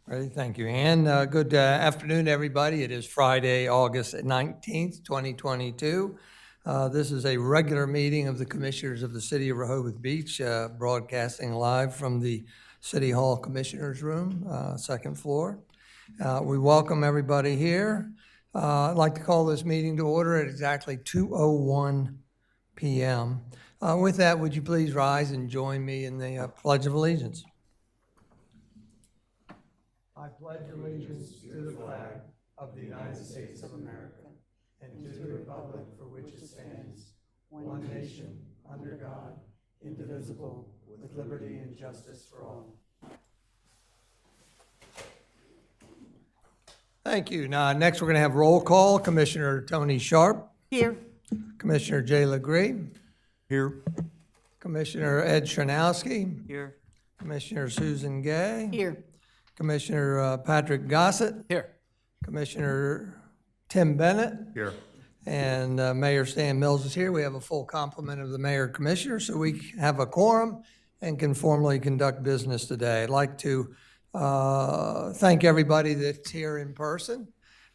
Ready? Thank you, Ann. Good afternoon, everybody. It is Friday, August 19th, 2022. This is a regular meeting of the Commissioners of the City of Rehoboth Beach, broadcasting live from the City Hall Commissioners Room, second floor. We welcome everybody here. I'd like to call this meeting to order at exactly 2:01 p.m. With that, would you please rise and join me in the Pledge of Allegiance? I pledge allegiance to the flag of the United States of America and to the republic for which it stands, one nation, under God, indivisible, with liberty and justice for all. Thank you. Now, next we're going to have roll call. Commissioner Tony Sharp. Here. Commissioner Jay Legree. Here. Commissioner Ed Chernowski. Here. Commissioner Susan Gay. Here. Commissioner Patrick Gossett. Here. Commissioner Tim Bennett. Here. And Mayor Stan Mills is here. We have a full complement of the mayor commissioner, so we have a quorum and can formally conduct business today. I'd like to thank everybody that's here in person.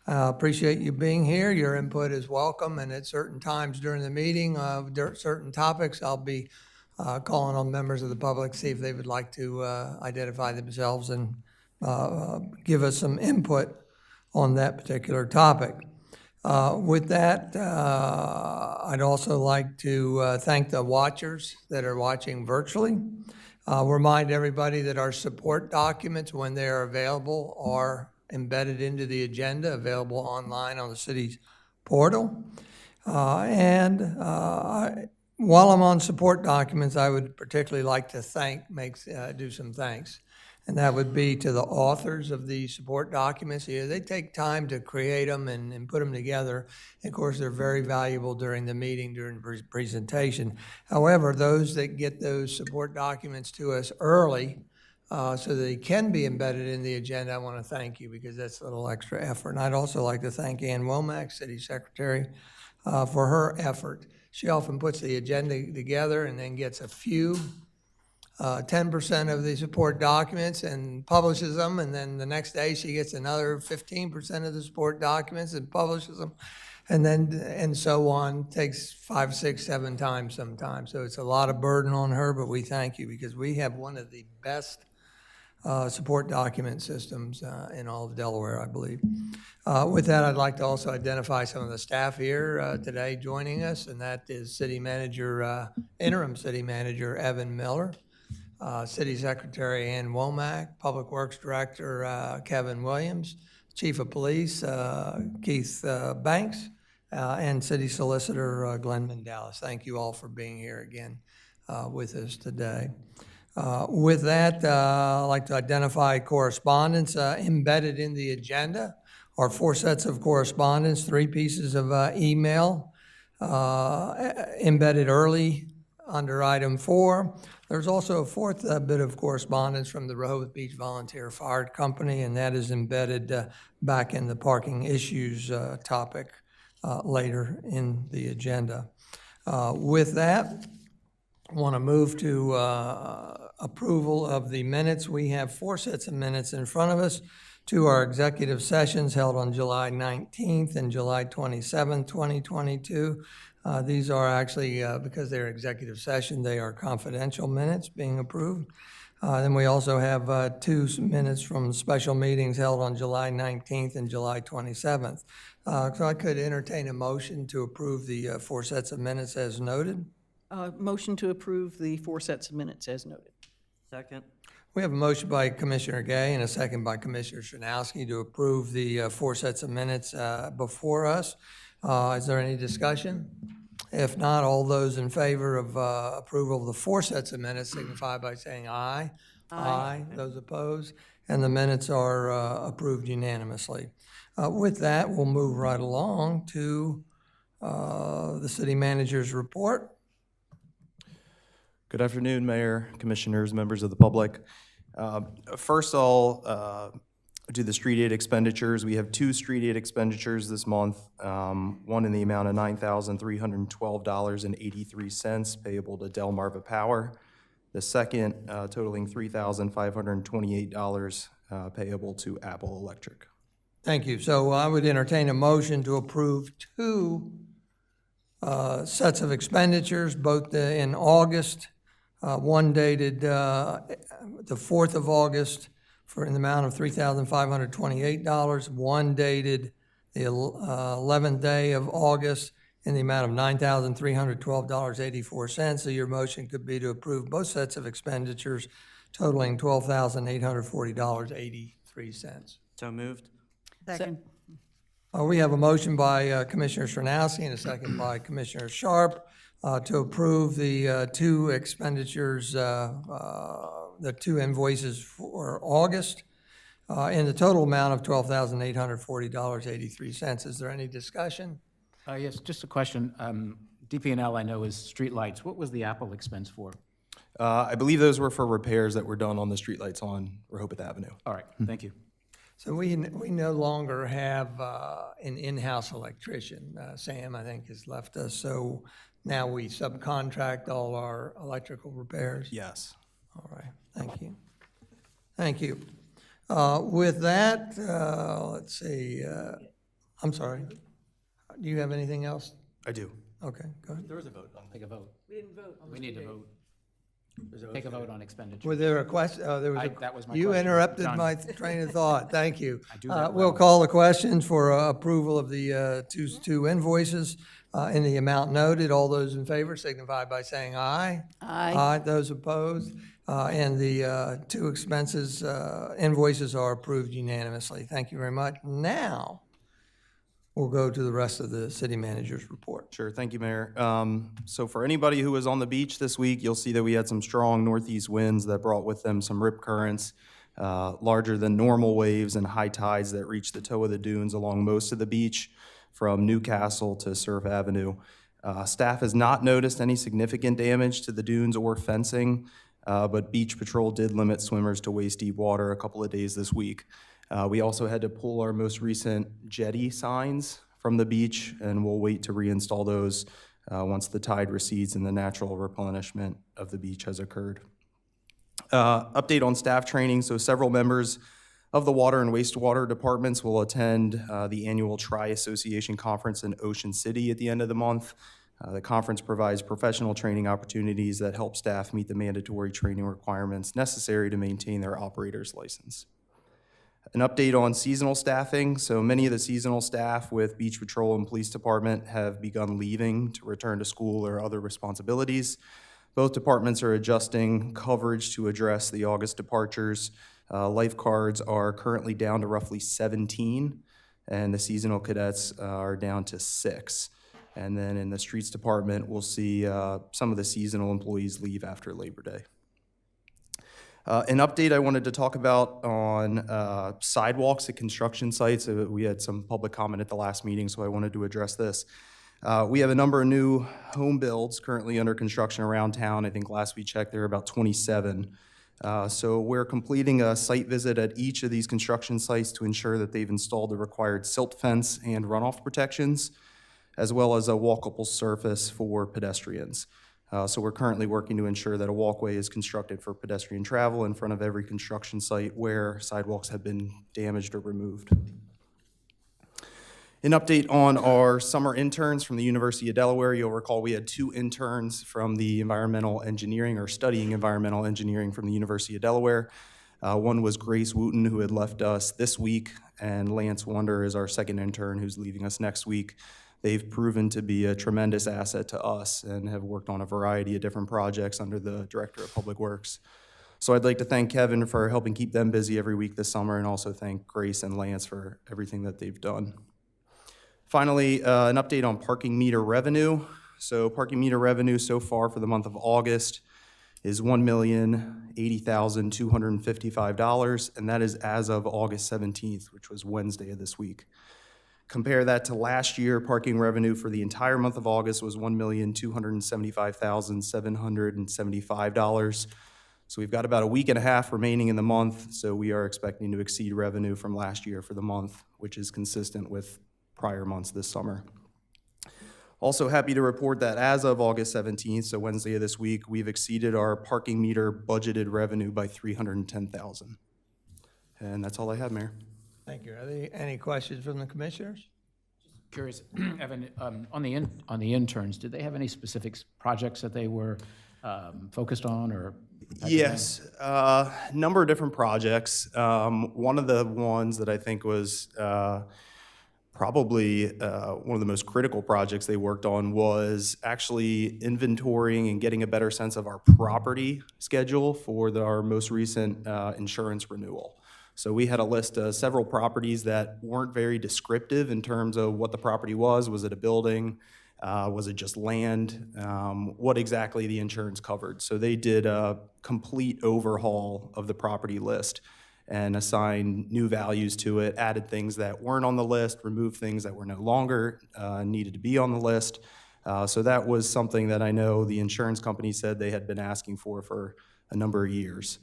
Appreciate you being here. Your input is welcome, and at certain times during the meeting, certain topics, I'll be calling on members of the public, see if they would like to identify themselves and give us some input on that particular topic. With that, I'd also like to thank the watchers that are watching virtually. Remind everybody that our support documents, when they're available, are embedded into the agenda, available online on the city's portal. While I'm on support documents, I would particularly like to do some thanks. And that would be to the authors of the support documents. They take time to create them and put them together. And of course, they're very valuable during the meeting, during the presentation. However, those that get those support documents to us early so they can be embedded in the agenda, I want to thank you because that's a little extra effort. And I'd also like to thank Ann Womack, City Secretary, for her effort. She often puts the agenda together and then gets a few 10% of the support documents and publishes them, and then the next day she gets another 15% of the support documents and publishes them, and so on. Takes 5, 6, 7 times sometimes. So it's a lot of burden on her, but we thank you because we have one of the best support document systems in all of Delaware, I believe. With that, I'd like to also identify some of the staff here today joining us, and that is Interim City Manager Evan Miller, City Secretary Ann Womack, Public Works Director Kevin Williams, Chief of Police Keith Banks, and City Solicitor Glenn Mendalis. Thank you all for being here again with us today. With that, I'd like to identify correspondence embedded in the agenda. Are 4 sets of correspondence, 3 pieces of email embedded early under item 4. There's also a 4th bit of correspondence from the Rehoboth Beach Volunteer Fire Company, and that is embedded back in the parking issues topic later in the agenda. With that, I want to move to approval of the minutes. We have 4 sets of minutes in front of us. 2 are executive sessions held on July 19th and July 27th, 2022. These are actually, because they're executive session, they are confidential minutes being approved. Then we also have 2 minutes from special meetings held on July 19th and July 27th. So I could entertain a motion to approve the 4 sets of minutes as noted. Motion to approve the 4 sets of minutes as noted. Second. We have a motion by Commissioner Gay and a second by Commissioner Chernowski to approve the 4 sets of minutes before us. Is there any discussion? If not, all those in favor of approval of the 4 sets of minutes signify by saying aye. Aye. Those opposed? And the minutes are approved unanimously. With that, we'll move right along to the city manager's report. Good afternoon, Mayor, Commissioners, members of the public. First, I'll do the street aid expenditures. We have 2 street aid expenditures this month, one in the amount of $9,312.83 payable to Delmarva Power, The second totaling $3,528 payable to Apple Electric. Thank you. So I would entertain a motion to approve two sets of expenditures, both in August, one dated the 4th of August for an amount of $3,528, one dated the 11th day of August in the amount of $9,312.84. So your motion could be to approve both sets of expenditures totaling $12,840.83. So moved. Second. We have a motion by Commissioner Sernowski and a second by Commissioner Sharp to approve the two expenditures, the two invoices for August in the total amount of $12,840.83. Is there any discussion? Yes, just a question. DP&L I know is streetlights. What was the Apple expense for? I believe those were for repairs that were done on the streetlights on Rehoboth Avenue. All right, thank you. So we no longer have an in-house electrician. Sam, I think, has left us. So now we subcontract all our electrical repairs. Yes. All right, thank you. Thank you. With that, let's see, I'm sorry. Do you have anything else? I do. Okay, go ahead. There was a vote on Take a vote. We didn't vote. We need to vote. There's a vote Take a for vote it. on expenditure. Was there a question? Oh, there was That was my you question. interrupted Done. my train of thought. Thank you. I do that We'll well. call the questions for approval of the two invoices in the amount noted. All those in favor signify by saying aye. Aye. Aye. Those opposed. And the two invoices are approved unanimously. Thank you very much. Now, we'll go to the rest of the city manager's report. Sure, thank you, Mayor. So for anybody who was on the beach this week, you'll see that we had some strong northeast winds that brought with them some rip currents, larger than normal waves and high tides that reached the toe of the dunes along most of the beach from Newcastle to Surf Avenue. Staff has not noticed any significant damage to the dunes or fencing, but Beach Patrol did limit swimmers to waist-deep water a couple of days this week. We also had to pull our most recent jetty signs from the beach, and we'll wait to reinstall those once the tide recedes and the natural replenishment of the beach has occurred. Update on staff training. So several members of the water and wastewater departments will attend the annual Tri-Association Conference in Ocean City at the end of the month. The conference provides professional training opportunities that help staff meet the mandatory training requirements necessary to maintain their operator's license. An update on seasonal staffing. So many of the seasonal staff with Beach Patrol and Police Department have begun leaving to return to school or other responsibilities. Both departments are adjusting coverage to address the August departures. Lifeguards are currently down to roughly 17, and the seasonal cadets are down to 6. And then in the Streets Department, we'll see some of the seasonal employees leave after Labor Day. An update I wanted to talk about on sidewalks at construction sites. We had some public comment at the last meeting, so I wanted to address this. We have a number of new home builds currently under construction around town. I think last we checked, there were about 27. So we're completing a site visit at each of these construction sites to ensure that they've installed the required silt fence and runoff protections, as well as a walkable surface for pedestrians. So we're currently working to ensure that a walkway is constructed for pedestrian travel in front of every construction site where sidewalks have been damaged or removed. An update on our summer interns from the University of Delaware. You'll recall we had 2 interns from the environmental engineering or studying environmental engineering from the University of Delaware. One was Grace Wooten, who had left us this week, and Lance Wonder is our second intern who's leaving us next week. They've proven to be a tremendous asset to us and have worked on a variety of different projects under the Director of Public Works. So I'd like to thank Kevin for helping keep them busy every week this summer, and also thank Grace and Lance for everything that they've done. Finally, an update on parking meter revenue. So parking meter revenue so far for the month of August is $1,080,255, and that is as of August 17th, which was Wednesday of this week. Compare that to last year, parking revenue for the entire month of August was $1,275,775. So we've got about a week and a half remaining in the month, so we are expecting to exceed revenue from last year for the month, which is consistent with prior months this summer. Also happy to report that as of August 17th, so Wednesday of this week, we've exceeded our parking meter budgeted revenue by $310,000. And that's all I have, Mayor. Thank you. Are there any questions from the commissioners? Curious, Evan, on the interns, did they have any specific projects that they were focused on or? Yes, number of different projects. One of the ones that I think was probably one of the most critical projects they worked on was actually inventorying and getting a better sense of our property schedule for our most recent insurance renewal. So we had a list of several properties that weren't very descriptive in terms of what the property was. Was it a building? Was it just land? What exactly the insurance covered? So they did a complete overhaul of the property list and assigned new values to it, added things that weren't on the list, removed things that were no longer needed to be on the list. So that was something that I know the insurance company said they had been asking for a number of years.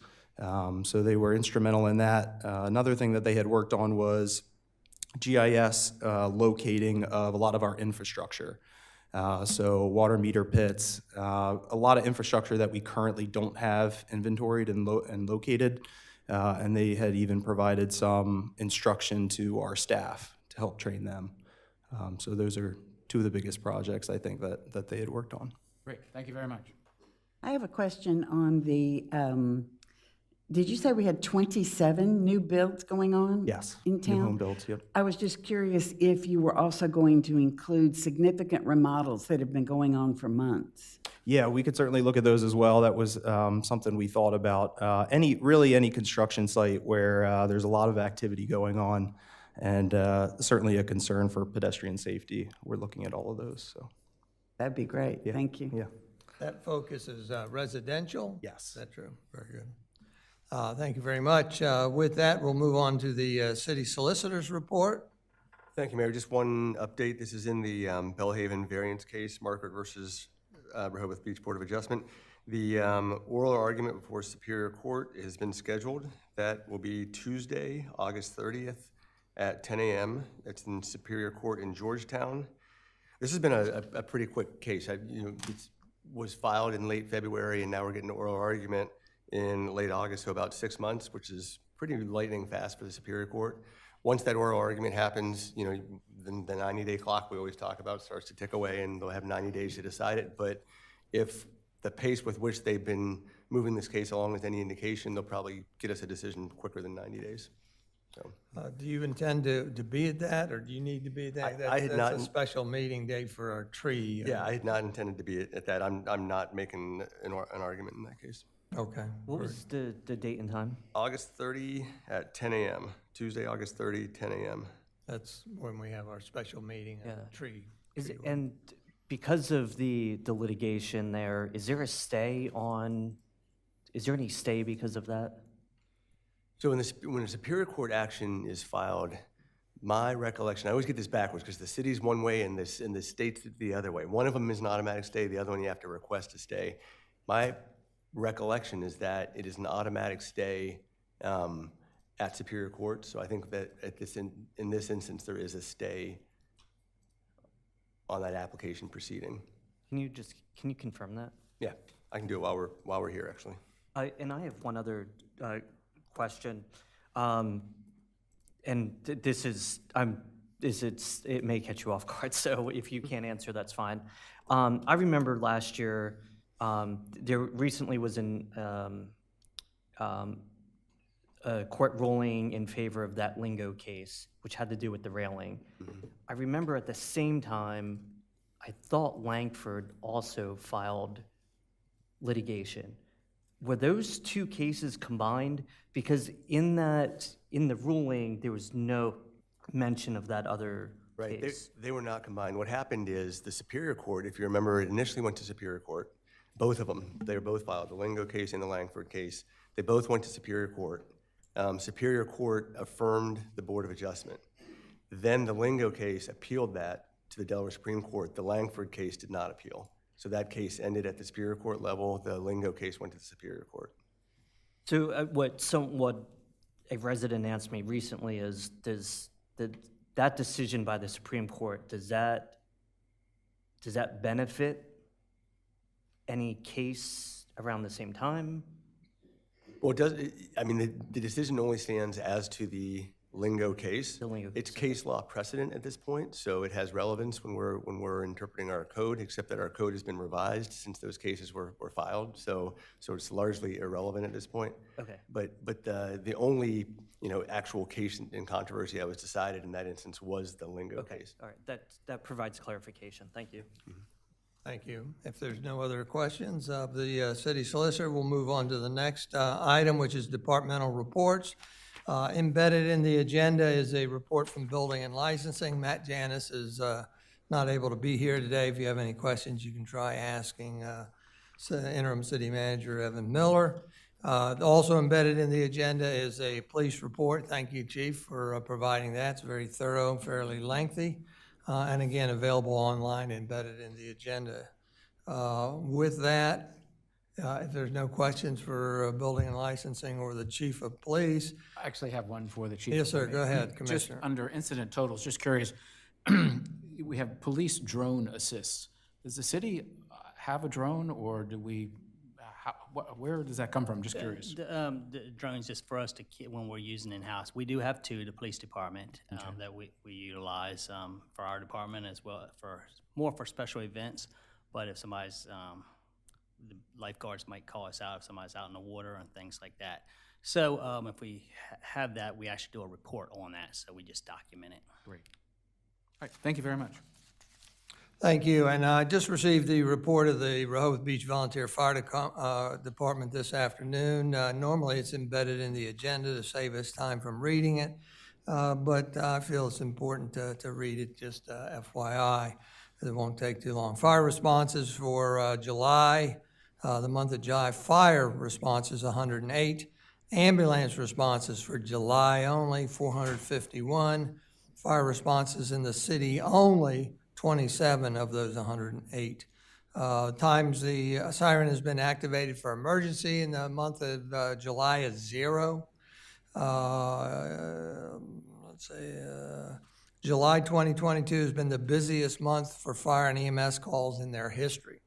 So they were instrumental in that. Another thing that they had worked on was GIS locating of a lot of our infrastructure. So water meter pits, a lot of infrastructure that we currently don't have inventoried and located. And they had even provided some instruction to our staff to help train them. So those are two of the biggest projects I think that they had worked on. Great, thank you very much. I have a question on the, did you say we had 27 new builds going on? Yes. In town? New home builds, yep. I was just curious if you were also going to include significant remodels that have been going on for months. Yeah, we could certainly look at those as well. That was something we thought about. Any construction site where there's a lot of activity going on, and certainly a concern for pedestrian safety. We're looking at all of those. So That'd be great. yeah. Thank you. Yeah. That focus is residential? Yes. Is that true? Very good. Thank you very much. With that, we'll move on to the city solicitor's report. Thank you, Mayor. Just one update. This is in the Bellhaven variance case, Margaret versus Rehoboth Beach Board of Adjustment. The oral argument before Superior Court has been scheduled. That will be Tuesday, August 30th at 10 a.m. It's in Superior Court in Georgetown. This has been a pretty quick case. It was filed in late February, and now we're getting an oral argument in late August, so about 6 months, which is pretty lightning fast for the Superior Court. Once that oral argument happens, then the 90-day clock we always talk about starts to tick away, and they'll have 90 days to decide it. But if the pace with which they've been moving this case along is any indication, they'll probably get us a decision quicker than 90 days. So, Do you intend to be at that, or do you need to be at that? I had not- That's a special meeting date for our tree. yeah, I had not intended to be at that. I'm not making an argument in that case. Okay. What was the date and time? August 30 at 10 a.m. Tuesday, August 30, 10 a.m. That's when we have our special meeting Yeah. at the tree. And because of the litigation there, is there a stay on, is there any stay because of that? So when a Superior Court action is filed, my recollection, I always get this backwards because the city's one way and the state's the other way. One of them is an automatic stay, the other one you have to request a stay. My recollection is that it is an automatic stay at Superior Court. So I think that in this instance, there is a stay on that application proceeding. Can you confirm that? Yeah, I can do it while we're here, actually. And I have one other question. And this is, it may catch you off guard, so if you can't answer, that's fine. I remember last year, there recently was a court ruling in favor of that Lingo case, which had to do with the railing. Mm-hmm. I remember at the same time, I thought Langford also filed litigation. Were those two cases combined? Because in the ruling, there was no mention of that other Right, case. they were not combined. What happened is the Superior Court, if you remember, it initially went to Superior Court. Both of them, they were both filed, the Lingo case and the Langford case. They both went to Superior Court. Superior Court affirmed the Board of Adjustment. Then the Lingo case appealed that to the Delaware Supreme Court. The Langford case did not appeal. So that case ended at the Superior Court level. The Lingo case went to the Superior Court. So what a resident asked me recently is, that decision by the Supreme Court, does that does that benefit any case around the same time? Well, I mean, the decision only stands as to the lingo case. The lingo It's case law precedent at this point, so it has relevance when we're interpreting our code, except that our code has been revised since those cases were filed, so it's largely irrelevant at this point. Okay. But the only, actual case in controversy that was decided in that instance was the lingo Okay, case. all right, that provides clarification. Thank you. Thank you. If there's no other questions of the city solicitor, we'll move on to the next item, which is departmental reports. Embedded in the agenda is a report from Building and Licensing. Matt Janis is not able to be here today. If you have any questions, you can try asking interim city manager Evan Miller. Also embedded in the agenda is a police report. Thank you, Chief, for providing that. It's very thorough, fairly lengthy. And again, available online, embedded in the agenda. With that, if there's no questions for Building and Licensing or the Chief of Police. I actually have one for the chief. Yes, sir, go ahead, Just Commissioner. under incident totals, just curious, we have police drone assists. Does the city have a drone, or do we, where does that come from? Just curious. The drones just for us to when we're using in-house. We do have two, the police department, that we utilize for our department as well, more for special events. But if somebody's, the lifeguards might call us out if somebody's out in the water and things like that. So if we have that, we actually do a report on that, so we just document it. Great. All right, thank you very much. Thank you, and I just received the report of the Rehoboth Beach Volunteer Fire Department this afternoon. Normally, it's embedded in the agenda to save us time from reading it, but I feel it's important to read it, just FYI. It won't take too long. Fire responses for July, the month of July, fire responses 108, ambulance responses for July only 451, fire responses in the city only 27 of those 108. Times the siren has been activated for emergency in the month of July is 0. July 2022 has been the busiest month for fire and EMS calls in their history.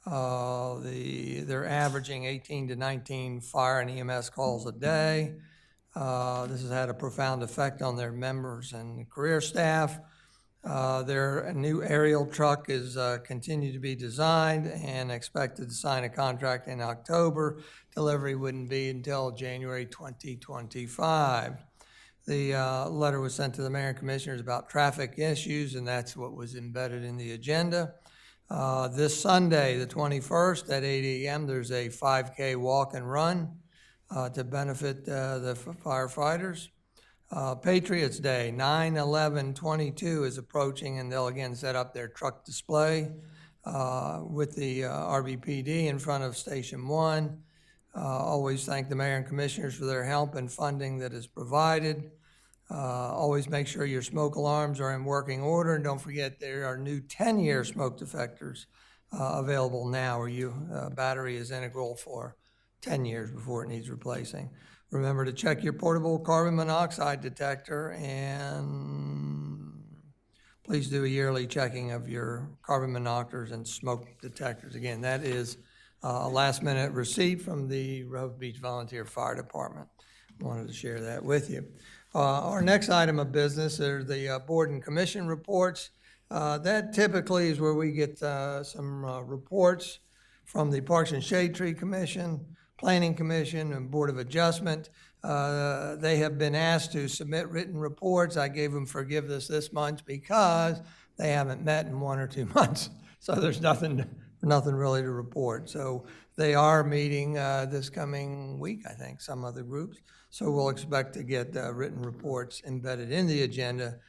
They're averaging 18 to 19 fire and EMS calls a day. This has had a profound effect on their members and career staff. Their new aerial truck is continued to be designed and expected to sign a contract in October. Delivery wouldn't be until January 2025. The letter was sent to the mayor and commissioners about traffic issues, and that's what was embedded in the agenda. This Sunday, the 21st at 8 a.m., there's a 5K walk and run to benefit the firefighters. Patriots Day, 9/11/22 is approaching, and they'll again set up their truck display with the RBPD in front of Station 1. Always thank the mayor and commissioners for their help and funding that is provided. Always make sure your smoke alarms are in working order, and don't forget there are new 10-year smoke detectors available now, where battery is integral for 10 years before it needs replacing. Remember to check your portable carbon monoxide detector, and please do a yearly checking of your carbon monometers and smoke detectors. Again, that is a last-minute receipt from the Rehoboth Beach Volunteer Fire Department. Wanted to share that with you. Our next item of business are the board and commission reports. That typically is where we get some reports from the Parks and Shade Tree Commission, Planning Commission, and Board of Adjustment. They have been asked to submit written reports. I gave them forgiveness this month because they haven't met in 1 or 2 months. So there's nothing really to report. So they are meeting this coming week, I think, some other groups. So we'll expect to get written reports embedded in the agenda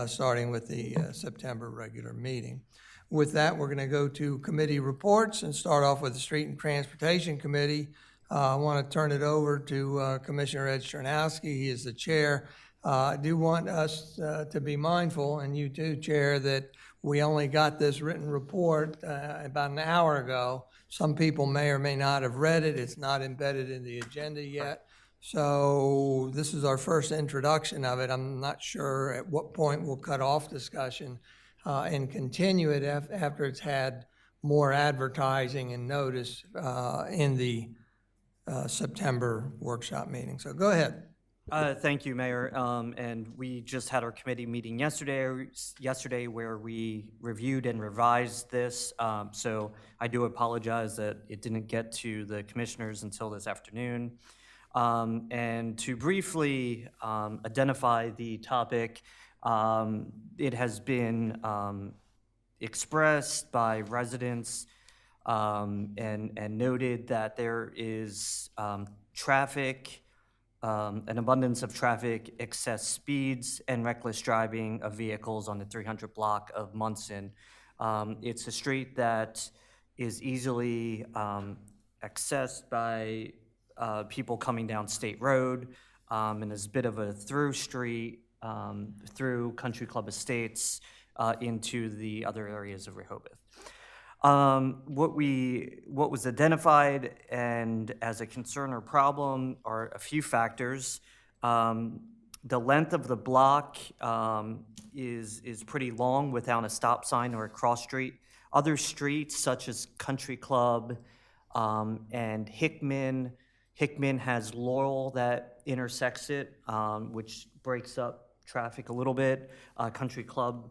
starting with the September regular meeting. With that, we're going to go to committee reports and start off with the Street and Transportation Committee. I want to turn it over to Commissioner Ed Stronowski. He is the chair. I do want us to be mindful, and you too, Chair, that we only got this written report about an hour ago. Some people may or may not have read it. It's not embedded in the agenda yet. So this is our first introduction of it. I'm not sure at what point we'll cut off discussion. and continue it after it's had more advertising and notice in the September workshop meeting. So go ahead. Thank you, Mayor. And we just had our committee meeting yesterday where we reviewed and revised this. So I do apologize that it didn't get to the commissioners until this afternoon. And to briefly identify the topic, it has been expressed by residents and noted that there is traffic, an abundance of traffic, excess speeds, and reckless driving of vehicles on the 300 block of Munson. It's a street that is easily accessed by people coming down State Road, and is a bit of a through street through Country Club Estates into the other areas of Rehoboth. What was identified and as a concern or problem are a few factors. The length of the block is pretty long without a stop sign or a cross street. Other streets such as Country Club and Hickman has Laurel that intersects it, which breaks up traffic a little bit. Country Club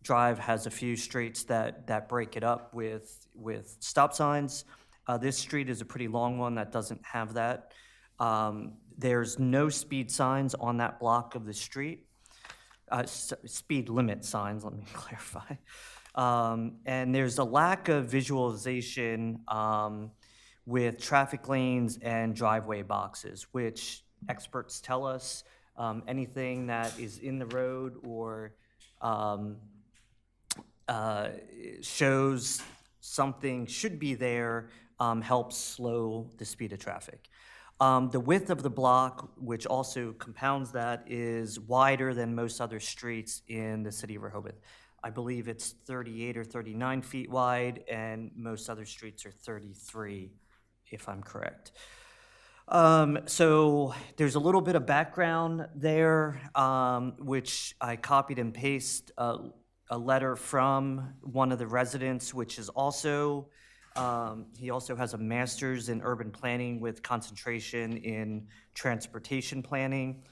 Drive has a few streets that break it up with stop signs. This street is a pretty long one that doesn't have that. There's no speed signs on that block of the street. Speed limit signs, let me clarify. And there's a lack of visualization with traffic lanes and driveway boxes, which experts tell us anything that is in the road or shows something should be there helps slow the speed of traffic. The width of the block, which also compounds that, is wider than most other streets in the city of Rehoboth. I believe it's 38 or 39 feet wide, and most other streets are 33, if I'm correct. So there's a little bit of background there, which I copied and pasted a letter from one of the residents, which is also, he also has a master's in urban planning with concentration in transportation planning.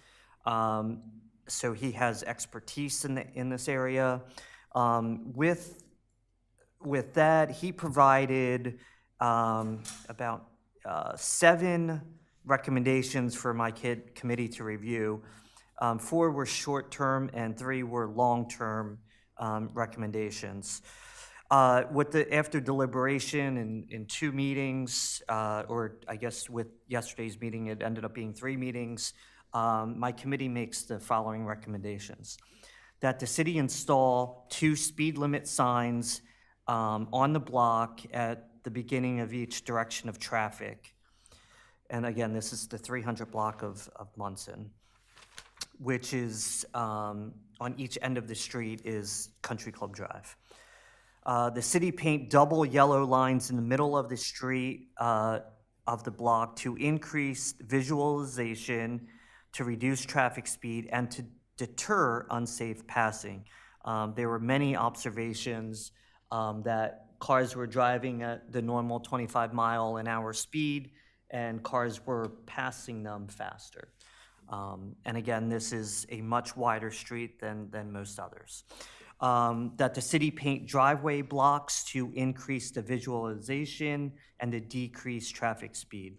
So he has expertise in this area. With that, he provided about 7 recommendations for my committee to review. 4 were short-term and 3 were long-term recommendations. After deliberation in 2 meetings, or I guess with yesterday's meeting, it ended up being 3 meetings, my committee makes the following recommendations. That the city install 2 speed limit signs on the block at the beginning of each direction of traffic. And again, this is the 300 block of Munson, which is on each end of the street is Country Club Drive. The city paint double yellow lines in the middle of the street of the block to increase visualization, to reduce traffic speed, and to deter unsafe passing. There were many observations that cars were driving at the normal 25-mile-an-hour speed, and cars were passing them faster. And again, this is a much wider street than most others. That the city paint driveway blocks to increase the visualization and to decrease traffic speed.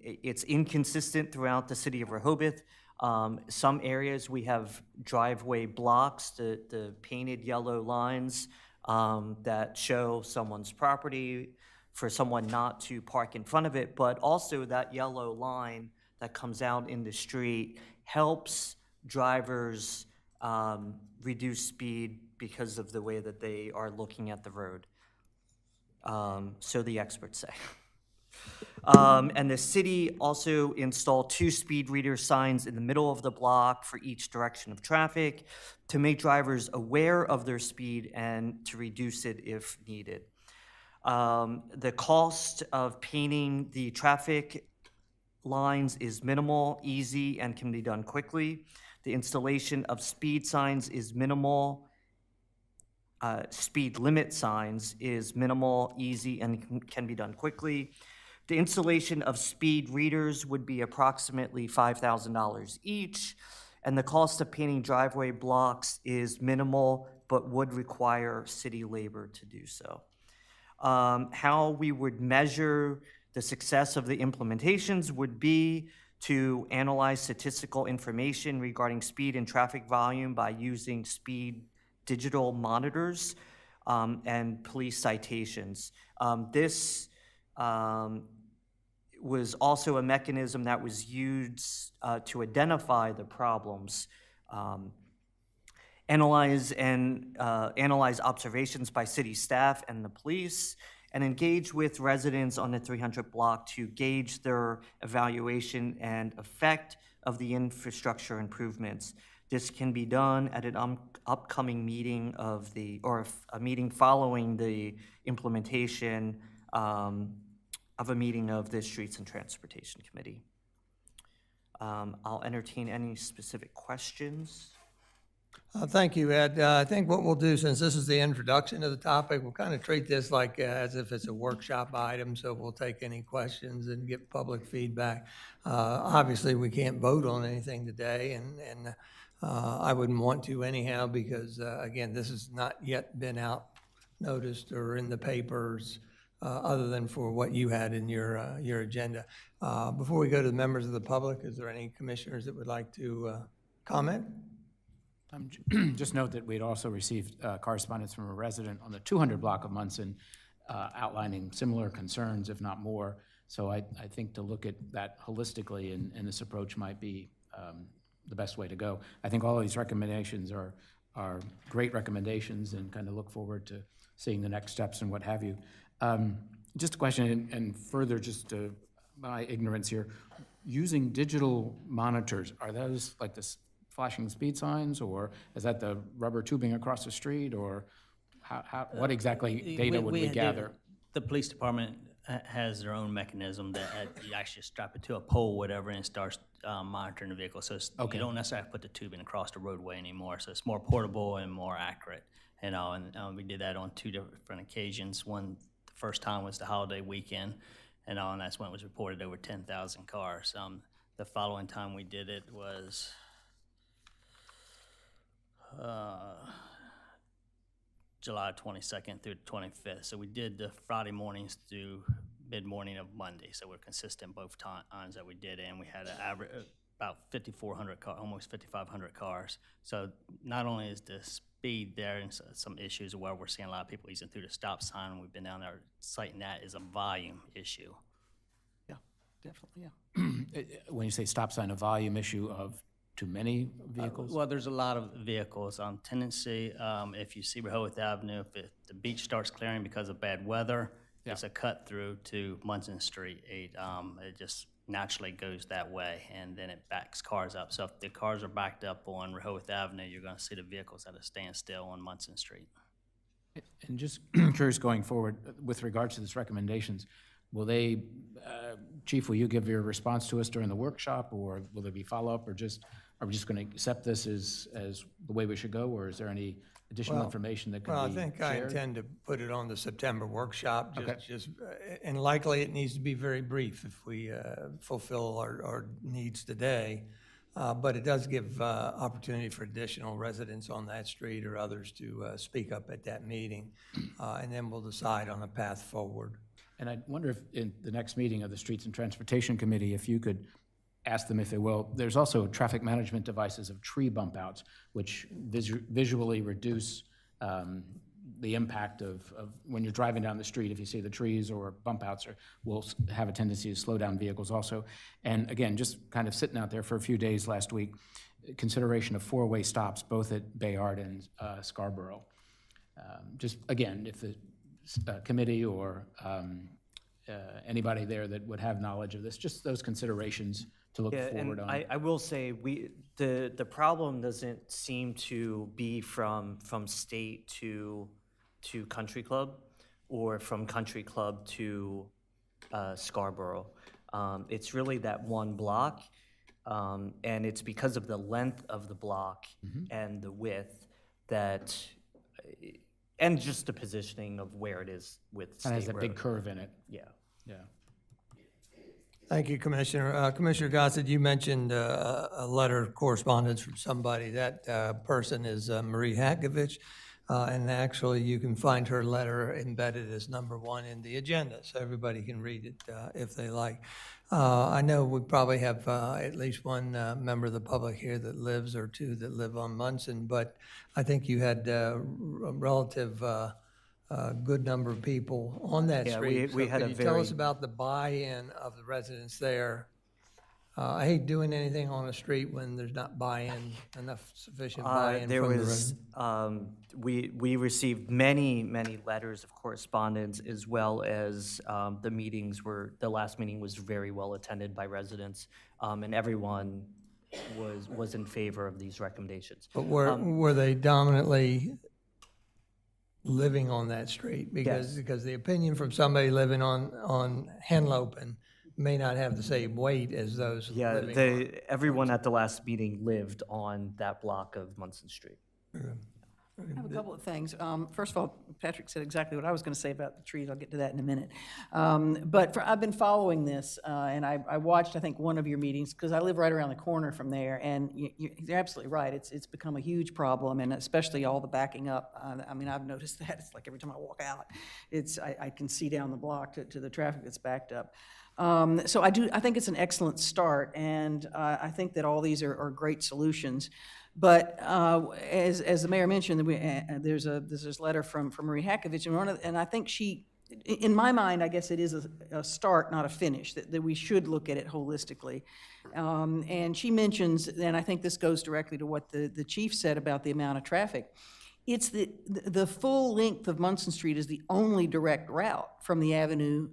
It's inconsistent throughout the city of Rehoboth. Some areas we have driveway blocks, the painted yellow lines that show someone's property for someone not to park in front of it, but also that yellow line that comes out in the street helps drivers reduce speed because of the way that they are looking at the road. So the experts say. And the city also installed 2 speed reader signs in the middle of the block for each direction of traffic to make drivers aware of their speed and to reduce it if needed. The cost of painting the traffic lines is minimal, easy, and can be done quickly. The installation of speed signs is minimal speed limit signs is minimal, easy, and can be done quickly. The installation of speed readers would be approximately $5,000 each, and the cost of painting driveway blocks is minimal, but would require city labor to do so. How we would measure the success of the implementations would be to analyze statistical information regarding speed and traffic volume by using speed digital monitors and police citations. This was also a mechanism that was used to identify the problems, analyze observations by city staff and the police, and engage with residents on the 300 block to gauge their evaluation and effect of the infrastructure improvements. This can be done at an upcoming meeting or a meeting following the implementation of a meeting of the Streets and Transportation Committee. I'll entertain any specific questions. Thank you, Ed. I think what we'll do, since this is the introduction to the topic, we'll kind of treat this like as if it's a workshop item, so we'll take any questions and get public feedback. Obviously, we can't vote on anything today, and I wouldn't want to anyhow, because again, this has not yet been out noticed or in the papers, other than for what you had in your agenda. Before we go to the members of the public, is there any commissioners that would like to comment? Just note that we'd also received correspondence from a resident on the 200 block of Munson outlining similar concerns, if not more. So I think to look at that holistically and this approach might be the best way to go. I think all of these recommendations are great recommendations, and kind of look forward to seeing the next steps and what have you. Just a question, and further just my ignorance here, using digital monitors, are those like this flashing speed signs, or is that the rubber tubing across the street, or what exactly data would we gather? The police department has their own mechanism that you actually strap it to a pole, whatever, and it starts monitoring the vehicle. So you don't necessarily have to put the tubing across the roadway anymore. So it's more portable and more accurate. And we did that on 2 different occasions. One, the first time was the holiday weekend, and that's when it was reported over 10,000 cars. The following time we did it was July 22nd through the 25th. So we did the Friday mornings through mid-morning of Monday. So we're consistent both times that we did it, and we had an average about 5,400 cars, almost 5,500 cars. So not only is the speed there and some issues where we're seeing a lot of people using through the stop sign, and we've been down there citing that is a volume issue. Yeah, definitely, yeah. When you say stop sign, a volume issue of too many vehicles? Well, there's a lot of vehicles. Tendency, if you see Rehoboth Avenue, if the beach starts clearing because of bad weather, it's a cut through to Munson Street. It just naturally goes that way, and then it backs cars up. So if the cars are backed up on Rehoboth Avenue, you're going to see the vehicles at a standstill on Munson Street. And just curious, going forward, with regards to these recommendations, will they, Chief, will you give your response to us during the workshop, or will there be follow-up, or are we just going to accept this as the way we should go, or is there any additional information that could be shared? Well, I think I intend to put it on the September workshop, and likely it needs to be very brief if we fulfill our needs today. But it does give opportunity for additional residents on that street or others to speak up at that meeting, and then we'll decide on a path forward. And I wonder if in the next meeting of the Streets and Transportation Committee, if you could ask them if they will. There's also traffic management devices of tree bump outs, which visually reduce the impact of when you're driving down the street. If you see the trees or bump outs will have a tendency to slow down vehicles also. And again, just kind of sitting out there for a few days last week, consideration of 4-way stops, both at Bayard and Scarborough. Just again, if the committee or anybody there that would have knowledge of this, just those considerations to look forward on. I will say the problem doesn't seem to be from State to Country Club or from Country Club to Scarborough. It's really that one block, and it's because of the length of the block and the width that and just the positioning of where it is with And State has a big Road. curve in it, Yeah. yeah. Thank you, Commissioner. Commissioner Gossett, you mentioned a letter of correspondence from somebody. That person is Marie Hakovich, and actually you can find her letter embedded as number 1 in the agenda, so everybody can read it if they like. I know we probably have at least one member of the public here that lives, or 2 that live on Munson, but I think you had a relative good number of people on that Yeah, street. we So had could a you tell us very- about the buy-in of the residents there? I hate doing anything on a street when there's not buy-in, enough sufficient buy-in There from the was, residents. we received many, many letters of correspondence, as well as the last meeting was very well attended by residents, and everyone was in favor of these recommendations. But were they dominantly living on that street? Yes. Because the opinion from somebody living on Henlopen may not have the same weight as those Yeah, living on. everyone at the last meeting lived on that block of Munson Street. I have a couple of things. First of all, Patrick said exactly what I was going to say about the trees. I'll get to that in a minute. But I've been following this, and I watched, I think, one of your meetings, because I live right around the corner from there, and you're absolutely right. It's become a huge problem, and especially all the backing up. I mean, I've noticed that. It's like every time I walk out, I can see down the block to the traffic that's backed up. So I think it's an excellent start, and I think that all these are great solutions. But as the mayor mentioned, there's this letter from Marie Hakovich, and I think she, in my mind, I guess it is a start, not a finish, that we should look at it holistically. And she mentions, and I think this goes directly to what the chief said about the amount of traffic. It's the full length of Munson Street is the only direct route from the Avenue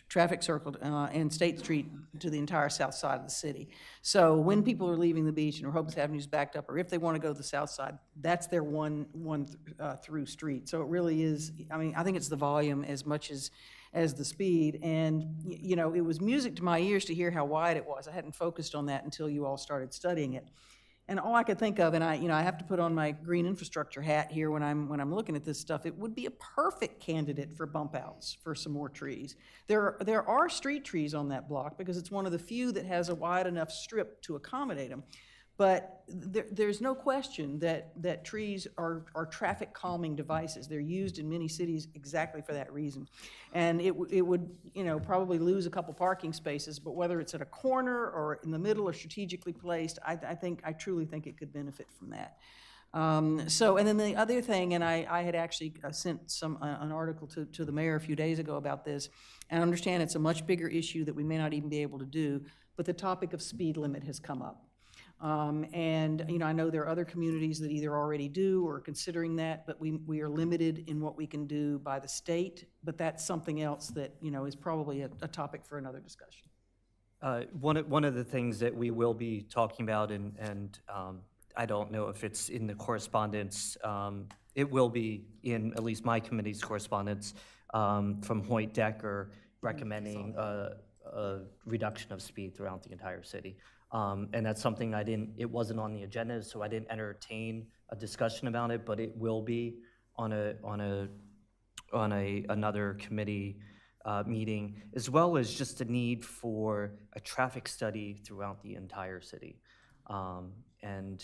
traffic circle and State Street to the entire south side of the city. So when people are leaving the beach and Rehoboth Avenue's backed up, or if they want to go to the south side, that's their one through street. So it really is, I mean, I think it's the volume as much as the speed. And, you know, it was music to my ears to hear how wide it was. I hadn't focused on that until you all started studying it. And all I could think of, and I have to put on my green infrastructure hat here when I'm looking at this stuff, it would be a perfect candidate for bump outs for some more trees. There are street trees on that block because it's one of the few that has a wide enough strip to accommodate them. But there's no question that trees are traffic calming devices. They're used in many cities exactly for that reason. And it would, you know, probably lose a couple parking spaces, but whether it's at a corner or in the middle or strategically placed, I truly think it could benefit from that. And then the other thing, and I had actually sent an article to the mayor a few days ago about this, and I understand it's a much bigger issue that we may not even be able to do, but the topic of speed limit has come up. And, you know, I know there are other communities that either already do or are considering that, but we are limited in what we can do by the state, but that's something else that, you know, is probably a topic for another discussion. One of the things that we will be talking about, and I don't know if it's in the correspondence, it will be in at least my committee's correspondence from Hoyt Decker recommending a reduction of speed throughout the entire city. And that's something it wasn't on the agenda, so I didn't entertain a discussion about it, but it will be on another committee meeting, as well as just a need for a traffic study throughout the entire city. And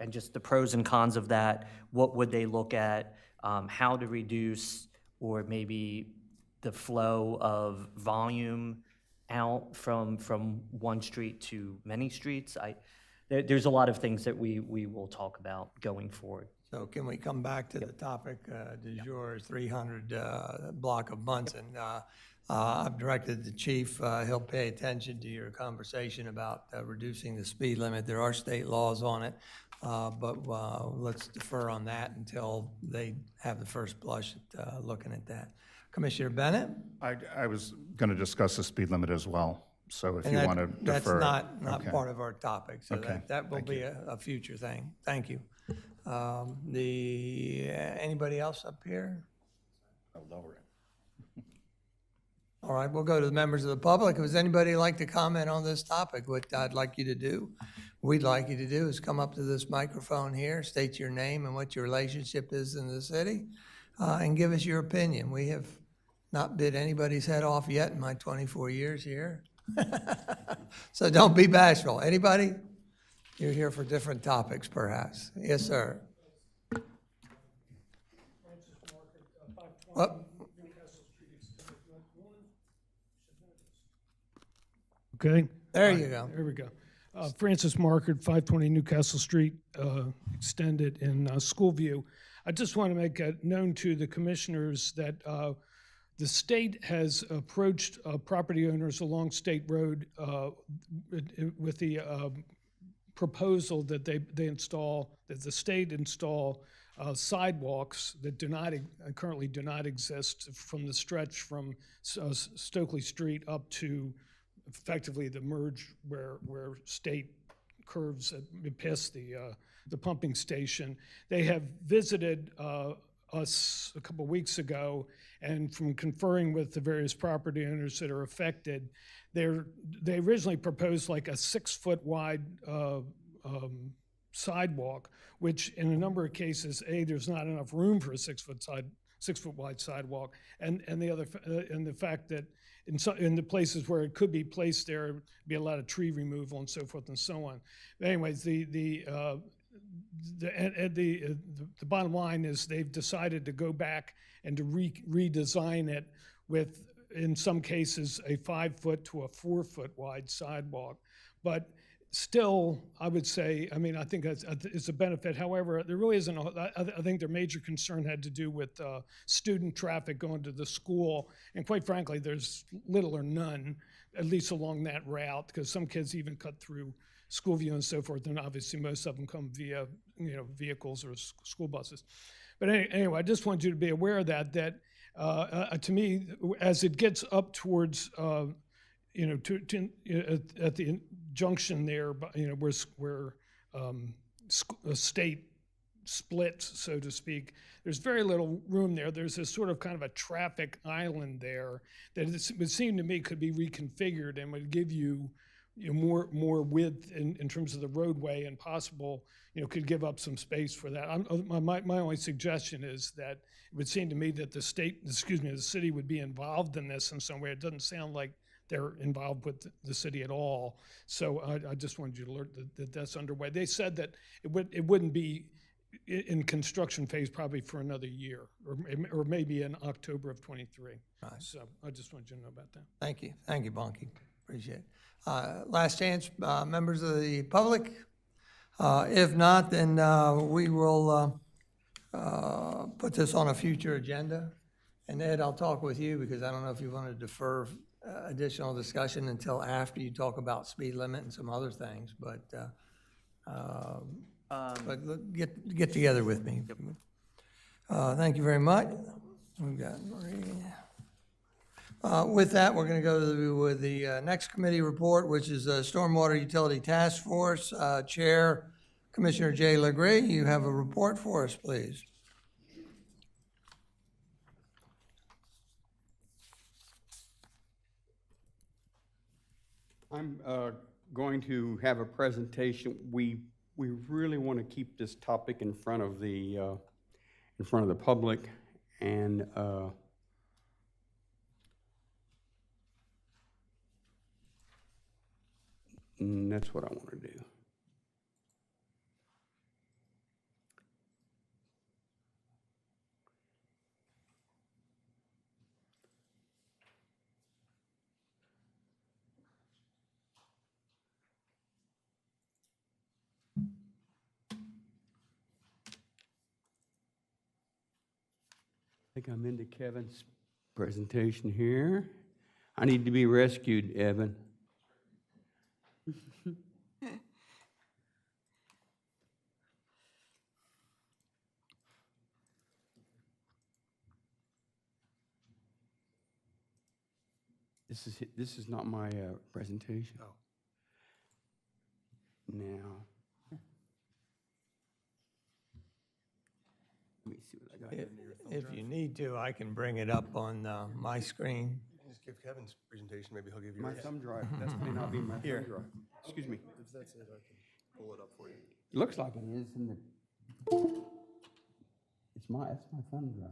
just the pros and cons of that, what would they look at, how to reduce, or maybe the flow of volume out from one street to many streets. There's a lot of things that we will talk about going forward. So can we come back to the topic du jour, 300 block of Munson? I've directed the chief, he'll pay attention to your conversation about reducing the speed limit. There are state laws on it, but let's defer on that until they have the first blush at looking at that. Commissioner Bennett? I was going to discuss the speed limit as well, so if And you that- want to defer. That's not Okay. part of our topic, so Okay, that will thank be a future thing. Thank you. Anybody else up here? I'll lower it. All right, we'll go to the members of the public. Does anybody like to comment on this topic? What I'd like you to do we'd like you to do is come up to this microphone here, state your name and what your relationship is in the city, and give us your opinion. We have not bit anybody's head off yet in my 24 years here. So don't be bashful. Anybody? You're here for different topics, perhaps. Yes, sir. What? Okay. There you go. There we go. Francis Markert, 520 Newcastle Street, extended in Schoolview. I just want to make it known to the commissioners that the state has approached property owners along State Road with the proposal that the state install sidewalks that currently do not exist from the stretch from Stokely Street up to effectively the merge where state curves past the pumping station. They have visited us a couple weeks ago, and from conferring with the various property owners that are affected, they originally proposed like a 6-foot wide sidewalk, which in a number of cases, there's not enough room for a 6-foot wide sidewalk, and the fact that in the places where it could be placed, there would be a lot of tree removal and so forth and so on. But anyways, the bottom line is they've decided to go back and to redesign it with, in some cases, a 5-foot to a 4-foot wide sidewalk. But still, I would say, I mean, I think it's a benefit. However, there really isn't, I think their major concern had to do with student traffic going to the school. And quite frankly, there's little or none, at least along that route, because some kids even cut through Schoolview and so forth, and obviously most of them come via vehicles or school buses. But anyway, I just want you to be aware of that to me, as it gets up towards at the junction there, where a state splits, so to speak, there's very little room there. There's this sort of kind of a traffic island there that it would seem to me could be reconfigured and would give you more width in terms of the roadway, and possible, could give up some space for that. My only suggestion is that it would seem to me that the city would be involved in this in some way. It doesn't sound like they're involved with the city at all. So I just wanted you to alert that that's underway. They said that it wouldn't be in construction phase probably for another year, or maybe in October of 23. Right. So I just wanted you to know about that. Thank you. Thank you, Bonky. Appreciate it. Last chance, members of the public. If not, then we will put this on a future agenda. And Ed, I'll talk with you, because I don't know if you want to defer additional discussion until after you talk about speed limit and some other things, but get together with me. Thank you very much. We've got Marie. With that, we're going to go to the next committee report, which is the Stormwater Utility Task Force. Chair, Commissioner Jay Legree, you have a report for us, please. I'm going to have a presentation. We really want to keep this topic in front of the public, and that's what I want to do. I think I'm into Kevin's presentation here. I need to be rescued, Evan. This is not my presentation. Oh. Now, let me see what I got here. If you need to, I can bring it up on my screen. Just give Kevin's presentation, maybe he'll give you My thumb drive. That may not be my thumb drive. Excuse me. If that's it, I can. pull it up for you. It looks like it is in the, that's my thumb drive.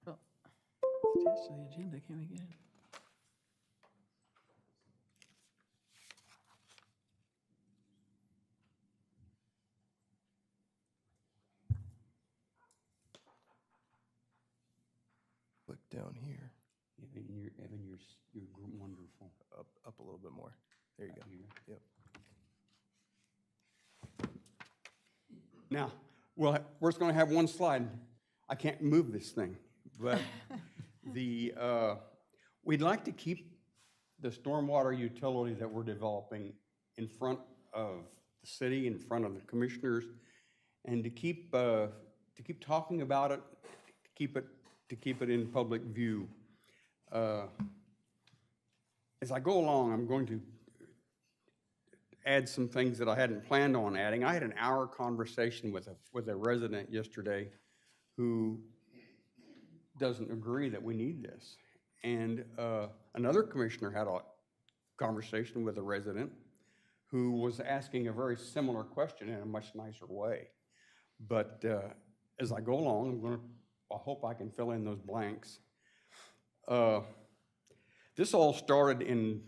Well, it's attached to the agenda, can we get it? Click down here, Evan, you're wonderful. up a little bit more. There you go. Yep. Now, well, we're just going to have one slide. I can't move this thing, but we'd like to keep the stormwater utility that we're developing in front of the city, in front of the commissioners, and to keep talking about it, to keep it in public view. As I go along, I'm going to add some things that I hadn't planned on adding. I had an hour conversation with a resident yesterday who doesn't agree that we need this. And another commissioner had a conversation with a resident who was asking a very similar question in a much nicer way. But as I go along, I hope I can fill in those blanks. This all started in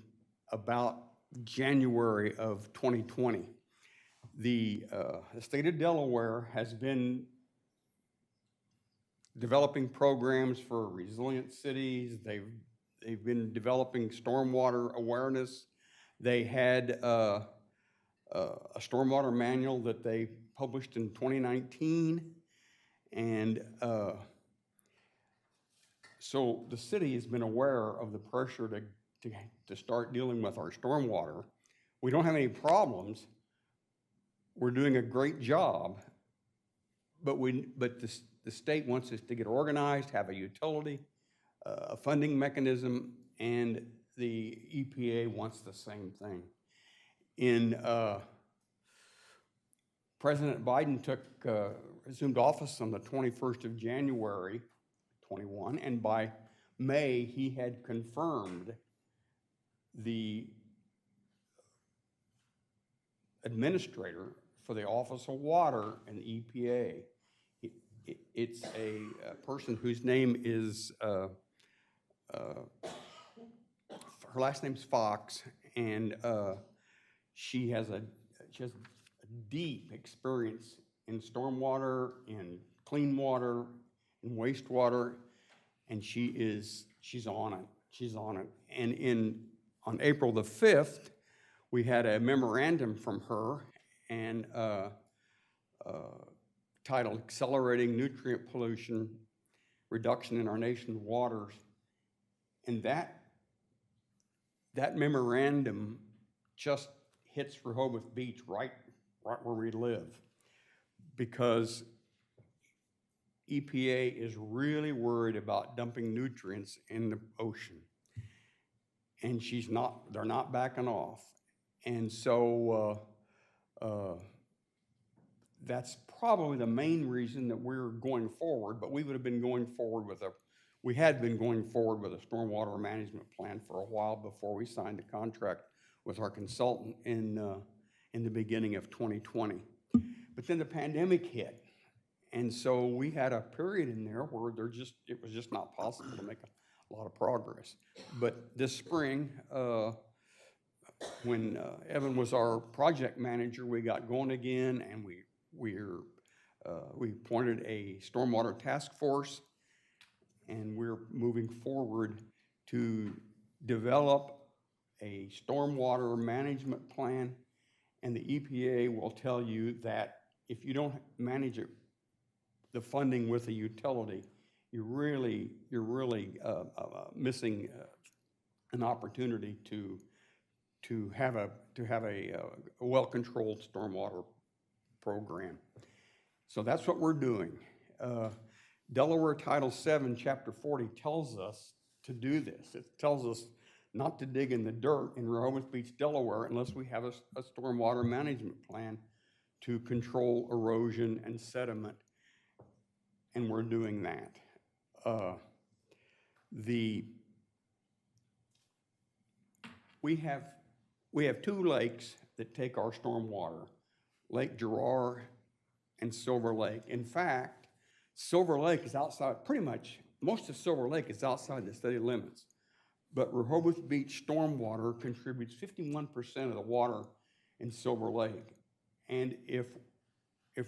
about January of 2020. The state of Delaware has been developing programs for resilient cities. They've been developing stormwater awareness. They had a stormwater manual that they published in 2019, and so the city has been aware of the pressure to start dealing with our stormwater. We don't have any problems. We're doing a great job, but the state wants us to get organized, have a utility, a funding mechanism, and the EPA wants the same thing. President Biden assumed office on the 21st of January, 21, and by May, he had confirmed the administrator for the Office of Water and EPA. It's a person whose name is, her last name's Fox, and she has a deep experience in stormwater, in clean water, in wastewater, and she's on it. She's on it. And on April the 5th, we had a memorandum from her and titled Accelerating Nutrient Pollution Reduction in Our Nation's Waters. And that memorandum just hits Rehoboth Beach right where we live, because EPA is really worried about dumping nutrients in the ocean. And they're not backing off. And so that's probably the main reason that we're going forward, but we had been going forward with a stormwater management plan for a while before we signed a contract with our consultant in the beginning of 2020. But then the pandemic hit. And so we had a period in there where it was just not possible to make a lot of progress. But this spring, when Evan was our project manager, we got going again, and we appointed a stormwater task force, and we're moving forward to develop a stormwater management plan. And the EPA will tell you that if you don't manage the funding with a utility, you're really missing an opportunity to have a well-controlled stormwater program. So that's what we're doing. Delaware Title VII, Chapter 40 tells us to do this. It tells us not to dig in the dirt in Rehoboth Beach, Delaware, unless we have a stormwater management plan to control erosion and sediment, and we're doing that. We have two lakes that take our stormwater, Lake Gerard and Silver Lake. In fact, Silver Lake is outside, pretty much, most of Silver Lake is outside the city limits. But Rehoboth Beach stormwater contributes 51% of the water in Silver Lake. And if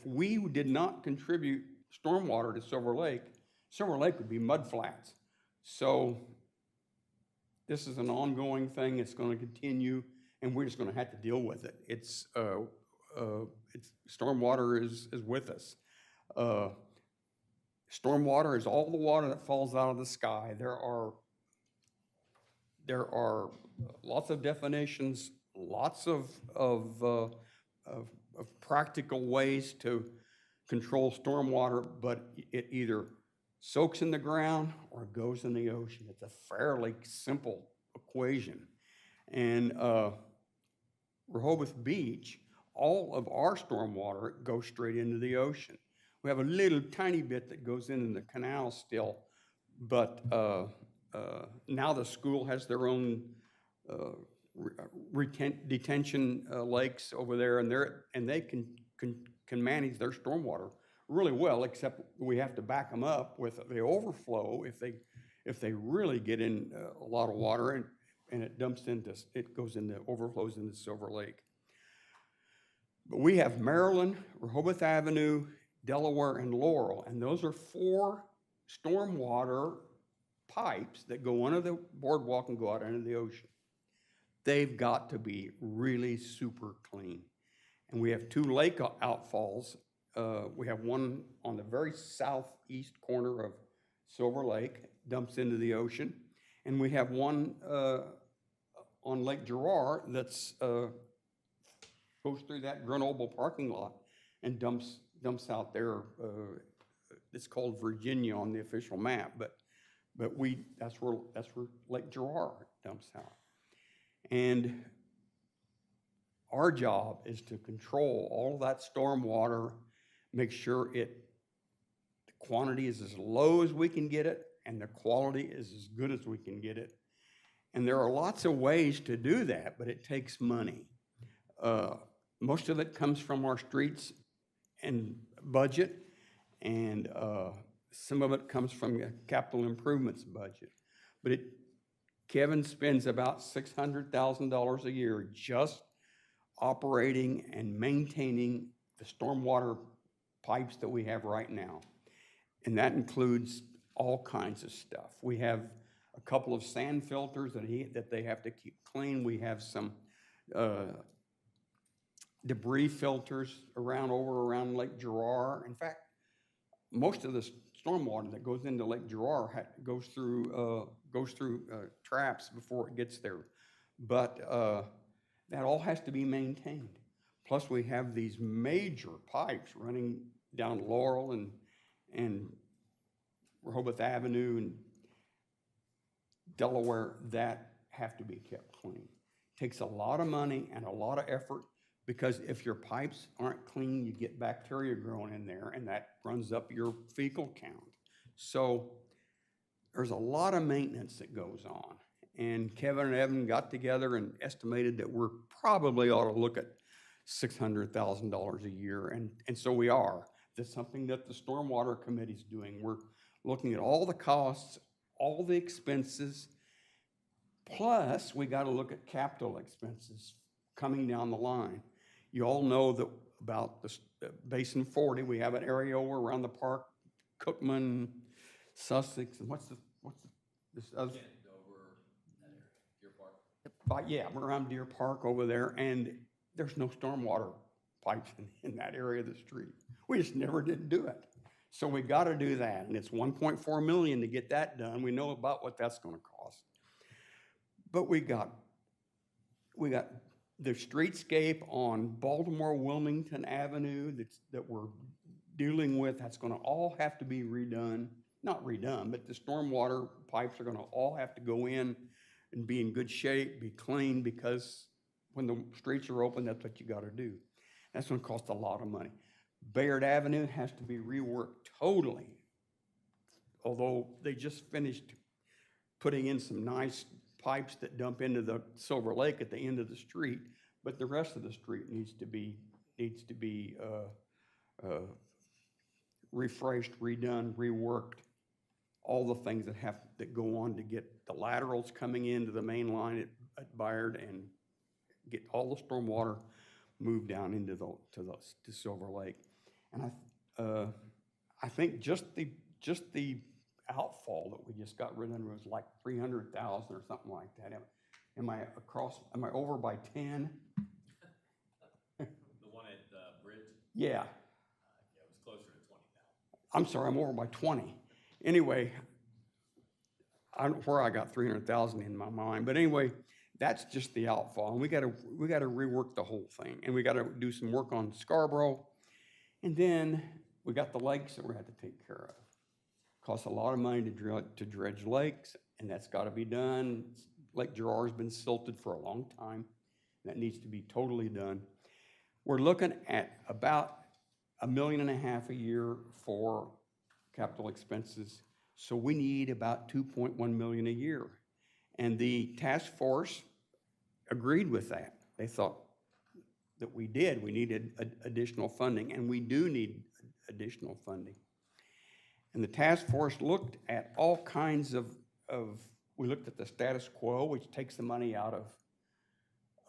we did not contribute stormwater to Silver Lake would be mudflats. So this is an ongoing thing. It's going to continue, and we're just going to have to deal with it. Stormwater is with us. Stormwater is all the water that falls out of the sky. There are lots of definitions, lots of practical ways to control stormwater, but it either soaks in the ground or goes in the ocean. It's a fairly simple equation. And Rehoboth Beach, all of our stormwater goes straight into the ocean. We have a little tiny bit that goes in the canal still, but now the school has their own detention lakes over there, and they can manage their stormwater really well, except we have to back them up with the overflow if they really get in a lot of water and it overflows into Silver Lake. But we have Maryland, Rehoboth Avenue, Delaware, and Laurel, and those are 4 stormwater pipes that go under the boardwalk and go out into the ocean. They've got to be really super clean. And we have 2 lake outfalls. We have one on the very southeast corner of Silver Lake, dumps into the ocean. And we have one on Lake Gerard that's goes through that Grenoble parking lot and dumps out there. It's called Virginia on the official map, but that's where Lake Gerard dumps out. And our job is to control all of that storm water, make sure the quantity is as low as we can get it and the quality is as good as we can get it. And there are lots of ways to do that, but it takes money. Most of it comes from our streets and budget, and some of it comes from the capital improvements budget. But Kevin spends about $600,000 a year just operating and maintaining the stormwater pipes that we have right now. And that includes all kinds of stuff. We have a couple of sand filters that they have to keep clean. We have some debris filters around Lake Gerard. In fact, most of the stormwater that goes into Lake Gerard goes through traps before it gets there. But that all has to be maintained. Plus, we have these major pipes running down Laurel and Rehoboth Avenue and Delaware that have to be kept clean. It takes a lot of money and a lot of effort, because if your pipes aren't clean, you get bacteria growing in there, and that runs up your fecal count. So there's a lot of maintenance that goes on. And Kevin and Evan got together and estimated that we're probably ought to look at $600,000 a year, and so we are. That's something that the Stormwater Committee's doing. We're looking at all the costs, all the expenses, plus we got to look at capital expenses coming down the line. You all know that about the Basin 40, we have an area over around the park, Cookman, Sussex, and what's this other? Deer Park. Yeah, we're around Deer Park over there, and there's no stormwater pipes in that area of the street. We just never did do it. So we got to do that, and it's $1.4 million to get that done. We know about what that's going to cost. But we got the streetscape on Baltimore-Wilmington Avenue that we're dealing with. That's going to all have to be redone. Not redone, but the stormwater pipes are going to all have to go in and be in good shape, be clean, because when the streets are open, that's what you got to do. That's going to cost a lot of money. Bayard Avenue has to be reworked totally, although they just finished putting in some nice pipes that dump into the Silver Lake at the end of the street. but the rest of the street needs to be refreshed, redone, reworked. All the things that go on to get the laterals coming into the main line at Bayard and get all the stormwater moved down into to Silver Lake. And I think just the outfall that we just got rid of was like 300,000 or something like that. Am I over by 10? The one at the bridge? Yeah. Yeah, it was closer to 20,000. I'm sorry, I'm over by 20. Anyway, I don't know where I got 300,000 in my mind, but anyway, that's just the outfall, and we got to rework the whole thing, and we got to do some work on Scarborough, and then we got the lakes that we have to take care of. Costs a lot of money to dredge lakes, and that's got to be done. Lake Gerard's been silted for a long time. That needs to be totally done. We're looking at about $1.5 million a year for capital expenses, so we need about $2.1 million a year. And the task force agreed with that. They thought that we needed additional funding, and we do need additional funding. And the task force looked at all kinds of we looked at the status quo, which takes the money out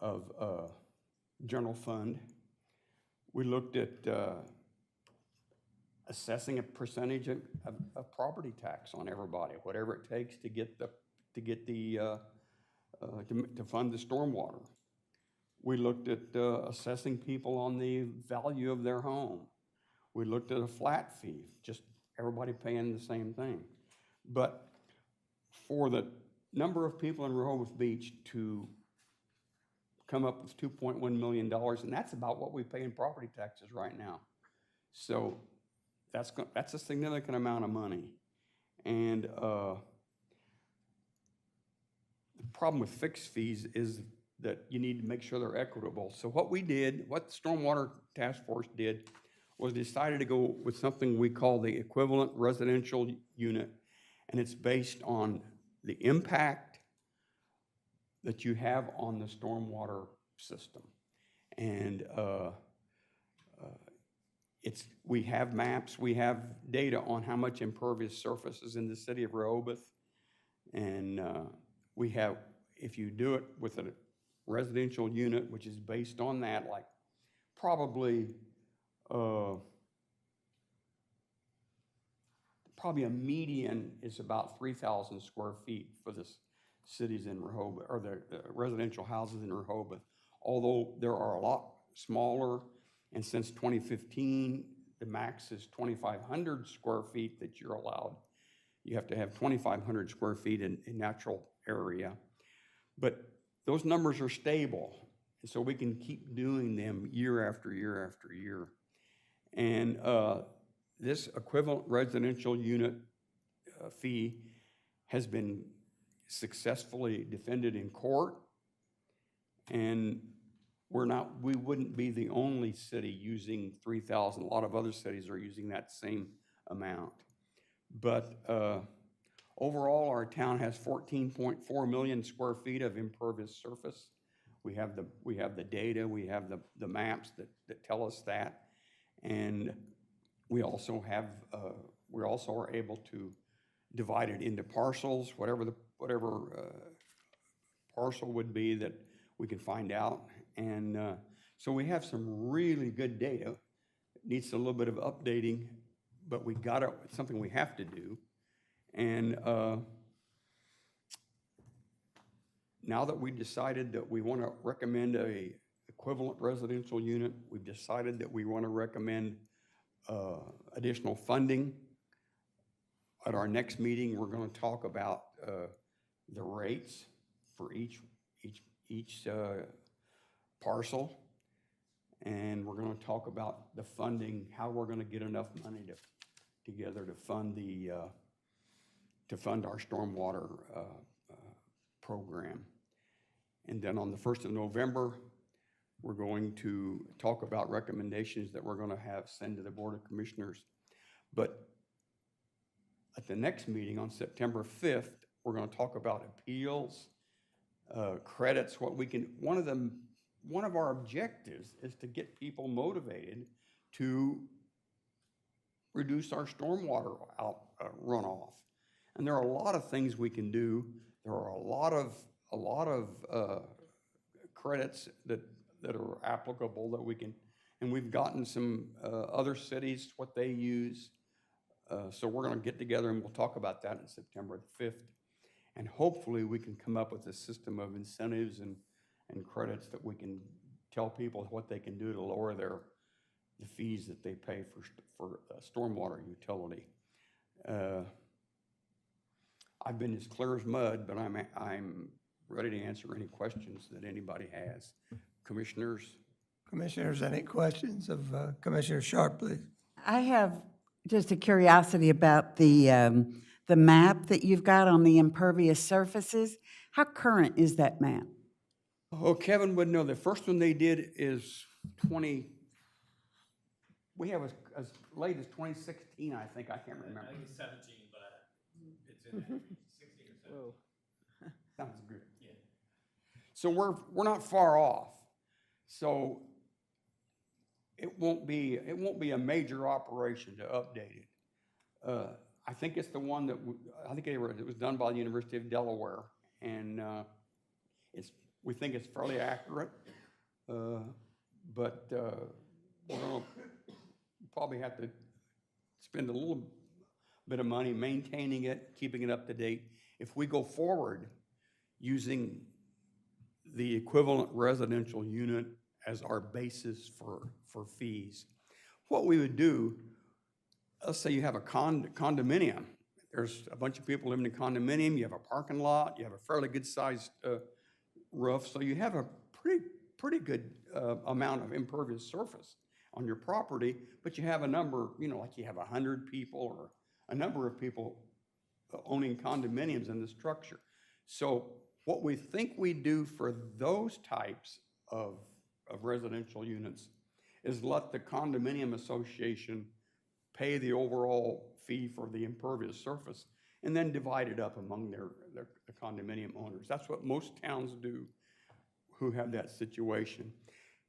of general fund. We looked at assessing a percentage of property tax on everybody, whatever it takes to get to fund the stormwater. We looked at assessing people on the value of their home. We looked at a flat fee, just everybody paying the same thing. But for the number of people in Rehoboth Beach to come up with $2.1 million, and that's about what we pay in property taxes right now. So that's a significant amount of money. And the problem with fixed fees is that you need to make sure they're equitable. So what the Stormwater Task Force did was decided to go with something we call the equivalent residential unit, and it's based on the impact that you have on the stormwater system. And we have maps, we have data on how much impervious surface is in the city of Rehoboth, and we have, if you do it with a residential unit, which is based on that, like probably a median is about 3,000 square feet for the cities in Rehoboth, or the residential houses in Rehoboth, although there are a lot smaller, and since 2015, the max is 2,500 square feet that you're allowed. You have to have 2,500 square feet in natural area. But those numbers are stable, and so we can keep doing them year after year after year. And this equivalent residential unit fee has been successfully defended in court, and we wouldn't be the only city using 3,000. A lot of other cities are using that same amount. But overall, our town has 14.4 million square feet of impervious surface. We have the data, we have the maps that tell us that, and we also are able to divide it into parcels, whatever parcel would be that we can find out. And so we have some really good data. It needs a little bit of updating, but it's something we have to do. And now that we decided that we want to recommend a equivalent residential unit, we've decided that we want to recommend additional funding. At our next meeting, we're going to talk about the rates for each parcel, and we're going to talk about the funding, how we're going to get enough money together to fund our stormwater program. And then on the 1st of November, we're going to talk about recommendations that we're going to send to the Board of Commissioners. But at the next meeting on September 5th, we're going to talk about appeals, credits, one of the one of our objectives is to get people motivated to reduce our stormwater runoff. And there are a lot of things we can do. There are a lot of credits that are applicable that we can, and we've gotten some other cities, what they use. So we're going to get together and we'll talk about that on September the 5th. And hopefully we can come up with a system of incentives and credits that we can tell people what they can do to lower the fees that they pay for stormwater utility. I've been as clear as mud, but I'm ready to answer any questions that anybody has. Commissioners? Commissioners, any questions of Commissioner Sharp, please? I have just a curiosity about the map that you've got on the impervious surfaces. How current is that map? Oh, Kevin would know. The first one they did is we have as late as 2016, I think. I can't remember. I think it's 17, but it's in there. 16 or 17. Sounds good. Yeah. So we're not far off. So it won't be a major operation to update it. I think it's the one that it was done by the University of Delaware, and we think it's fairly accurate. But we're going to probably have to spend a little bit of money maintaining it, keeping it up to date. If we go forward using the equivalent residential unit as our basis for fees, what we would do, let's say you have a condominium. There's a bunch of people living in a condominium. You have a parking lot. You have a fairly good-sized roof. So you have a pretty good amount of impervious surface on your property, but you have a number, like you have 100 people or a number of people owning condominiums in the structure. So what we think we do for those types of residential units is let the condominium association pay the overall fee for the impervious surface and then divide it up among the condominium owners. That's what most towns do who have that situation.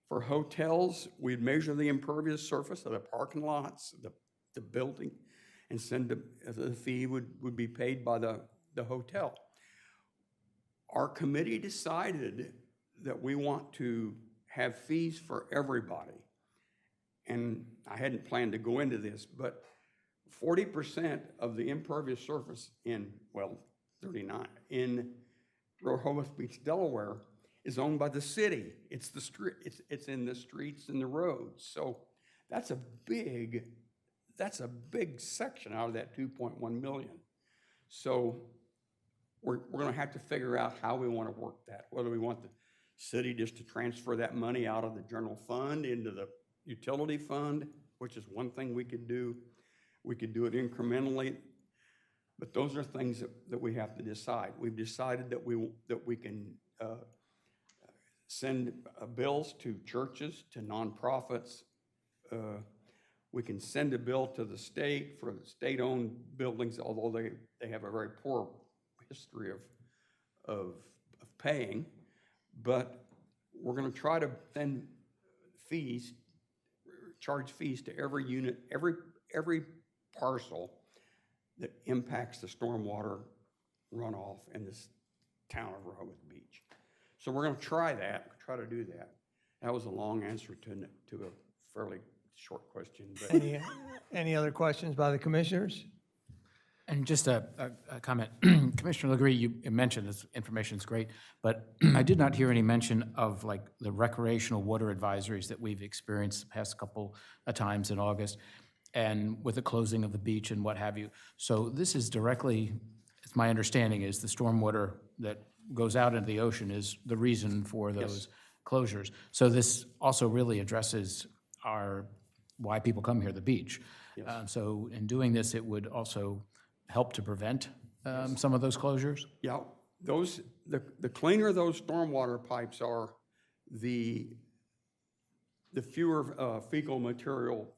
For hotels, we'd measure the impervious surface of the parking lots, the building, and send the fee would be paid by the hotel. Our committee decided that we want to have fees for everybody. And I hadn't planned to go into this, but 40% of the impervious surface in 39, in Rehoboth Beach, Delaware, is owned by the city. It's the street. It's in the streets and the roads. So that's a big section out of that 2.1 million. So we're going to have to figure out how we want to work that. Whether we want the city just to transfer that money out of the general fund into the utility fund, which is one thing we could do. We could do it incrementally, but those are things that we have to decide. We've decided that we can send bills to churches, to nonprofits. We can send a bill to the state for the state-owned buildings, although they have a very poor history of paying. But we're going to try to then charge fees to every unit, every parcel that impacts the stormwater runoff in this town of Rehoboth Beach. So we're going to try to do that. That was a long answer to a fairly short question. But Any other questions by the commissioners? And just a comment. Commissioner LeGree, you mentioned this information is great, but I did not hear any mention of like the recreational water advisories that we've experienced the past couple of times in August and with the closing of the beach and what have you. So this is directly, as my understanding is, the stormwater that goes out into the ocean is the reason for those closures. So this also really addresses why people come here, the beach. Yes. So in doing this, it would also help to prevent some of those closures? Yeah, the cleaner those stormwater pipes are, the fewer fecal material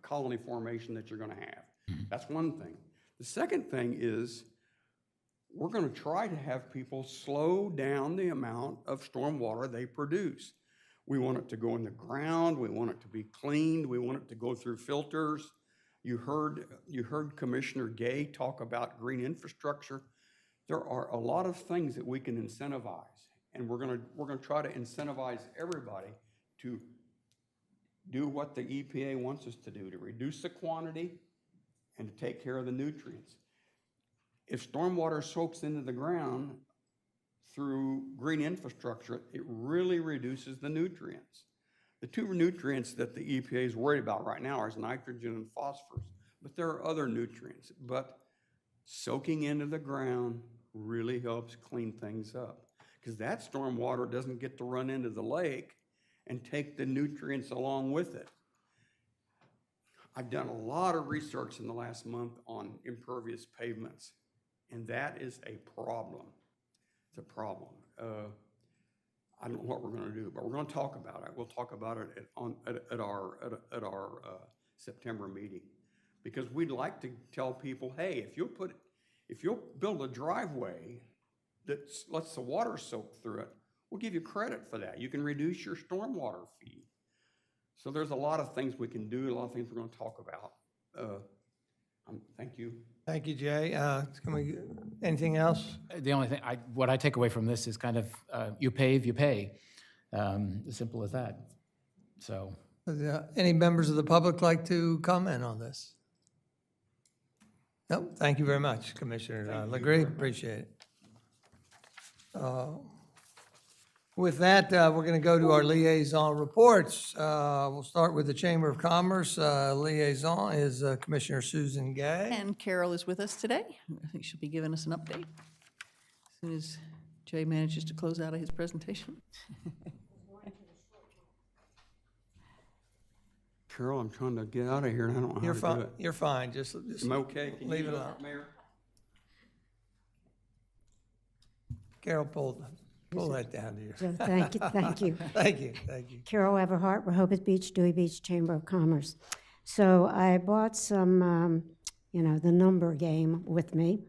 colony formation that you're going to have. That's one thing. The second thing is we're going to try to have people slow down the amount of stormwater they produce. We want it to go in the ground. We want it to be cleaned. We want it to go through filters. You heard Commissioner Gay talk about green infrastructure. There are a lot of things that we can incentivize, and we're gonna try to incentivize everybody to do what the EPA wants us to do, to reduce the quantity and to take care of the nutrients. If stormwater soaks into the ground through green infrastructure, it really reduces the nutrients. The two nutrients that the EPA is worried about right now are nitrogen and phosphorus, but there are other nutrients. But soaking into the ground really helps clean things up, because that stormwater doesn't get to run into the lake and take the nutrients along with it. I've done a lot of research in the last month on impervious pavements, and that is a problem. It's a problem. I don't know what we're going to do, but we're going to talk about it. We'll talk about it at our September meeting, because we'd like to tell people, hey, if you'll build a driveway that lets the water soak through it, we'll give you credit for that. You can reduce your stormwater fee. So there's a lot of things we can do, a lot of things we're going to talk about. Thank you. Thank you, Jay. Anything else? The only thing, what I take away from this is kind of, you pave, you pay. As simple as that. So. Any members of the public like to comment on this? No, thank you very much, Commissioner Legree. Appreciate it. With that, we're going to go to our liaison reports. We'll start with the Chamber of Commerce. Liaison is Commissioner Susan Gay. And Carol is with us today. I think she'll be giving us an update as soon as Jay manages to close out of his presentation. Carol, I'm trying to get out of here and I don't know how to do it. You're fine. Just I'm okay. Can leave you it do alone. Mayor? Carol, pull that down to you. So thank you, thank you. Thank you, thank you. Carol Everhart, Rehoboth Beach, Dewey Beach Chamber of Commerce. So I bought some, the number game with me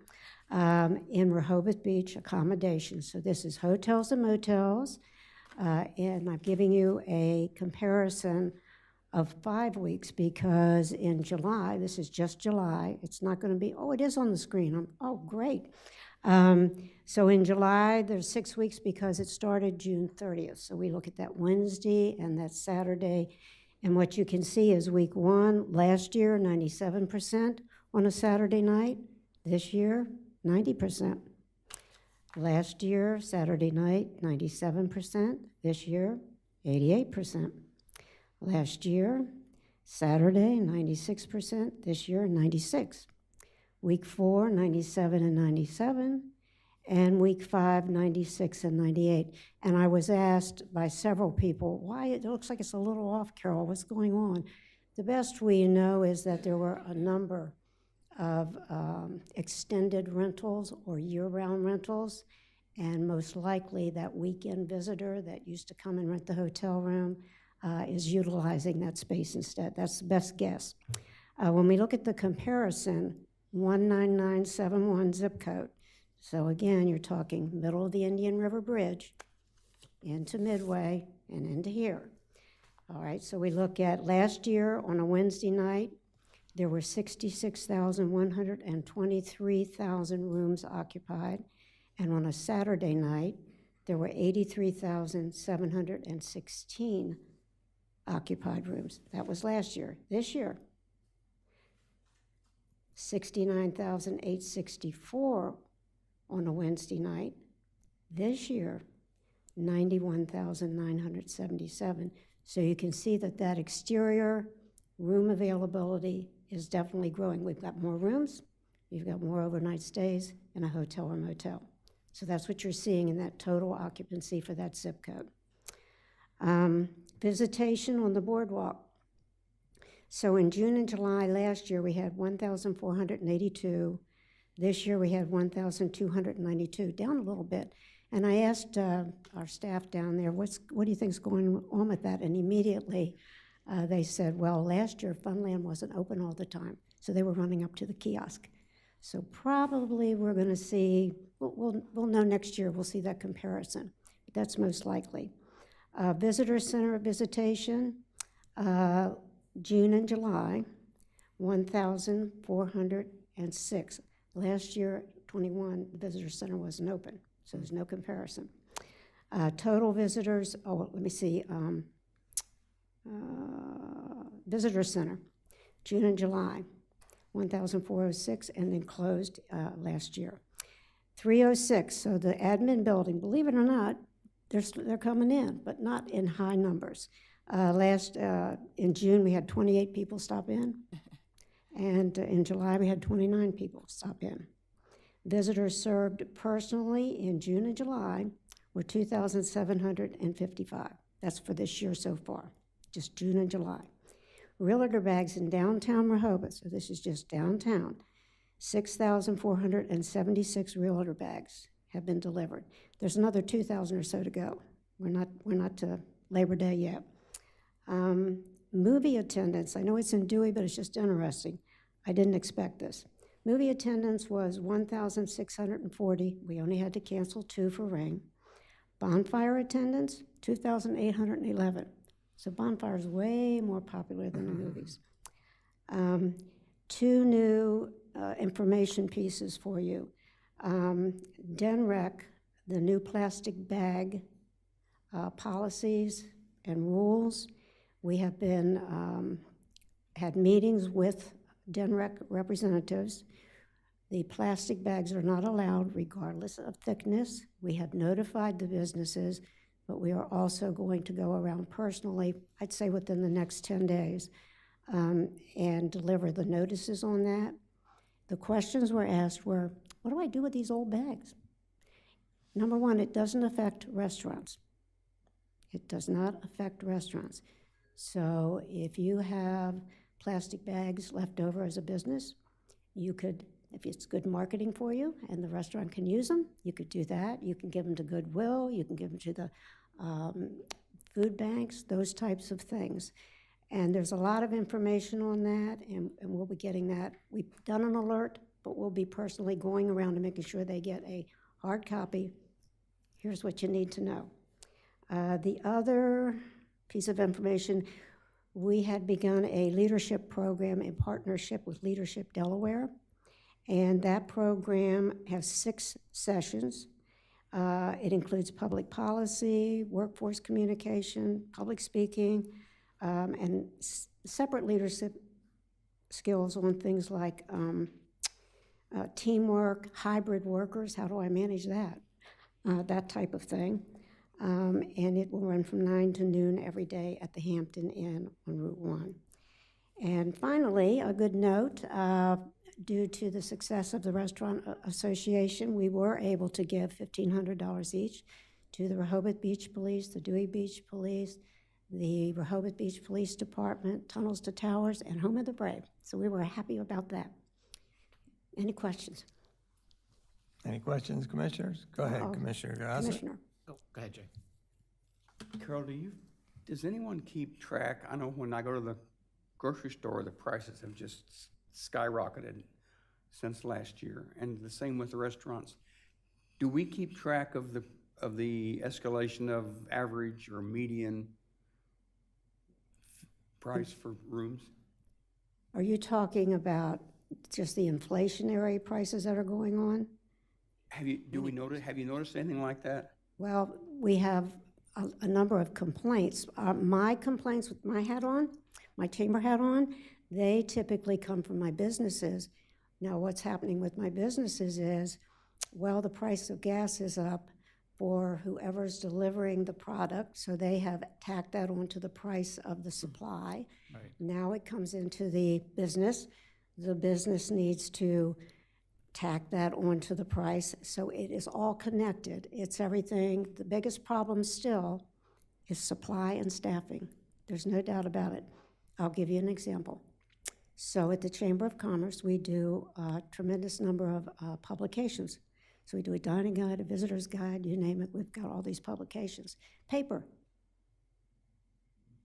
in Rehoboth Beach accommodations. So this is hotels and motels, and I'm giving you a comparison of 5 weeks, because in July, this is just July, it's not going to be, it is on the screen. Great. So in July, there's 6 weeks because it started June 30th. So we look at that Wednesday and that Saturday. And what you can see is week 1, last year, 97% on a Saturday night. This year, 90%. Last year, Saturday night, 97%. This year, 88%. Last year, Saturday, 96%. This year, 96%. Week 4, 97 and 97, and week 5, 96 and 98. And I was asked by several people, why it looks like it's a little off, Carol, what's going on? The best we know is that there were a number of extended rentals or year-round rentals, and most likely that weekend visitor that used to come and rent the hotel room is utilizing that space instead. That's the best guess. When we look at the comparison, 19971 zip code. So again, you're talking middle of the Indian River Bridge into Midway and into here. All right, so we look at last year on a Wednesday night, there were 66,123,000 rooms occupied. And on a Saturday night, there were 83,716 occupied rooms. That was last year. This year, 69,864 on a Wednesday night. This year, 91,977. So you can see that exterior room availability is definitely growing. We've got more rooms, you've got more overnight stays in a hotel or motel. So that's what you're seeing in that total occupancy for that zip code. Visitation on the boardwalk. So in June and July last year, we had 1,482. This year, we had 1,292, down a little bit. And I asked our staff down there, what do you think's going on with that? And immediately, they said, well, last year, Funland wasn't open all the time, so they were running up to the kiosk. So probably we're going to see we'll know next year. We'll see that comparison. That's most likely. Visitor Center visitation, June and July, 1,406. Last year, 21, the Visitor Center wasn't open, so there's no comparison. Total visitors, let me see. Visitor Center, June and July, 1,406, and then closed last year. 306, so the admin building, believe it or not, they're coming in, but not in high numbers. In June, we had 28 people stop in, and in July, we had 29 people stop in. Visitors served personally in June and July were 2,755. That's for this year so far, just June and July. Realtor bags in downtown Rehoboth, so this is just downtown, 6,476 realtor bags have been delivered. There's another 2,000 or so to go. We're not to Labor Day yet. Movie attendance, I know it's in Dewey, but it's just interesting. I didn't expect this. Movie attendance was 1,640. We only had to cancel 2 for rain. Bonfire attendance, 2,811. So bonfire is way more popular than the movies. 2 new information pieces for you. DENREC, the new plastic bag policies and rules. We have been had meetings with DENREC representatives. The plastic bags are not allowed regardless of thickness. We have notified the businesses, but we are also going to go around personally, I'd say within the next 10 days, and deliver the notices on that. The questions were asked were, what do I do with these old bags? Number one, it doesn't affect restaurants. It does not affect restaurants. So if you have plastic bags left over as a business, you could, if it's good marketing for you and the restaurant can use them, you could do that. You can give them to Goodwill, you can give them to the food banks, those types of things. And there's a lot of information on that, and we'll be getting that. We've done an alert, but we'll be personally going around and making sure they get a hard copy. Here's what you need to know. The other piece of information, we had begun a leadership program in partnership with Leadership Delaware, and that program has 6 sessions. It includes public policy, workforce communication, public speaking, and separate leadership skills on things like teamwork, hybrid workers, how do I manage that? That type of thing. And it will run from 9 to noon every day at the Hampton Inn on Route 1. And finally, a good note, due to the success of the Restaurant Association, we were able to give $1,500 each to the Rehoboth Beach Police, the Dewey Beach Police, the Rehoboth Beach Police Department, Tunnels to Towers, and Home of the Brave. So we were happy about that. Any questions? Any questions, commissioners? Go ahead, Commissioner Gossett. Commissioner. Go ahead, Jay. Carol, does anyone keep track? I know when I go to the grocery store, the prices have just skyrocketed since last year, and the same with the restaurants. Do we keep track of the escalation of average or median price for rooms? Are you talking about just the inflationary prices that are going on? Have you noticed anything like that? Well, we have a number of complaints. My complaints with my hat on, my chamber hat on, they typically come from my businesses. Now, what's happening with my businesses is, well, the price of gas is up for whoever's delivering the product, so they have tacked that onto the price of the supply. Right. Now it comes into the business. The business needs to tack that onto the price, so it is all connected. It's everything. The biggest problem still is supply and staffing. There's no doubt about it. I'll give you an example. So at the Chamber of Commerce, we do a tremendous number of publications. So we do a dining guide, a visitor's guide, you name it. We've got all these publications. Paper.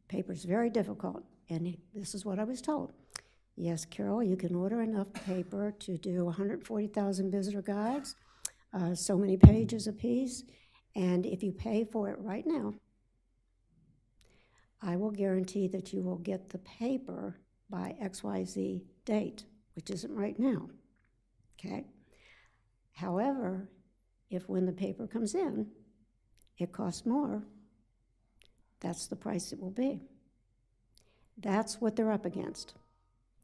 Paper's very difficult, and this is what I was told. Yes, Carol, you can order enough paper to do 140,000 visitor guides, so many pages apiece. And if you pay for it right now, I will guarantee that you will get the paper by XYZ date, which isn't right now, okay? However, if when the paper comes in, it costs more, that's the price it will be. That's what they're up against.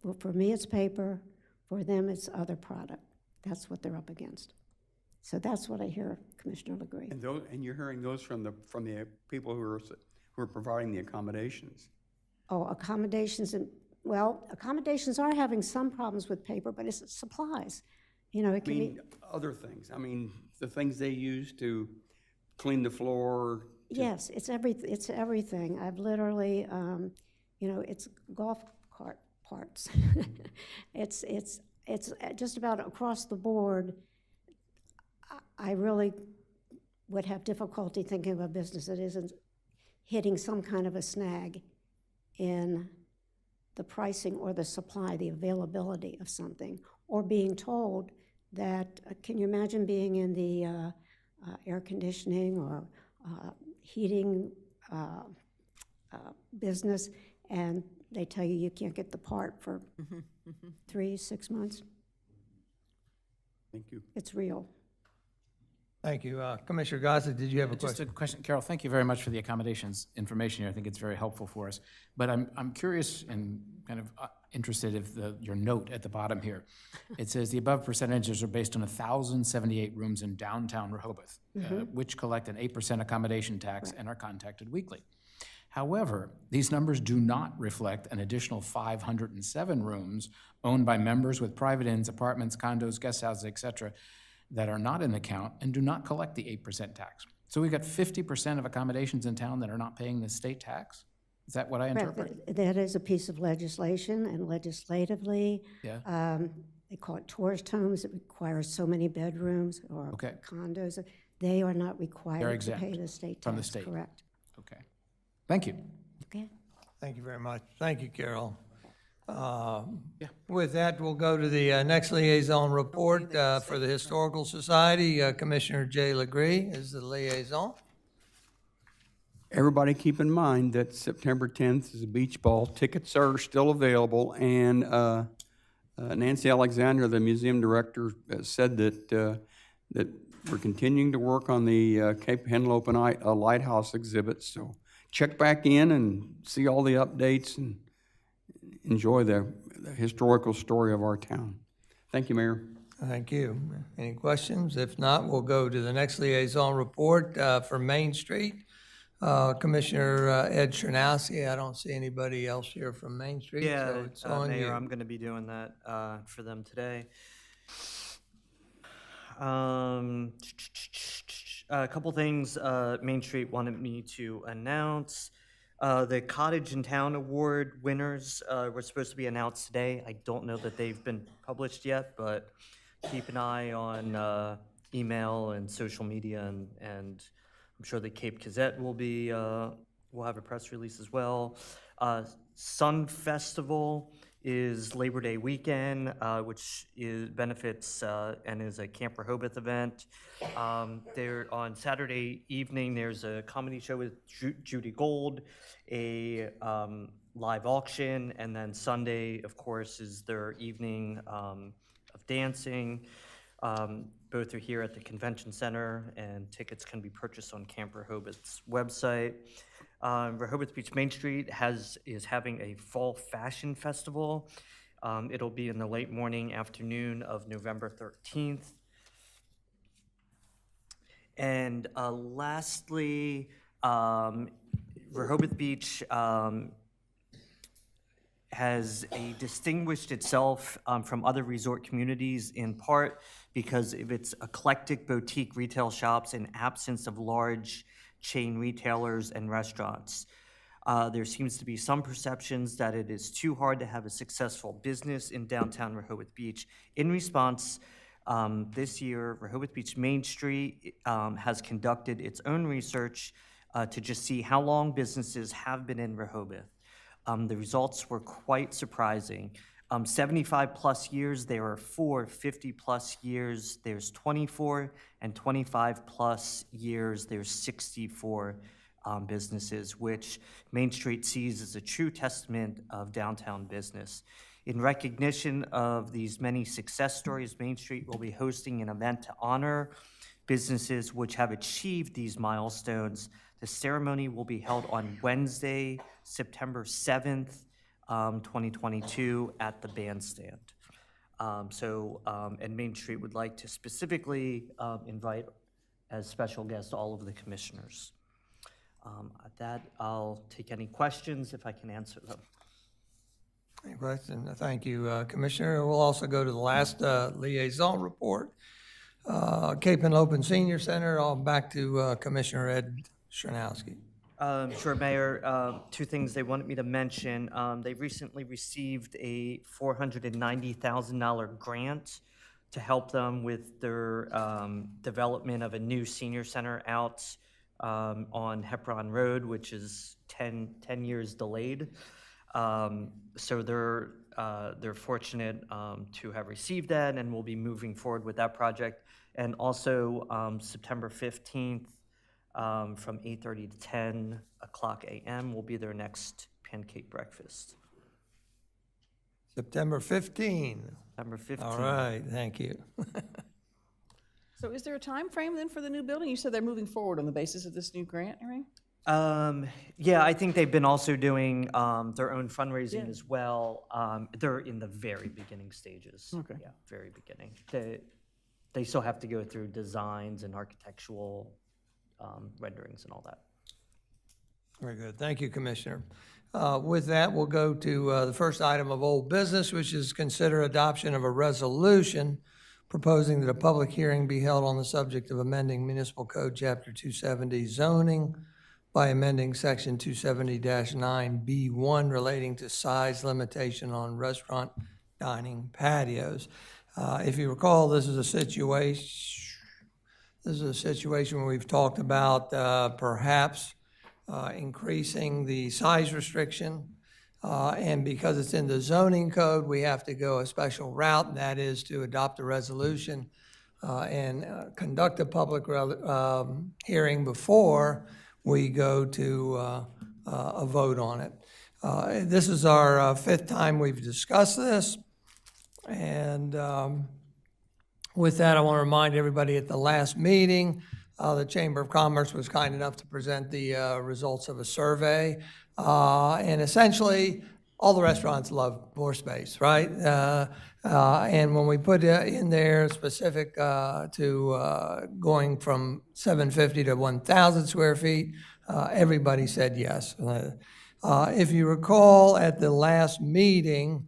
Well, for me, it's paper. For them, it's other product. That's what they're up against. So that's what I hear, Commissioner LeGree. And you're hearing those from the people who are providing the accommodations. Oh, accommodations, and, well, accommodations are having some problems with paper, but it's supplies. You know, it I can be, mean, other things. I mean, the things they use to clean the floor. yes, it's everything. I've literally, you know, it's golf cart parts. It's just about across the board. I really would have difficulty thinking of a business that isn't hitting some kind of a snag in the pricing or the supply, the availability of something, or being told that, can you imagine being in the air conditioning or heating business, and they tell you you can't get the part for 3-6 months? Thank you. It's real. Thank you. Commissioner Gossett, did you have a Just question? a question, Carol, thank you very much for the accommodations information here. I think it's very helpful for us. But I'm curious and kind of interested if your note at the bottom here, it says the above percentages are based on 1,078 rooms in downtown Rehoboth, which collect an 8% accommodation tax and are contacted weekly. However, these numbers do not reflect an additional 507 rooms owned by members with private inns, apartments, condos, guest houses, et cetera, that are not in the count and do not collect the 8% tax. So we've got 50% of accommodations in town that are not paying the state tax? Is that what I interpret? That is a piece of legislation, and legislatively, Yeah. they call it tourist homes. It requires so many bedrooms or Okay. condos. They are not They're required to exempt pay the state tax. from the state. Correct. Okay. Thank you. Okay. Thank you very much. Thank you, Carol. With that, we'll go to the next liaison report for the Historical Society. Commissioner Jay LeGree is the liaison. Everybody keep in mind that September 10th is a beach ball. Tickets are still available, and Nancy Alexander, the museum director, said that we're continuing to work on the Cape Henlopen Lighthouse exhibit. So check back in and see all the updates and enjoy the historical story of our town. Thank you, Mayor. Thank you. Any questions? If not, we'll go to the next liaison report for Main Street. Commissioner Ed Chernowski, I don't see anybody else here from Main Street, so it's on Mayor, you. I'm going to be doing that for them today. A couple things Main Street wanted me to announce. The Cottage in Town Award winners were supposed to be announced today. I don't know that they've been published yet, but keep an eye on email and social media, and I'm sure the Cape Gazette will have a press release as well. Sun Festival is Labor Day weekend, which benefits and is a Camp Rehoboth event. There on Saturday evening, there's a comedy show with Judy Gold, a live auction, and then Sunday, of course, is their evening of dancing. Both are here at the Convention Center, and tickets can be purchased on Camp Rehoboth's website. Rehoboth Beach Main Street is having a fall fashion festival. It'll be in the late morning, afternoon of November 13th. And lastly, Rehoboth Beach has distinguished itself from other resort communities in part because of its eclectic boutique retail shops and absence of large chain retailers and restaurants. There seems to be some perceptions that it is too hard to have a successful business in downtown Rehoboth Beach. In response, this year, Rehoboth Beach Main Street has conducted its own research to just see how long businesses have been in Rehoboth. The results were quite surprising. 75-plus years, there are 4 50-plus years, there's 24, and 25-plus years, there's 64 businesses, which Main Street sees as a true testament of downtown business. In recognition of these many success stories, Main Street will be hosting an event to honor businesses which have achieved these milestones. The ceremony will be held on Wednesday, September 7th, 2022 at the bandstand. And Main Street would like to specifically invite as special guests all of the commissioners. At that, I'll take any questions if I can answer them. Any questions? Thank you, Commissioner. We'll also go to the last liaison report. Cape Henlopen Senior Center, I'll back to Commissioner Ed Chrzanowski. Sure, Mayor. 2 things they wanted me to mention. They recently received a $490,000 grant to help them with their development of a new senior center out on Hepron Road, which is 10 years delayed. So they're fortunate to have received that, and we'll be moving forward with that project. And also September 15th from 8:30 to 10 o'clock a.m. will be their next pancake breakfast. September 15. September 15th. All right, thank you. So is there a time frame then for the new building? You said they're moving forward on the basis of this new grant, right? Yeah, I think they've been also doing their own fundraising as well. They're in the very beginning stages. Okay. Yeah, very beginning. They still have to go through designs and architectural renderings and all that. Very good. Thank you, Commissioner. With that, we'll go to the first item of old business, which is consider adoption of a resolution proposing that a public hearing be held on the subject of amending Municipal Code Chapter 270 zoning by amending Section 270-9B1 relating to size limitation on restaurant dining patios. If you recall, this is a situation where we've talked about perhaps increasing the size restriction. And because it's in the zoning code, we have to go a special route, and that is to adopt a resolution and conduct a public hearing before we go to a vote on it. This is our 5th time we've discussed this. And with that, I want to remind everybody at the last meeting, the Chamber of Commerce was kind enough to present the results of a survey. And essentially, all the restaurants love more space, right? And when we put in there specific to going from 750 to 1,000 square feet, everybody said yes. If you recall, at the last meeting,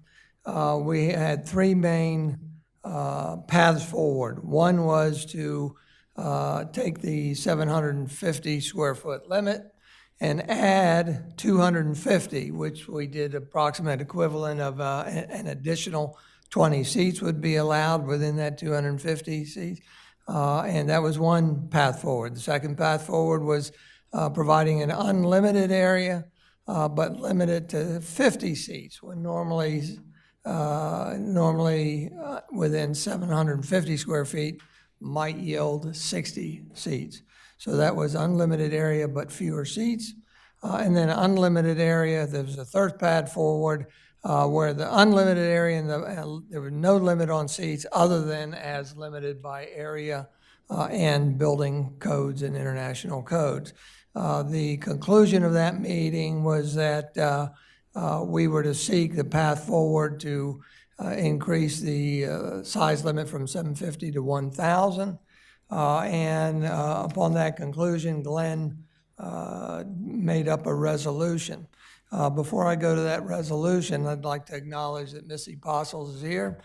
we had 3 main paths forward. One was to take the 750 square foot limit and add 250, which we did approximate equivalent of an additional 20 seats would be allowed within that 250 seats. And that was one path forward. The second path forward was providing an unlimited area, but limited to 50 seats, when normally within 750 square feet might yield 60 seats. So that was unlimited area but fewer seats. And then unlimited area, there was a third path forward where the unlimited area, and there was no limit on seats other than as limited by area and building codes and international codes. The conclusion of that meeting was that we were to seek the path forward to increase the size limit from 750 to 1,000. And upon that conclusion, Glenn made up a resolution. Before I go to that resolution, I'd like to acknowledge that Missy Postles is here.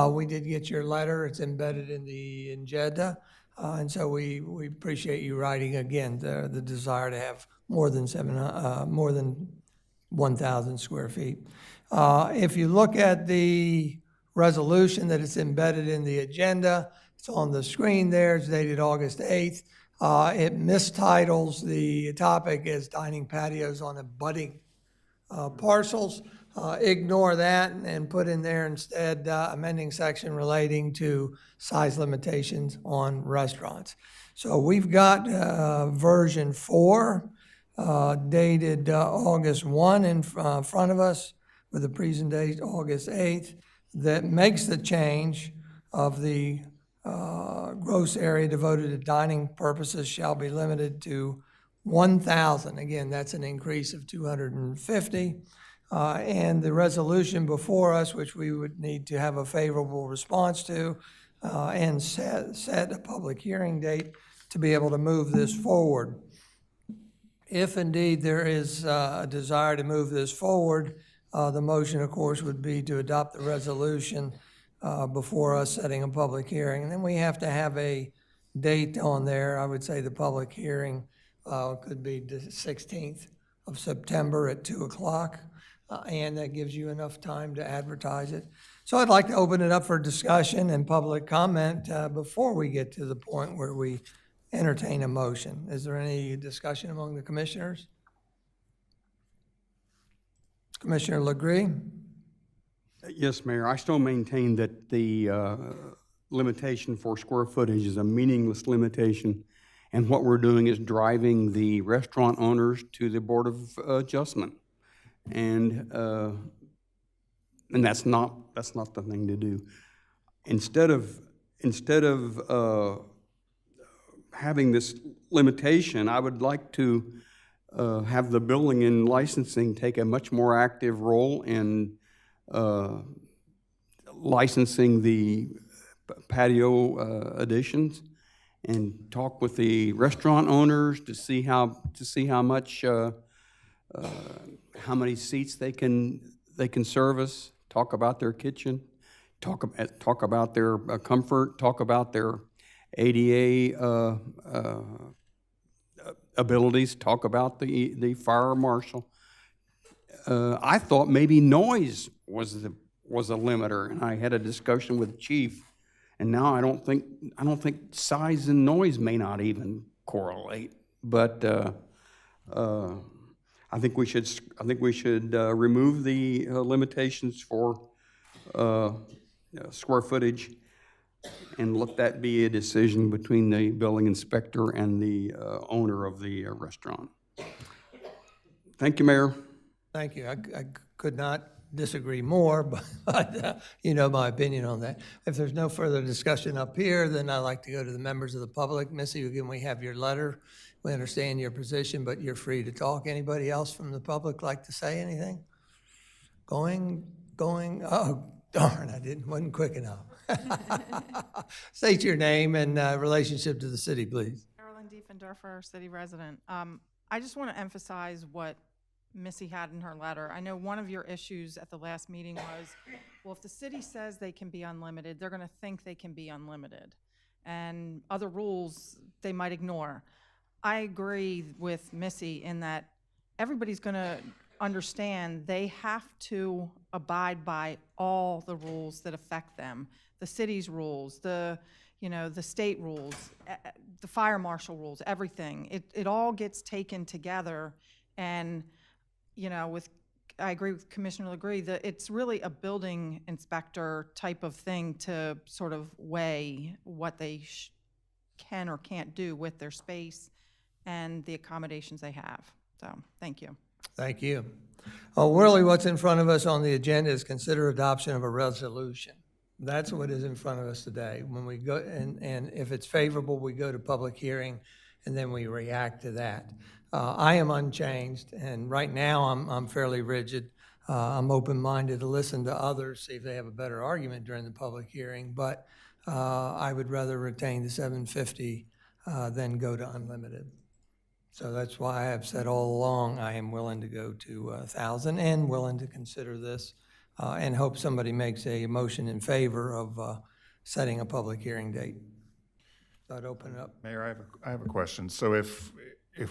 We did get your letter. It's embedded in the agenda. And so we appreciate you writing again the desire to have more than 1,000 square feet. If you look at the resolution that is embedded in the agenda, it's on the screen there. It's dated August 8th. It mistitles the topic as dining patios on abutting parcels. ignore that and put in there instead amending section relating to size limitations on restaurants. So we've got version 4 dated August 1 in front of us with the present date August 8th that makes the change of the gross area devoted to dining purposes shall be limited to 1,000. Again, that's an increase of 250. And the resolution before us, which we would need to have a favorable response to and set a public hearing date to be able to move this forward. If indeed there is a desire to move this forward, the motion, of course, would be to adopt the resolution before us setting a public hearing. And then we have to have a date on there. I would say the public hearing could be the 16th of September at 2 o'clock. And that gives you enough time to advertise it. So I'd like to open it up for discussion and public comment before we get to the point where we entertain a motion. Is there any discussion among the commissioners? Commissioner Legree? Yes, Mayor, I still maintain that the limitation for square footage is a meaningless limitation, and what we're doing is driving the restaurant owners to the Board of Adjustment. And that's not the thing to do. Instead of having this limitation, I would like to have the building and licensing take a much more active role in licensing the patio additions, and talk with the restaurant owners to see how much how many seats they can service. Talk about their kitchen, talk about their comfort, talk about their ADA abilities, talk about the fire marshal. I thought maybe noise was a limiter, and I had a discussion with the chief, and now I don't think size and noise may not even correlate, but I think we should remove the limitations for square footage and let that be a decision between the building inspector and the owner of the restaurant. Thank you, Mayor. Thank you. I could not disagree more, but you know my opinion on that. If there's no further discussion up here, then I'd like to go to the members of the public. Missy, again, we have your letter. We understand your position, but you're free to talk. Anybody else from the public like to say anything? Going, oh, darn, wasn't quick enough. State your name and relationship to the city, please. Carolyn Diefendorfer, city resident. I just want to emphasize what Missy had in her letter. I know one of your issues at the last meeting was, well, if the city says they can be unlimited, they're going to think they can be unlimited. And other rules they might ignore. I agree with Missy in that everybody's going to understand they have to abide by all the rules that affect them. The city's rules, the state rules, the fire marshal rules, everything. It all gets taken together, and I agree with Commissioner Legree that it's really a building inspector type of thing to sort of weigh what they can or can't do with their space and the accommodations they have. So, thank you. Thank you. Really, what's in front of us on the agenda is consider adoption of a resolution. That's what is in front of us today. When we go, and if it's favorable, we go to public hearing, and then we react to that. I am unchanged, and right now I'm fairly rigid. I'm open-minded to listen to others, see if they have a better argument during the public hearing, but I would rather retain the 750 than go to unlimited. So that's why I have said all along I am willing to go to 1,000 and willing to consider this and hope somebody makes a motion in favor of setting a public hearing date. So I'd open it up. Mayor, I have a question. So if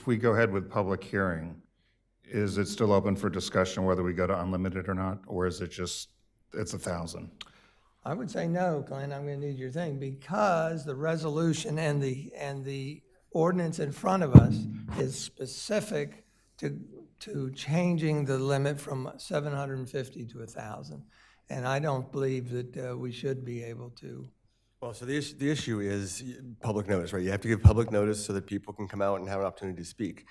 we go ahead with public hearing, is it still open for discussion whether we go to unlimited or not, or is it just, it's 1,000? I would say no, Glenn, I'm going to need your thing, because the resolution and the ordinance in front of us is specific to to changing the limit from 750 to 1,000. And I don't believe that we should be able to. Well, so the issue is public notice, right? You have to give public notice so that people can come out and have an opportunity to speak.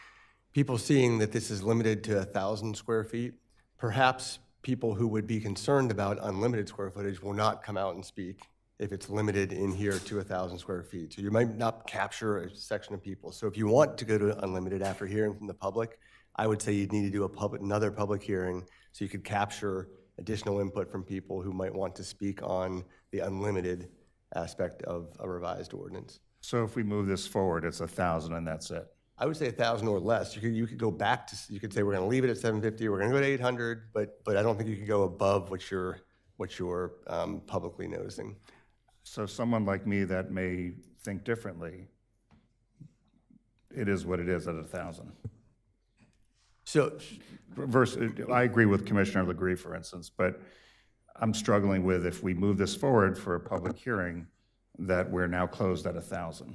People seeing that this is limited to 1,000 square feet, perhaps people who would be concerned about unlimited square footage will not come out and speak if it's limited in here to 1,000 square feet. So you might not capture a section of people. So if you want to go to unlimited after hearing from the public, I would say you'd need to do another public hearing so you could capture additional input from people who might want to speak on the unlimited aspect of a revised ordinance. So if we move this forward, it's 1,000 and that's it? I would say 1,000 or less. You could go back to, you could say we're going to leave it at 750, we're going to go to 800, but I don't think you could go above what you're publicly noticing. So someone like me that may think differently, it is what it is at 1,000. So, I agree with Commissioner Legree, for instance, but I'm struggling with if we move this forward for a public hearing, that we're now closed at 1,000.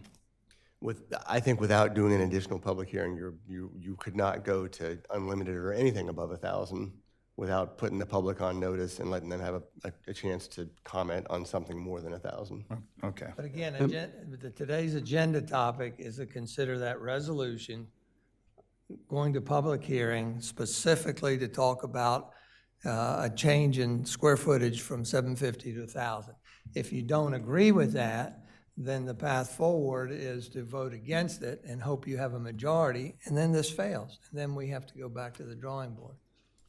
I think without doing an additional public hearing, you could not go to unlimited or anything above 1,000 without putting the public on notice and letting them have a chance to comment on something more than 1,000. Okay. But again, today's agenda topic is to consider that resolution, going to public hearing specifically to talk about a change in square footage from 750 to 1,000. If you don't agree with that, then the path forward is to vote against it and hope you have a majority, and then this fails. And then we have to go back to the drawing board.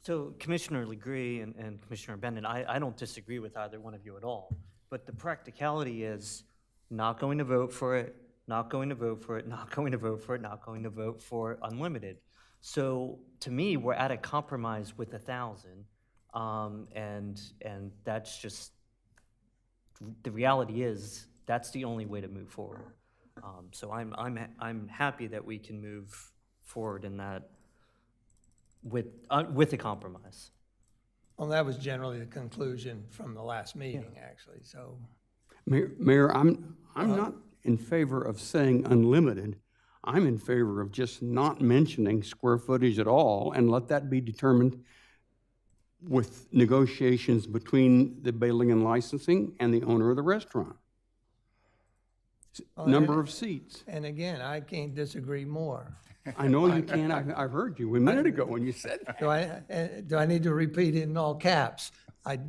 So Commissioner Legree and Commissioner Bennett, I don't disagree with either one of you at all, but the practicality is not going to vote for it, not going to vote for it, not going to vote for it, not going to vote for unlimited. So to me, we're at a compromise with 1,000, and that's just, the reality is that's the only way to move forward. So I'm happy that we can move forward in that with a compromise. Well, that was generally the conclusion from the last meeting, actually, so. Mayor, I'm not in favor of saying unlimited. I'm in favor of just not mentioning square footage at all and let that be determined with negotiations between the building and licensing and the owner of the restaurant. Number of seats. And again, I can't disagree more. I know you can't. I heard you a minute ago when you said that. Do I need to repeat it in all caps? I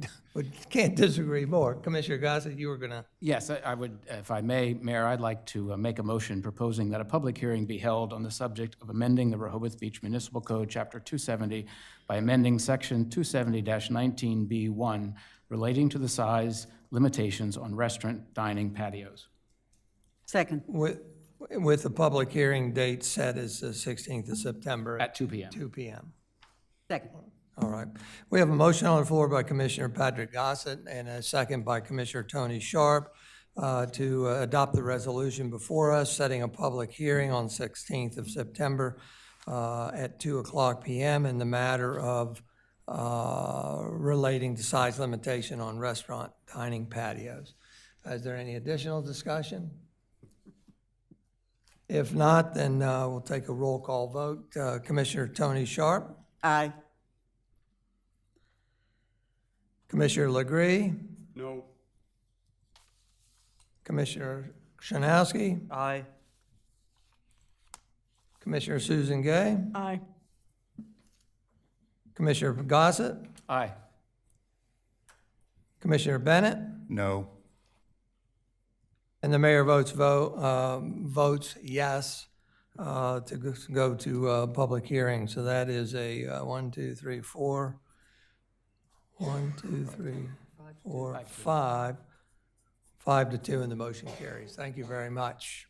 can't disagree more. Commissioner Gossett, you were going to. Yes, I would, if I may, Mayor, I'd like to make a motion proposing that a public hearing be held on the subject of amending the Rehoboth Beach Municipal Code Chapter 270 by amending Section 270-19B1 relating to the size limitations on restaurant dining patios. Second. With the public hearing date set as the 16th of September. At 2 p.m. 2 p.m. Second. All right. We have a motion on the floor by Commissioner Patrick Gossett and a second by Commissioner Tony Sharp to adopt the resolution before us, setting a public hearing on 16th of September at 2:00 p.m. in the matter of relating to size limitation on restaurant dining patios. Is there any additional discussion? If not, then we'll take a roll call vote. Commissioner Tony Sharp? Aye. Commissioner Legree? No. Commissioner Shanowski? Aye. Commissioner Susan Gay? Aye. Commissioner Gossett? Aye. Commissioner Bennett? No. And the mayor votes yes to go to public hearing. So that is a 1, 2, 3, 4. 1, 2, 3, 4, 5. 5 to 2, and the motion carries. Thank you very much.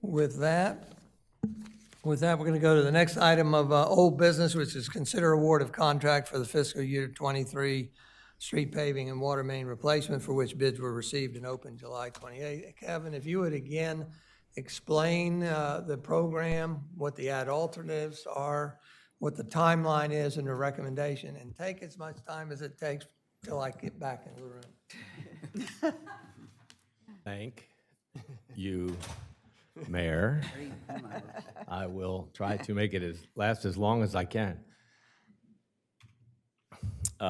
With that, we're going to go to the next item of old business, which is consider award of contract for the fiscal year 23 street paving and water main replacement, for which bids were received and opened July 28. Kevin, if you would again explain the program, what the ad alternatives are, what the timeline is and the recommendation, and take as much time as it takes till I get back in the room. Thank you Mayor. I will try to make it last as long as I can.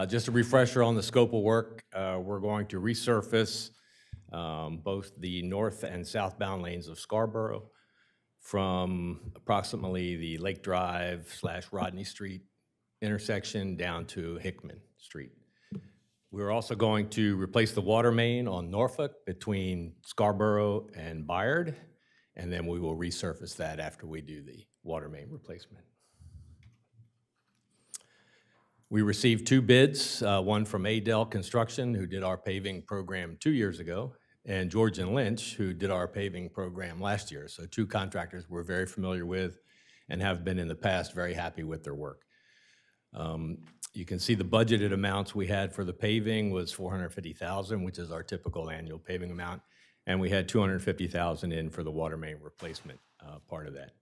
Just a refresher on the scope of work, we're going to resurface both the north and southbound lanes of Scarborough from approximately the Lake Drive / Rodney Street intersection down to Hickman Street. We're also going to replace the water main on Norfolk between Scarborough and Byard, and then we will resurface that after we do the water main replacement. We received 2 bids, one from Aid Construction, who did our paving program 2 years ago, and George and Lynch, who did our paving program last year. So 2 contractors we're very familiar with and have been in the past very happy with their work. You can see the budgeted amounts we had for the paving was $450,000, which is our typical annual paving amount, and we had $250,000 in for the water main replacement part of that.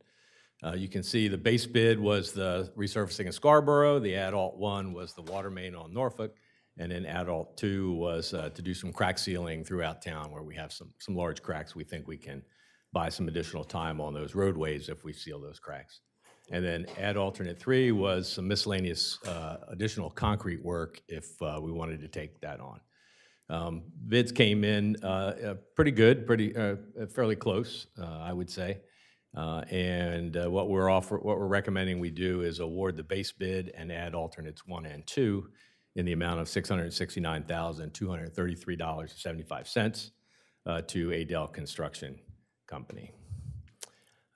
You can see the base bid was the resurfacing of Scarborough, the Add-Alt 1 was the water main on Norfolk, and then Add-Alt 2 was to do some crack sealing throughout town where we have some large cracks. We think we can buy some additional time on those roadways if we seal those cracks. And then Add Alternate 3 was some miscellaneous additional concrete work if we wanted to take that on. Bids came in pretty good, fairly close, I would say. And what we're recommending we do is award the base bid and add alternates 1 and 2 in the amount of $669,233.75 to Aid Construction Company.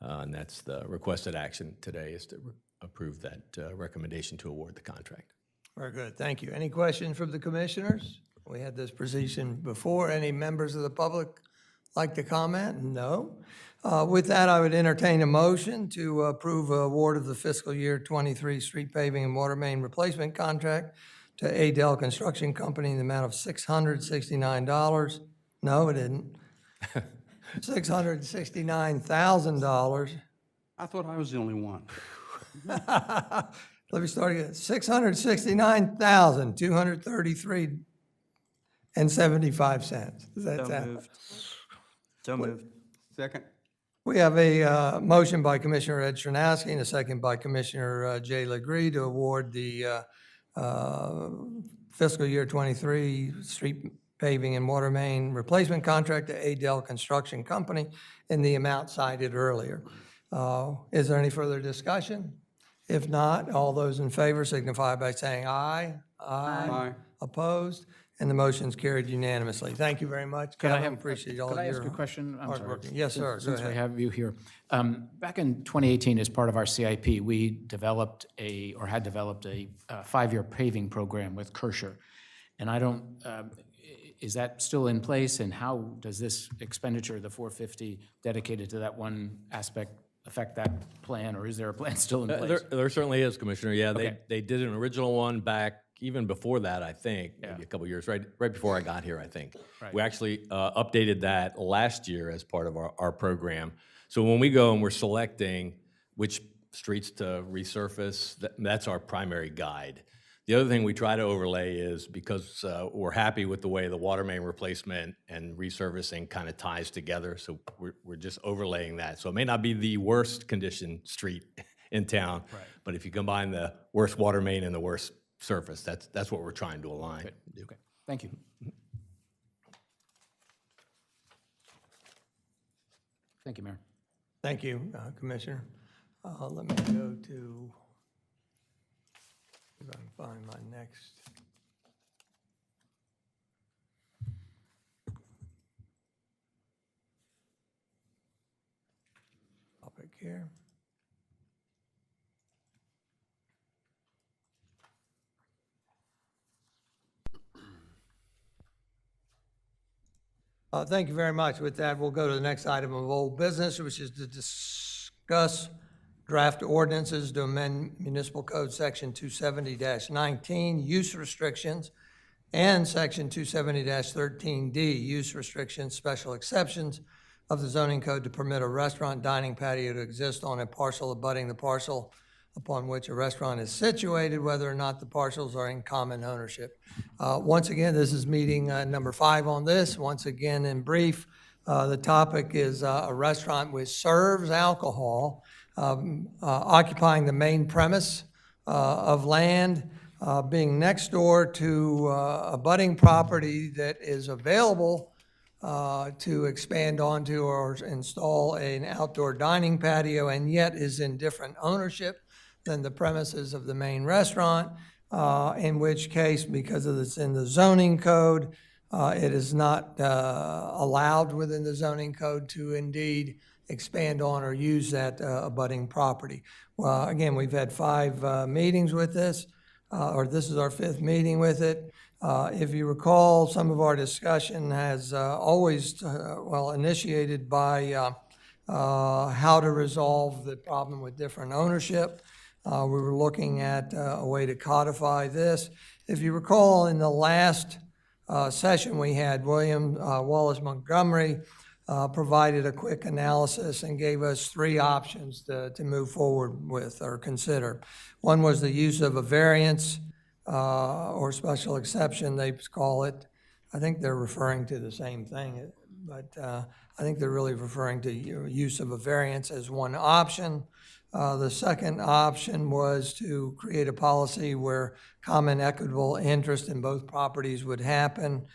And that's the requested action today, is to approve that recommendation to award the contract. Very good, thank you. Any questions from the commissioners? We had this position before. Any members of the public like to comment? No. With that, I would entertain a motion to approve award of the fiscal year 23 street paving and water main replacement contract to Aid Construction Company in the amount of $669. No, it didn't. $669,000. I thought I was the only one. Let me start again. $669,233.75. Does that sound? moved. So moved. Second? We have a motion by Commissioner Ed Chernowski and a second by Commissioner Jay Legree to award the fiscal year 23 street paving and water main replacement contract to Aid Construction Company in the amount cited earlier. Is there any further discussion? If not, all those in favor signify by saying aye. Aye. Opposed? And the motion's carried unanimously. Thank you very much. Kevin, appreciate all of your Could I ask a question? I'm hard sorry. work. Yes, sir. Go Since we ahead. have you here. Back in 2018, as part of our CIP, we developed had developed a 5-year paving program with Kersher. And I don't, is that still in place? And how does this expenditure, the $450 dedicated to that one aspect, affect that plan? Or is there a plan still in place? There certainly is, Commissioner. Yeah, Okay. they did an original one back even before that, I think, maybe a couple years, right before I got here, I think. Right. We actually updated that last year as part of our program. So when we go and we're selecting which streets to resurface, that's our primary guide. The other thing we try to overlay is, because we're happy with the way the water main replacement and resurfacing kind of ties together, so we're just overlaying that. So it may not be the worst condition street in town, but if you combine the worst water main and the worst surface, that's what we're trying to align. Okay, thank you. Thank you, Mayor. Thank you, Commissioner. Let me go to, if I can find my next. Topic here. Thank you very much. With that, we'll go to the next item of old business, which is to discuss draft ordinances to amend Municipal Code Section 270-19, use restrictions, and Section 270-13D, use restrictions, special exceptions of the zoning code to permit a restaurant dining patio to exist on a parcel abutting the parcel upon which a restaurant is situated, whether or not the parcels are in common ownership. Once again, this is meeting number 5 on this. Once again, in brief, The topic is a restaurant which serves alcohol, occupying the main premise of land, being next door to a budding property that is available to expand onto or install an outdoor dining patio, and yet is in different ownership than the premises of the main restaurant, in which case, because it's in the zoning code, it is not allowed within the zoning code to indeed expand on or use that abutting property. Well, again, we've had 5 meetings with this, or this is our 5th meeting with it. If you recall, some of our discussion has always, initiated by how to resolve the problem with different ownership. We were looking at a way to codify this. If you recall, in the last session we had, William Wallace Montgomery provided a quick analysis and gave us 3 options to move forward with or consider. One was the use of a variance or special exception, they call it. I think they're referring to the same thing, but I think they're really referring to use of a variance as one option. The second option was to create a policy where common equitable interest in both properties would happen.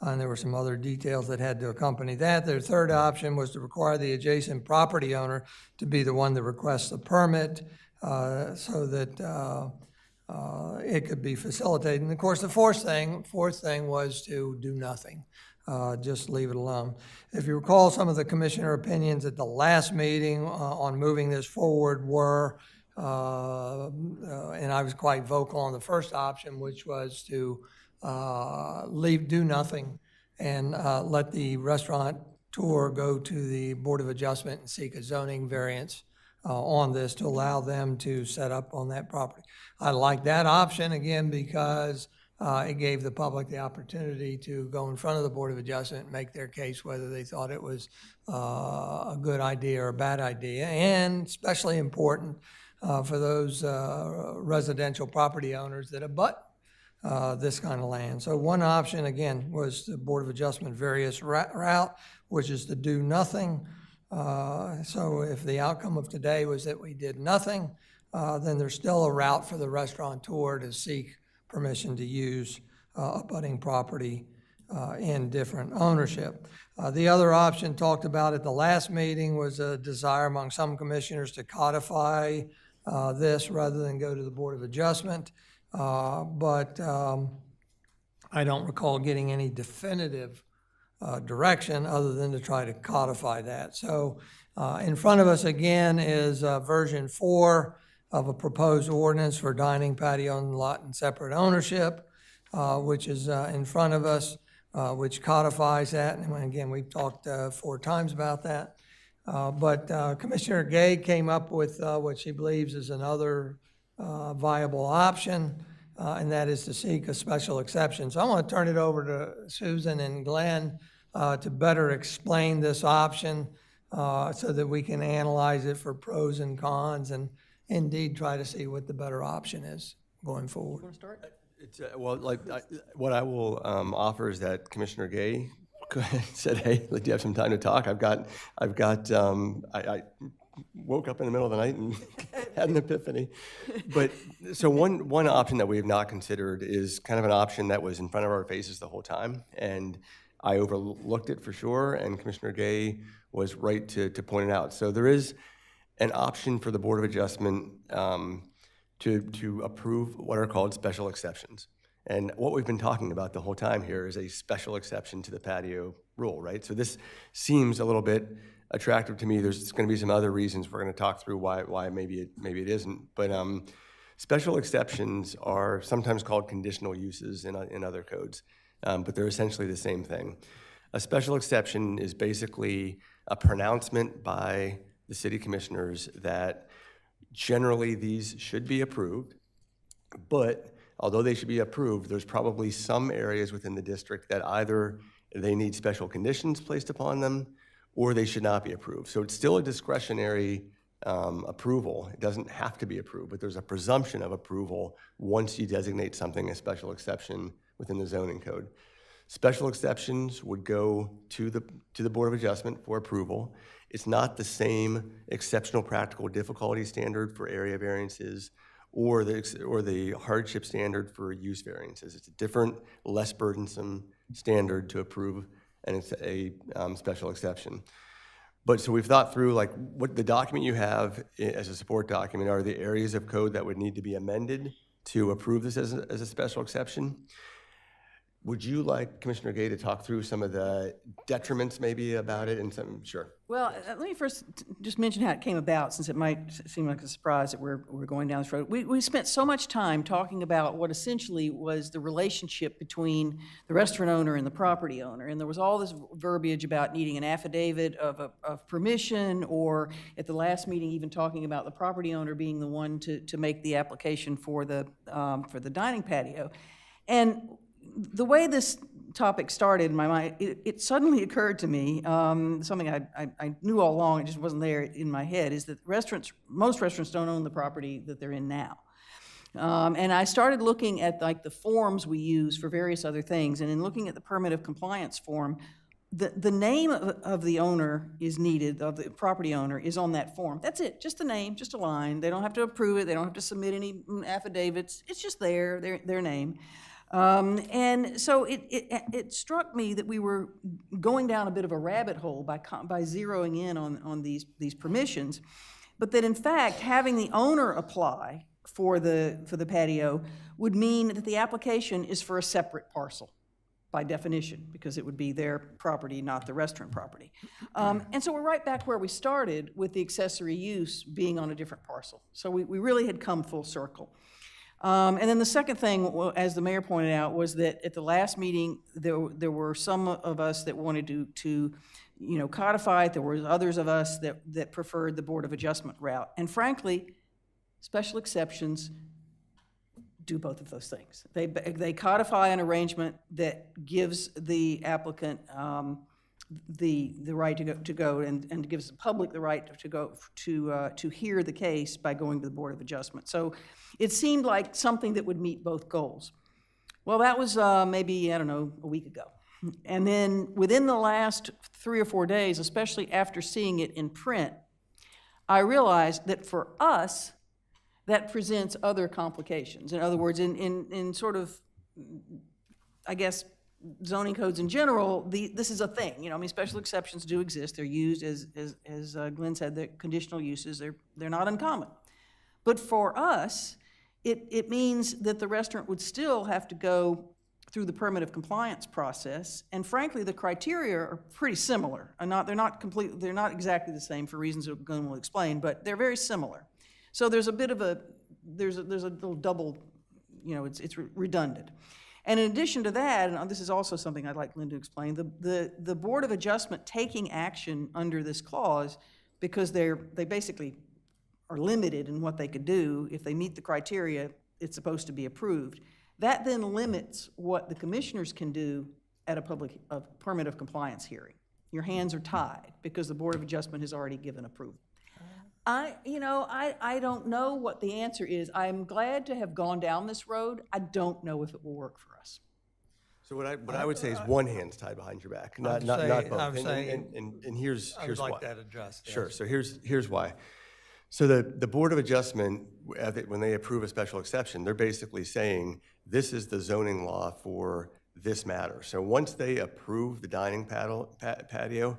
And there were some other details that had to accompany that. Their third option was to require the adjacent property owner to be the one that requests the permit so that it could be facilitated. And of course, the fourth thing was to do nothing. Just leave it alone. If you recall, some of the commissioner opinions at the last meeting on moving this forward were, and I was quite vocal on the first option, which was to do nothing and let the restaurant tour go to the Board of Adjustment and seek a zoning variance on this to allow them to set up on that property. I like that option, again, because it gave the public the opportunity to go in front of the Board of Adjustment and make their case whether they thought it was a good idea or a bad idea, and especially important for those residential property owners that abut this kind of land. So one option, again, was the Board of Adjustment various route, which is to do nothing. So if the outcome of today was that we did nothing, then there's still a route for the restaurateur to seek permission to use abutting property in different ownership. The other option talked about at the last meeting was a desire among some commissioners to codify this rather than go to the Board of Adjustment. But I don't recall getting any definitive direction other than to try to codify that. So in front of us again is version 4 of a proposed ordinance for dining, patio, and lot and separate ownership, which is in front of us, which codifies that. And again, we've talked 4 times about that. But Commissioner Gay came up with what she believes is another viable option, and that is to seek a special exception. So I want to turn it over to Susan and Glenn to better explain this option so that we can analyze it for pros and cons and indeed try to see what the better option is going forward. Want to start? What I will offer is that Commissioner Gay said, "Hey, do you have some time to talk? I woke up in the middle of the night and had an epiphany." But so one option that we have not considered is kind of an option that was in front of our faces the whole time, and I overlooked it for sure, and Commissioner Gay was right to point it out. So there is an option for the Board of Adjustment to approve what are called special exceptions. And what we've been talking about the whole time here is a special exception to the patio rule, right? So this seems a little bit attractive to me. There's going to be some other reasons we're going to talk through why maybe it isn't. But special exceptions are sometimes called conditional uses in other codes, but they're essentially the same thing. A special exception is basically a pronouncement by the city commissioners that generally these should be approved, but although they should be approved, there's probably some areas within the district that either they need special conditions placed upon them or they should not be approved. So it's still a discretionary approval. It doesn't have to be approved, but there's a presumption of approval once you designate something a special exception within the zoning code. Special exceptions would go to the Board of Adjustment for approval. It's not the same exceptional practical difficulty standard for area variances or the hardship standard for use variances. It's a different, less burdensome standard to approve, and it's a special exception. But so we've thought through, like, what the document you have as a support document are the areas of code that would need to be amended to approve this as a special exception. Would you like Commissioner Gay to talk through some of the detriments maybe about it and some, sure. Well, let me first just mention how it came about, since it might seem like a surprise that we're going down this road. We spent so much time talking about what essentially was the relationship between the restaurant owner and the property owner, and there was all this verbiage about needing an affidavit of permission, or at the last meeting even talking about the property owner being the one to make the application for the dining patio. And the way this topic started in my mind, it suddenly occurred to me, something I knew all along, it just wasn't there in my head, is that most restaurants don't own the property that they're in now. And I started looking at like the forms we use for various other things, and in looking at the permit of compliance form, the name of the owner is needed, of the property owner is on that form. That's it, just the name, just a line. They don't have to approve it, they don't have to submit any affidavits, it's just their name. And so it struck me that we were going down a bit of a rabbit hole by zeroing in on these permissions, but that in fact having the owner apply for the patio would mean that the application is for a separate parcel by definition, because it would be their property, not the restaurant property. And so we're right back where we started with the accessory use being on a different parcel. So we really had come full circle. And then the second thing, as the mayor pointed out, was that at the last meeting, there were some of us that wanted to codify it. There were others of us that preferred the Board of Adjustment route. And frankly, special exceptions do both of those things. They codify an arrangement that gives the applicant the right to go and gives the public the right to go to hear the case by going to the Board of Adjustment. So it seemed like something that would meet both goals. Well, that was maybe, I don't know, a week ago. And then within the last 3 or 4 days, especially after seeing it in print, I realized that for us, that presents other complications. In other words, in sort of, I guess, zoning codes in general, this is a thing. I mean, special exceptions do exist. They're used, as Glenn said, they're conditional uses. They're not uncommon. But for us, it means that the restaurant would still have to go through the permit of compliance process, and frankly, the criteria are pretty similar. They're not exactly the same for reasons that Glenn will explain, but they're very similar. So there's a bit of there's a little double, it's redundant. And in addition to that, and this is also something I'd like Glenn to explain, the Board of Adjustment taking action under this clause, because they basically are limited in what they could do. If they meet the criteria, it's supposed to be approved. That then limits what the commissioners can do at a permit of compliance hearing. Your hands are tied because the Board of Adjustment has already given approval. I don't know what the answer is. I'm glad to have gone down this road. I don't know if it will work for us. So what I would say is one hand's tied behind your back, not both. And here's why. I would like that addressed. Yes. Sure. So here's why. So the Board of Adjustment, when they approve a special exception, they're basically saying this is the zoning law for this matter. So once they approve the dining patio,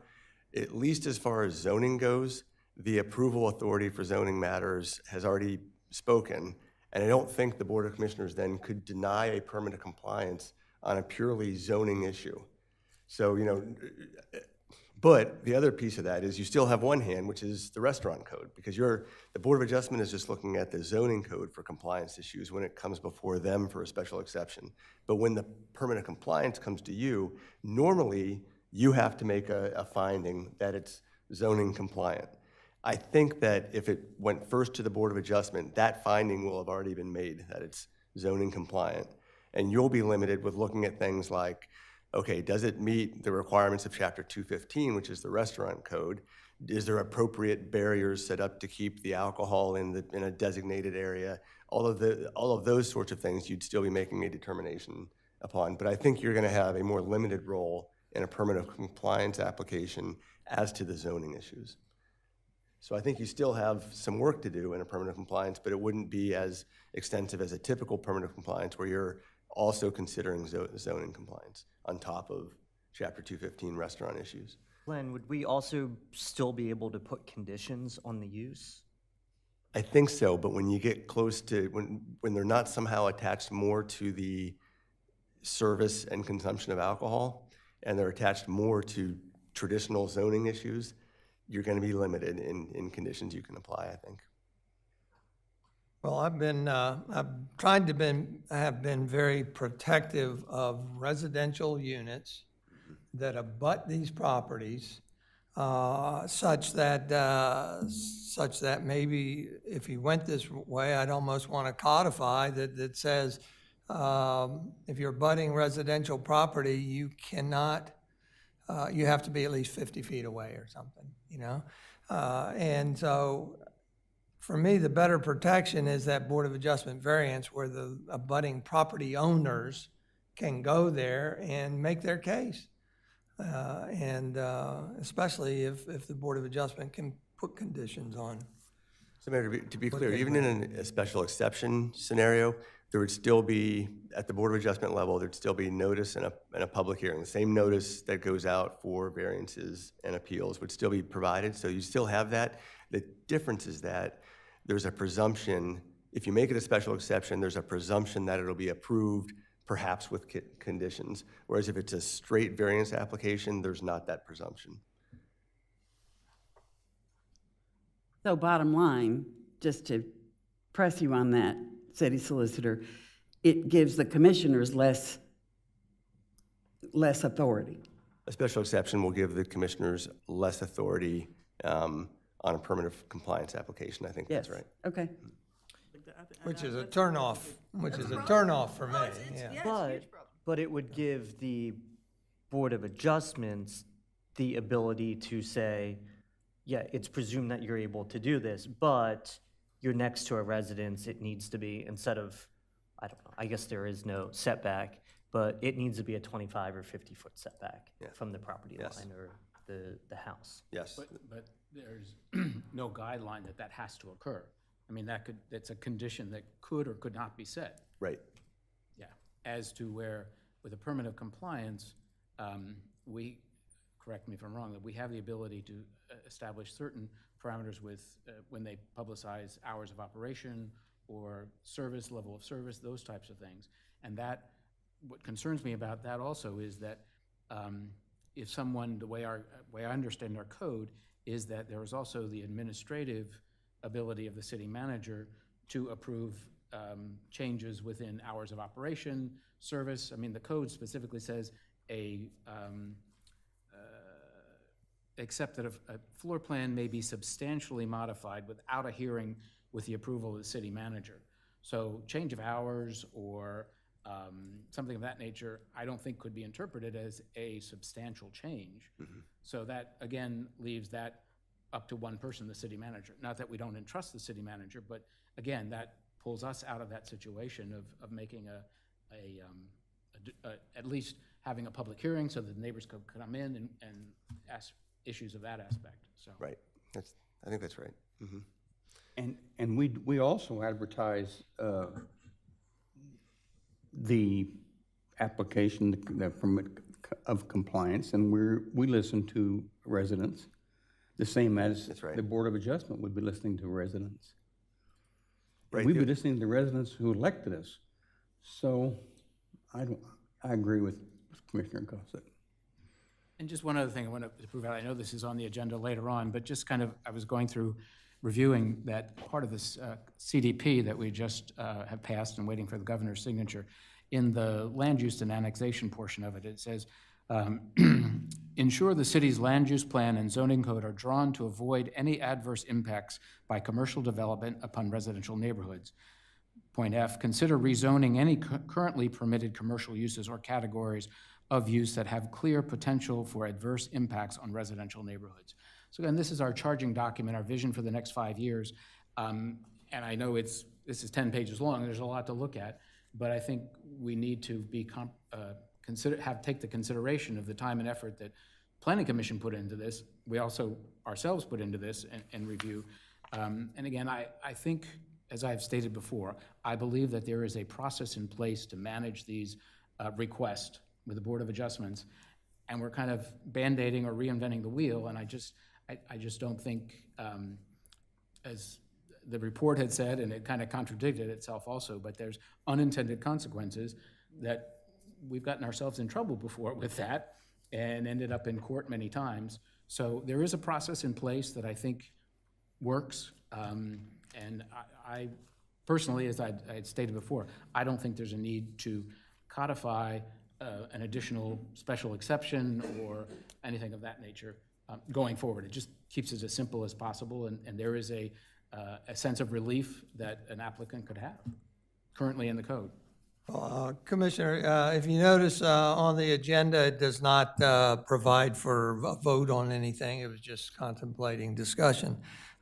at least as far as zoning goes, the approval authority for zoning matters has already spoken, and I don't think the Board of Commissioners then could deny a permit of compliance on a purely zoning issue. So, but the other piece of that is you still have one hand, which is the restaurant code, because the Board of Adjustment is just looking at the zoning code for compliance issues when it comes before them for a special exception. But when the permit of compliance comes to you, normally you have to make a finding that it's zoning compliant. I think that if it went first to the Board of Adjustment, that finding will have already been made, that it's zoning compliant. And you'll be limited with looking at things like, okay, does it meet the requirements of Chapter 215, which is the restaurant code? Is there appropriate barriers set up to keep the alcohol in a designated area? All of those sorts of things, you'd still be making a determination upon. But I think you're going to have a more limited role in a permit of compliance application as to the zoning issues. So I think you still have some work to do in a permit of compliance, but it wouldn't be as extensive as a typical permit of compliance where you're also considering zoning compliance on top of Chapter 215 restaurant issues. Glenn, would we also still be able to put conditions on the use? I think so, but when you get close to, when they're not somehow attached more to the service and consumption of alcohol, and they're attached more to traditional zoning issues, you're going to be limited in conditions you can apply, I think. Well, I've been very protective of residential units that abut these properties, such that maybe if you went this way, I'd almost want to codify that says, if you're abutting residential property, you cannot, you have to be at least 50 feet away or something, you know? And so for me, the better protection is that Board of Adjustment variance where the abutting property owners can go there and make their case. Especially if the Board of Adjustment can put conditions on. So Mayor, to be clear, even in a special exception scenario, there would still be, at the Board of Adjustment level, there'd still be notice and a public hearing. The same notice that goes out for variances and appeals would still be provided, so you still have that. The difference is that there's a presumption, if you make it a special exception, there's a presumption that it'll be approved perhaps with conditions, whereas if it's a straight variance application, there's not that presumption. So bottom line, just to press you on that, City Solicitor, it gives the commissioners less authority. A special exception will give the commissioners less authority on a permit of compliance application. I think that's right. Okay. Which is a turnoff for me, yeah. But it would give the Board of Adjustments the ability to say, yeah, it's presumed that you're able to do this, but you're next to a residence, it needs to be, instead of, I don't know, I guess there is no setback, but it needs to be a 25 or 50-foot setback from the property line or the house. Yes. But there's no guideline that has to occur. I mean, that's a condition that could or could not be set. Right. Yeah. As to where, with a permit of compliance, we, correct me if I'm wrong, that we have the ability to establish certain parameters with, when they publicize hours of operation or service, level of service, those types of things. And that, what concerns me about that also is that if someone, the way I understand our code is that there is also the administrative ability of the city manager to approve changes within hours of operation, service. I mean, the code specifically says except that a floor plan may be substantially modified without a hearing with the approval of the city manager. So change of hours or something of that nature, I don't think could be interpreted as a substantial change. Mm-hmm. So that, again, leaves that up to one person, the city manager. Not that we don't entrust the city manager, but again, that pulls us out of that situation of making at least having a public hearing so that the neighbors could come in and ask issues of that aspect. So right, I think that's right. Mm-hmm. And we also advertise the application, the permit of compliance, and we listen to residents. The same as the Board of Adjustment would be listening to residents. Right. We'd be listening to the residents who elected us. So I agree with Commissioner Gossett. And just one other thing I want to prove out, I know this is on the agenda later on, but just kind of, I was going through reviewing that part of this CDP that we just have passed and waiting for the governor's signature. In the land use and annexation portion of it, it says, ensure the city's land use plan and zoning code are drawn to avoid any adverse impacts by commercial development upon residential neighborhoods. Point F, consider rezoning any currently permitted commercial uses or categories of use that have clear potential for adverse impacts on residential neighborhoods. So again, this is our charging document, our vision for the next 5 years. And I know this is 10 pages long, there's a lot to look at. but I think we need to be take the consideration of the time and effort that Planning Commission put into this. We also ourselves put into this and review. And again, I think, as I've stated before, I believe that there is a process in place to manage these requests with the Board of Adjustments, and we're kind of band-aiding or reinventing the wheel, and I just don't think, as the report had said, and it kind of contradicted itself also, but there's unintended consequences that we've gotten ourselves in trouble before with that and ended up in court many times. So there is a process in place that I think works, and I personally, as I had stated before, I don't think there's a need to codify an additional special exception or anything of that nature going forward. It just keeps it as simple as possible, and there is a sense of relief that an applicant could have currently in the code. Commissioner, if you notice on the agenda, it does not provide for a vote on anything. It was just contemplating discussion.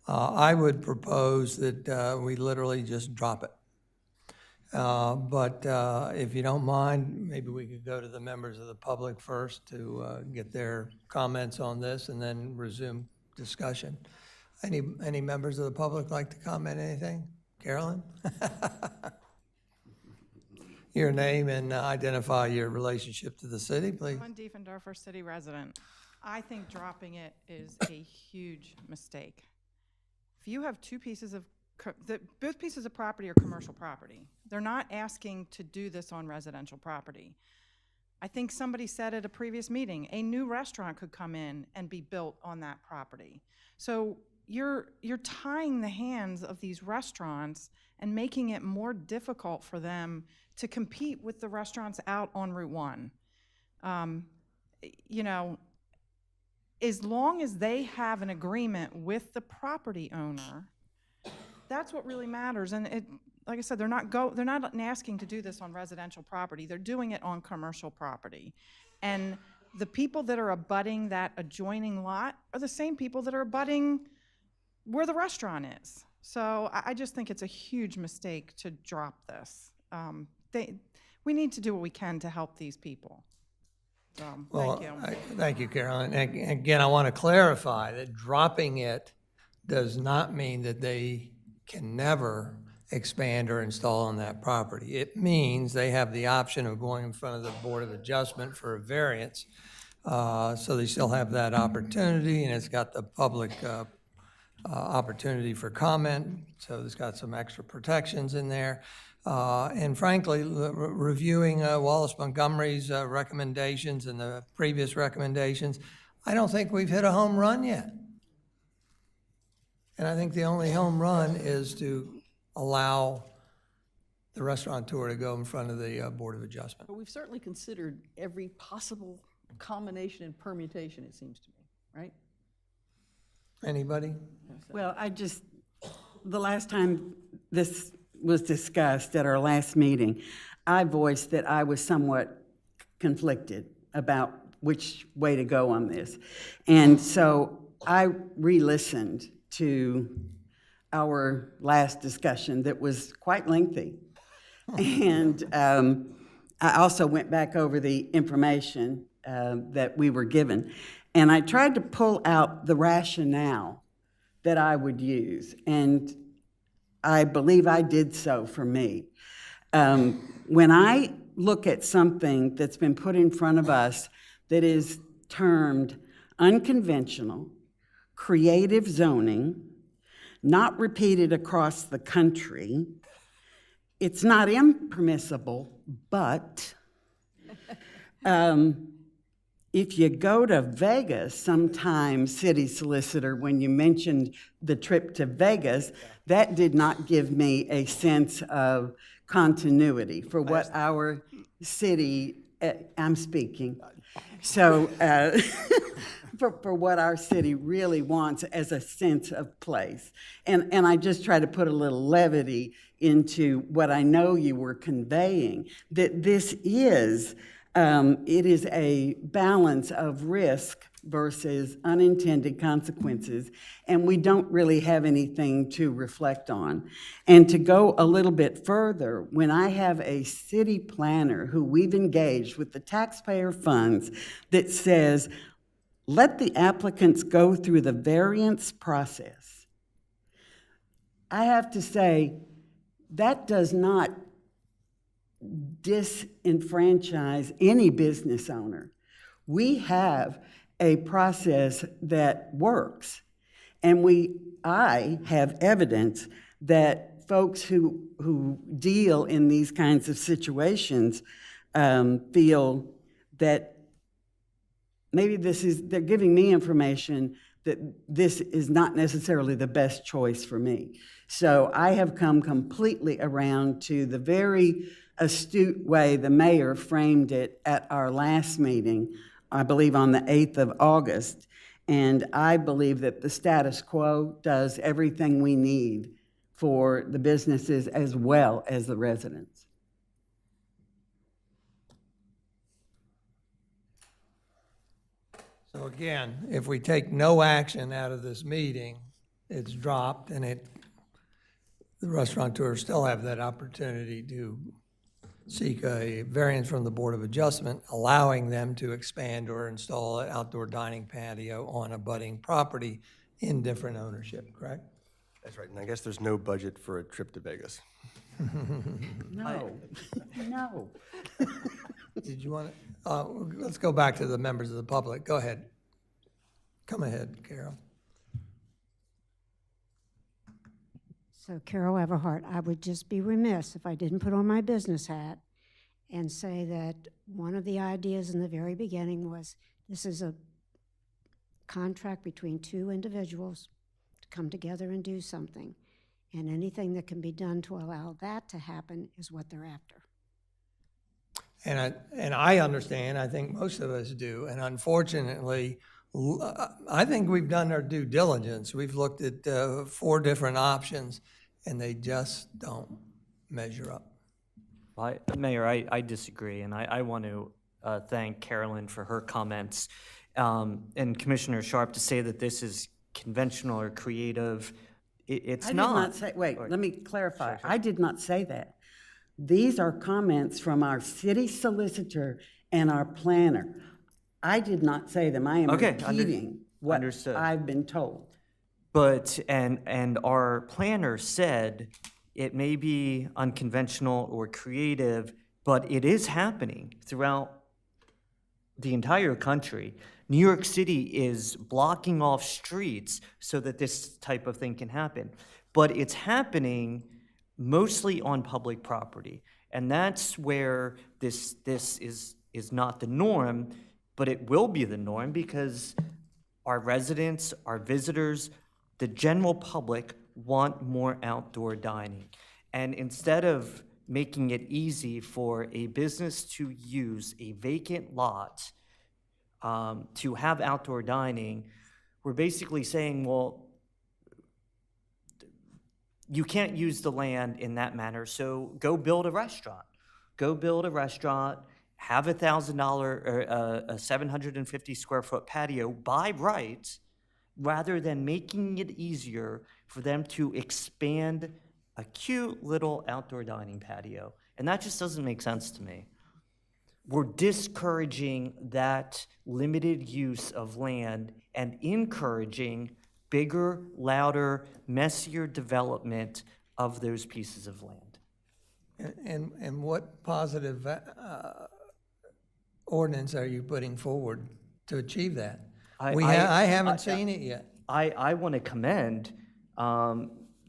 I would propose that we literally just drop it. But if you don't mind, maybe we could go to the members of the public first to get their comments on this and then resume discussion. Any members of the public like to comment anything? Carolyn? Your name and identify your relationship to the city, please. I'm Diefendorfer, city resident. I think dropping it is a huge mistake. If you have two pieces of, both pieces of property are commercial property. They're not asking to do this on residential property. I think somebody said at a previous meeting, a new restaurant could come in and be built on that property. So you're tying the hands of these restaurants and making it more difficult for them to compete with the restaurants out on Route 1. You know, as long as they have an agreement with the property owner, that's what really matters. And it, like I said, they're not asking to do this on residential property. They're doing it on commercial property. And the people that are abutting that adjoining lot are the same people that are abutting where the restaurant is. So I just think it's a huge mistake to drop this. We need to do what we can to help these people. So, thank you. Thank you, Carolyn. And again, I want to clarify that dropping it does not mean that they can never expand or install on that property. It means they have the option of going in front of the Board of Adjustment for a variance. So they still have that opportunity, and it's got the public opportunity for comment. So it's got some extra protections in there. And frankly, reviewing Wallace Montgomery's recommendations and the previous recommendations, I don't think we've hit a home run yet. And I think the only home run is to allow the restaurateur to go in front of the Board of Adjustment. But we've certainly considered every possible combination and permutation, it seems to me, right? Anybody? Well, the last time this was discussed at our last meeting, I voiced that I was somewhat conflicted about which way to go on this. And so I re-listened to our last discussion that was quite lengthy. And I also went back over the information that we were given. And I tried to pull out the rationale that I would use. And I believe I did so for me. When I look at something that's been put in front of us that is termed unconventional, creative zoning, not repeated across the country, it's not impermissible, but if you go to Vegas, sometimes, City Solicitor, when you mentioned the trip to Vegas, that did not give me a sense of continuity for what our city, I'm speaking, so for what our city really wants as a sense of place. And I just try to put a little levity into what I know you were conveying, that this is, it is a balance of risk versus unintended consequences, and we don't really have anything to reflect on. And to go a little bit further, when I have a city planner who we've engaged with the taxpayer funds that says, let the applicants go through the variance process, I have to say, that does not disenfranchise any business owner. We have a process that works, and I have evidence that folks who deal in these kinds of situations feel that maybe they're giving me information that this is not necessarily the best choice for me. So I have come completely around to the very astute way the mayor framed it at our last meeting, I believe on the 8th of August. And I believe that the status quo does everything we need for the businesses as well as the residents. So again, if we take no action out of this meeting, it's dropped, and the restaurateurs still have that opportunity to seek a variance from the Board of Adjustment, allowing them to expand or install an outdoor dining patio on a budding property in different ownership, correct? That's right, and I guess there's no budget for a trip to Vegas. No. Did you want to, let's go back to the members of the public. Go ahead. Come ahead, Carol. So Carol Everhart, I would just be remiss if I didn't put on my business hat and say that one of the ideas in the very beginning was this is a contract between two individuals to come together and do something. And anything that can be done to allow that to happen is what they're after. And I understand, I think most of us do, and unfortunately, I think we've done our due diligence. We've looked at 4 different options, and they just don't measure up. Mayor, I disagree, and I want to thank Carolyn for her comments, and Commissioner Sharp to say that this is conventional or creative. It's not. I did not say, wait, let me clarify. I did not say that. These are comments from our city solicitor and our planner. I did not say them. I am repeating what understood. I've been told. But, and our planner said it may be unconventional or creative, but it is happening throughout the entire country. New York City is blocking off streets so that this type of thing can happen. But it's happening mostly on public property. And that's where this is not the norm, but it will be the norm because our residents, our visitors, the general public want more outdoor dining. And instead of making it easy for a business to use a vacant lot to have outdoor dining, we're basically saying, well, you can't use the land in that manner, so go build a restaurant. Go build a restaurant, have $1,000 or a 750 square foot patio by right, rather than making it easier for them to expand a cute little outdoor dining patio. And that just doesn't make sense to me. We're discouraging that limited use of land and encouraging bigger, louder, messier development of those pieces of land. And what positive ordinance are you putting forward to achieve that? I haven't seen it yet. I want to commend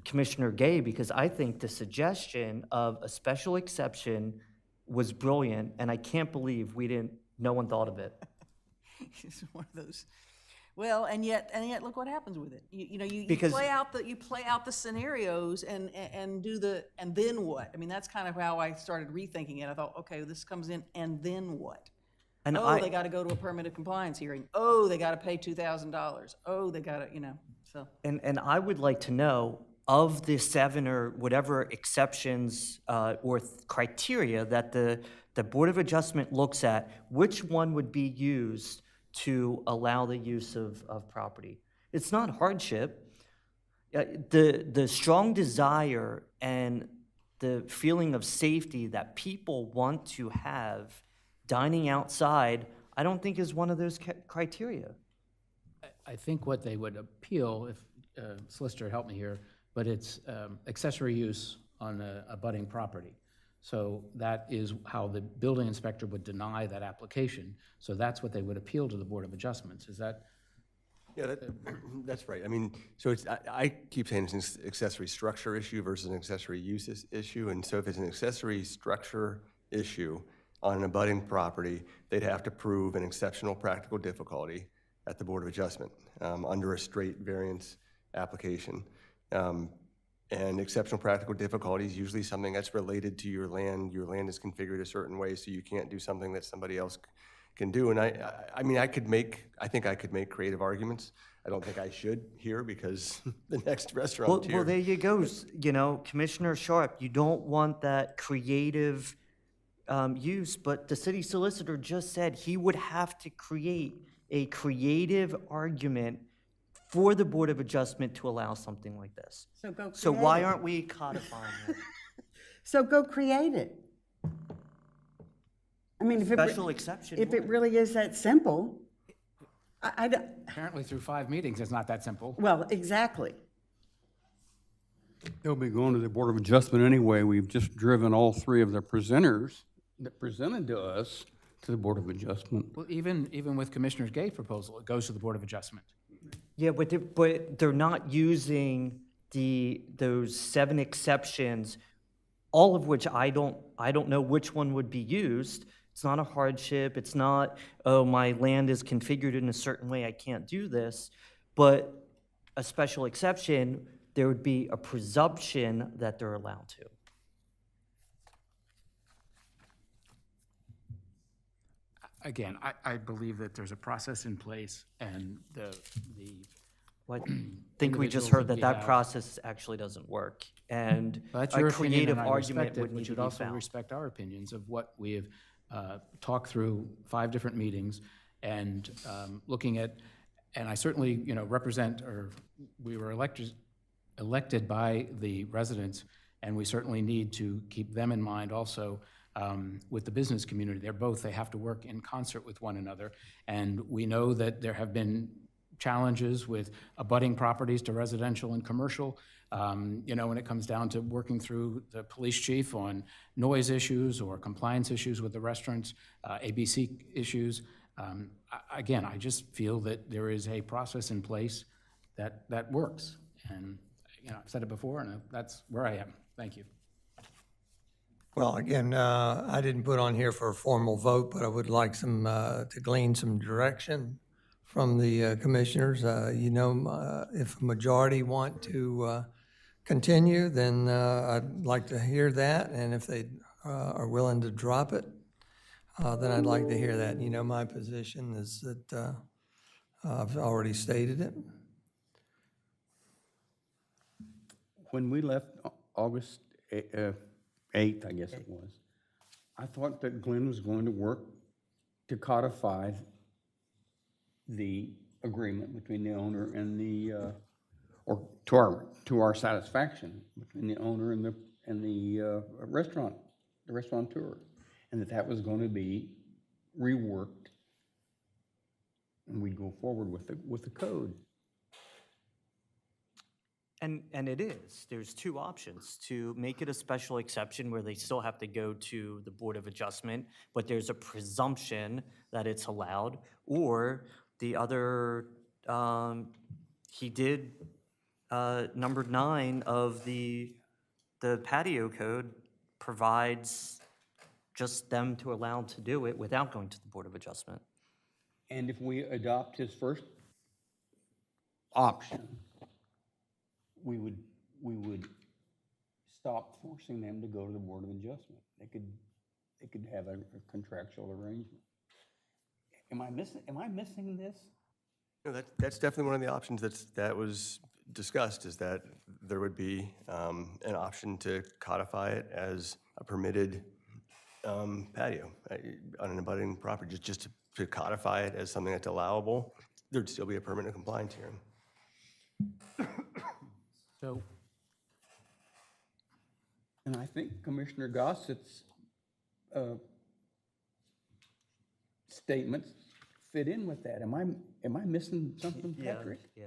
Commissioner Gay because I think the suggestion of a special exception was brilliant, and I can't believe no one thought of it. It's one of those. Well, and yet, look what happens with it. You play out the scenarios and then what? I mean, that's kind of how I started rethinking it. I thought, okay, this comes in, and then what? And they got to go to a permitted compliance hearing. Oh, they got to pay $2,000. Oh, they got to, so. And I would like to know, of the 7 or whatever exceptions or criteria that the Board of Adjustment looks at, which one would be used to allow the use of property. It's not hardship. The strong desire and the feeling of safety that people want to have dining outside, I don't think is one of those criteria. I think what they would appeal, if Solicitor help me here, but it's accessory use on a abutting property. So that is how the building inspector would deny that application. So that's what they would appeal to the Board of Adjustments. Is that? Yeah, that's right. I mean, so I keep saying it's an accessory structure issue versus an accessory use issue. And so if it's an accessory structure issue on an abutting property, they'd have to prove an exceptional practical difficulty at the Board of Adjustment under a straight variance application. And exceptional practical difficulty is usually something that's related to your land. Your land is configured a certain way, so you can't do something that somebody else can do. And I mean, I think I could make creative arguments. I don't think I should here because the next restaurant Well, there you go. You know, Commissioner Sharp, you don't want that creative use, but the city solicitor just said he would have to create a creative argument for the Board of Adjustment to allow something like this. So go So create why it. aren't we codifying it? So go create it. I mean, if Special exception if it would. really is that simple, I don't, Apparently through 5 meetings, it's not that simple. well, exactly. They'll be going to the Board of Adjustment anyway. We've just driven all three of the presenters that presented to us to the Board of Adjustment. Well, even with Commissioner Gay's proposal, it goes to the Board of Adjustment. Yeah, but they're not using those 7 exceptions, all of which I don't know which one would be used. It's not a hardship. It's not, oh, my land is configured in a certain way, I can't do this. But a special exception, there would be a presumption that they're allowed to. Again, I believe that there's a process in place and the Well, I think we just individuals heard that that we that have- process actually doesn't work. And That's a your opinion, creative and I argument respect it, would but need to you'd be also found. respect our opinions of what we have talked through 5 different meetings and looking at, and I certainly, represent, or we were elected by the residents, and we certainly need to keep them in mind also with the business community. They have to work in concert with one another. And we know that there have been challenges with abutting properties to residential and commercial. When it comes down to working through the police chief on noise issues or compliance issues with the restaurants, ABC issues. Again, I just feel that there is a process in place that works. And, I've said it before, and that's where I am. Thank you. Well, again, I didn't put on here for a formal vote, but I would like to glean some direction from the commissioners. If a majority want to continue, then I'd like to hear that. And if they are willing to drop it, then I'd like to hear that. My position is that I've already stated it. When we left August 8th, I guess it was, I thought that Glenn was going to work to codify the agreement between the owner and the, or to our satisfaction, between the owner and the restaurateur, and that was going to be reworked, and we'd go forward with the code. And it is. There's 2 options: to make it a special exception where they still have to go to the Board of Adjustment, but there's a presumption that it's allowed, or the other, he did number 9 of the patio code provides just them to allow to do it without going to the Board of Adjustment. And if we adopt his first option, we would stop forcing them to go to the Board of Adjustment. They could have a contractual arrangement. Am I missing this? No, that's definitely one of the options that was discussed, is that there would be an option to codify it as a permitted patio on an abutting property, just to codify it as something that's allowable, there'd still be a permanent compliance hearing. So, And I think Commissioner Gossett's statements fit in with that. Am I missing something, Patrick? Yeah.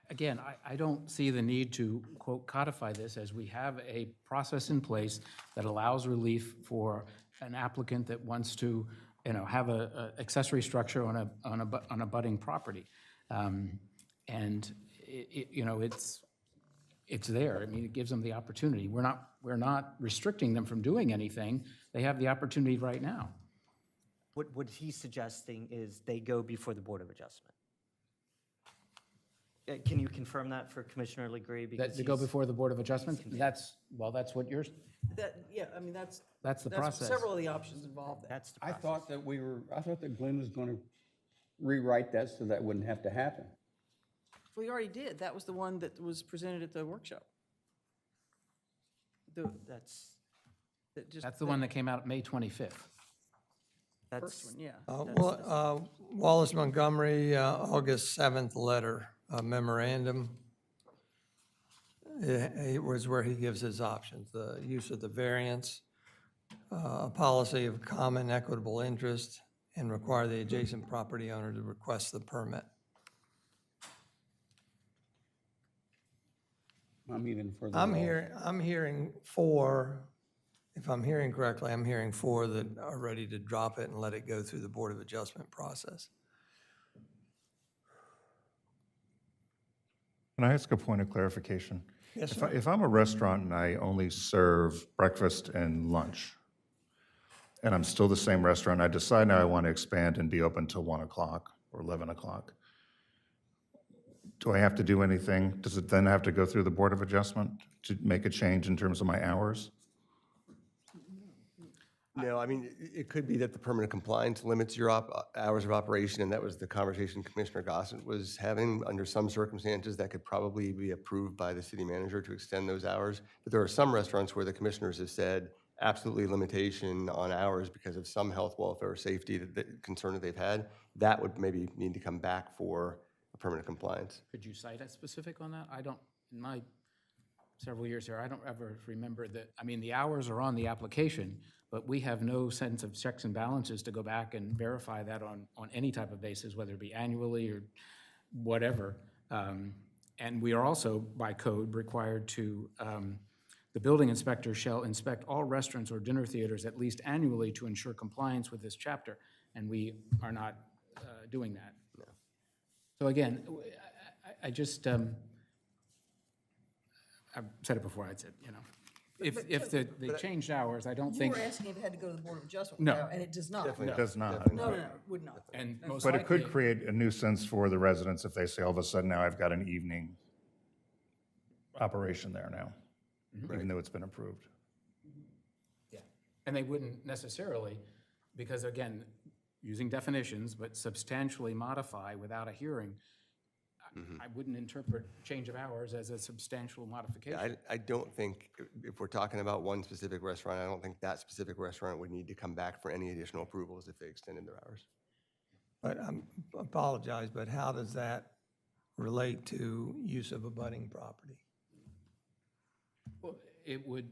again, I don't see the need to, quote, codify this, as we have a process in place that allows relief for an applicant that wants to, have a accessory structure on a budding property. And it's there. I mean, it gives them the opportunity. We're not restricting them from doing anything. They have the opportunity right now. What he's suggesting is they go before the Board of Adjustment. Can you confirm that for Commissioner Legree? That they go before the Board of Adjustment? That's what you're, That's the process. Several of the options involved. That's the I process. thought that Glenn was going to rewrite that so that wouldn't have to happen. We already did. That was the one that was presented at the workshop. That's That's the one that came out May 25th. First one, yeah. Wallace Montgomery, August 7th letter, memorandum. It was where he gives his options, the use of the variance, a policy of common equitable interest, and require the adjacent property owner to request the permit. I'm even further. I'm hearing four, if I'm hearing correctly, I'm hearing four that are ready to drop it and let it go through the Board of Adjustment process. Can I ask a point of clarification? Yes, If sir. If I'm a restaurant and I only serve breakfast and lunch, and I'm still the same restaurant, I decide now I want to expand and be open till 1 o'clock or 11 o'clock, do I have to do anything? Does it then have to go through the Board of Adjustment to make a change in terms of my hours? No, I mean, it could be that the permanent compliance limits your hours of operation, and that was the conversation Commissioner Gossett was having. Under some circumstances, that could probably be approved by the city manager to extend those hours. But there are some restaurants where the commissioners have said absolutely limitation on hours because of some health, welfare, or safety concern that they've had. That would maybe need to come back for a permanent compliance. Could you cite a specific on that? I don't, in my several years here, I don't ever remember that. I mean, the hours are on the application, but we have no sense of checks and balances to go back and verify that on any type of basis, whether it be annually or whatever. And we are also, by code, required to, the building inspector shall inspect all restaurants or dinner theaters at least annually to ensure compliance with this chapter, and we are not doing that. No. So again, I just, I've said it before, I said, if they changed hours, I don't You think, were asking if it had to go to the Board of Adjustment. No. And it does not. Definitely It does not. No, it would not. and most But it could likely, create a nuisance for the residents if they say, all of a sudden, now I've got an evening operation there now, even though it's been approved. yeah. And they wouldn't necessarily, because again, using definitions, but substantially modify without a hearing, I wouldn't interpret change of hours as a substantial modification. Yeah, I don't think, if we're talking about one specific restaurant, I don't think that specific restaurant would need to come back for any additional approvals if they extended their hours. But I apologize, but how does that relate to use of abutting property? Well, it would,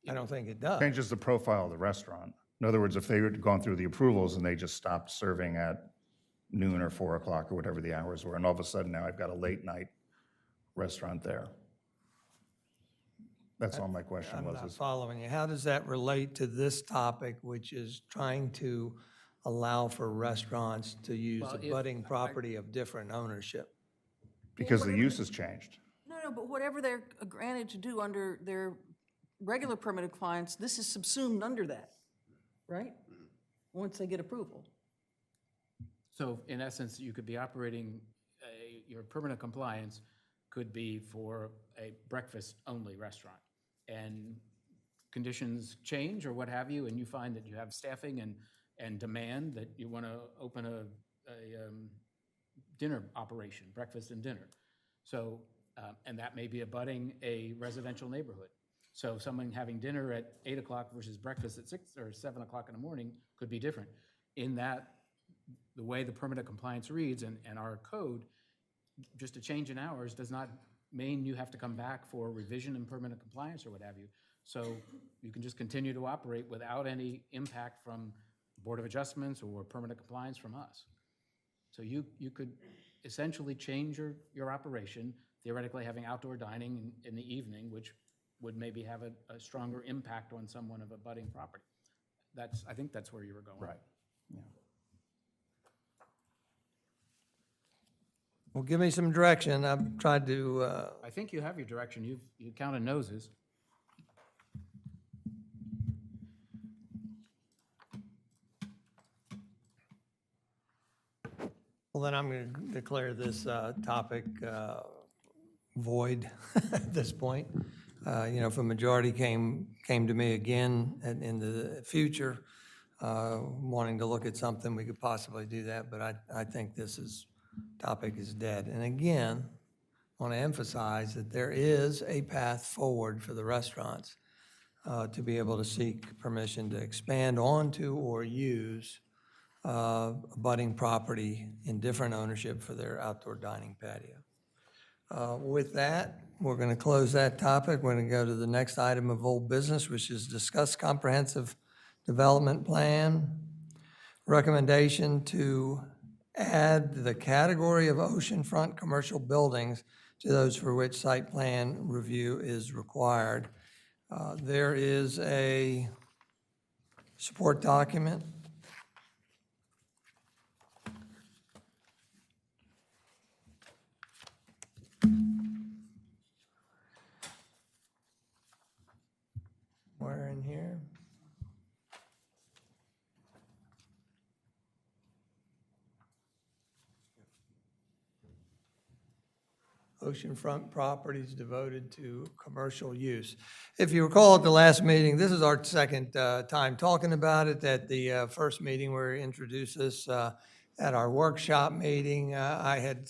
I don't think it does. Changes the profile of the restaurant. In other words, if they had gone through the approvals and they just stopped serving at noon or 4 o'clock or whatever the hours were, and all of a sudden now I've got a late night restaurant there. That's all my question I'm was. not is- following you. How does that relate to this topic, which is trying to allow for restaurants to use Well, if- abutting property of different ownership? Because the use has changed. No, but whatever they're granted to do under their regular permitted compliance, this is subsumed under that, right? Once they get approval. so in essence, you could be operating, your permanent compliance could be for a breakfast-only restaurant. And conditions change or what have you, and you find that you have staffing and demand that you want to open a dinner operation, breakfast and dinner. So, and that may be abutting a residential neighborhood. So someone having dinner at 8 o'clock versus breakfast at 6 or 7 o'clock in the morning could be different. in that, the way the permanent compliance reads and our code, just a change in hours does not mean you have to come back for revision and permanent compliance or what have you. So you can just continue to operate without any impact from Board of Adjustments or permanent compliance from us. So you could essentially change your operation, theoretically having outdoor dining in the evening, which would maybe have a stronger impact on someone of a budding property. I think that's where you were going. Right. Yeah. Well, give me some direction. I've tried to, I think you have your direction. You counted noses. well, then I'm going to declare this topic void at this point. If a majority came to me again in the future, wanting to look at something, we could possibly do that, but I think this topic is dead. And again, I want to emphasize that there is a path forward for the restaurants to be able to seek permission to expand onto or use abutting property in different ownership for their outdoor dining patio. With that, we're going to close that topic. We're going to go to the next item of old business, which is discuss comprehensive development plan. Recommendation to add the category of oceanfront commercial buildings to those for which site plan review is required. There is a support document. Where in here? Oceanfront properties devoted to commercial use. If you recall at the last meeting, this is our second time talking about it. At the first meeting, we introduced this at our workshop meeting. I had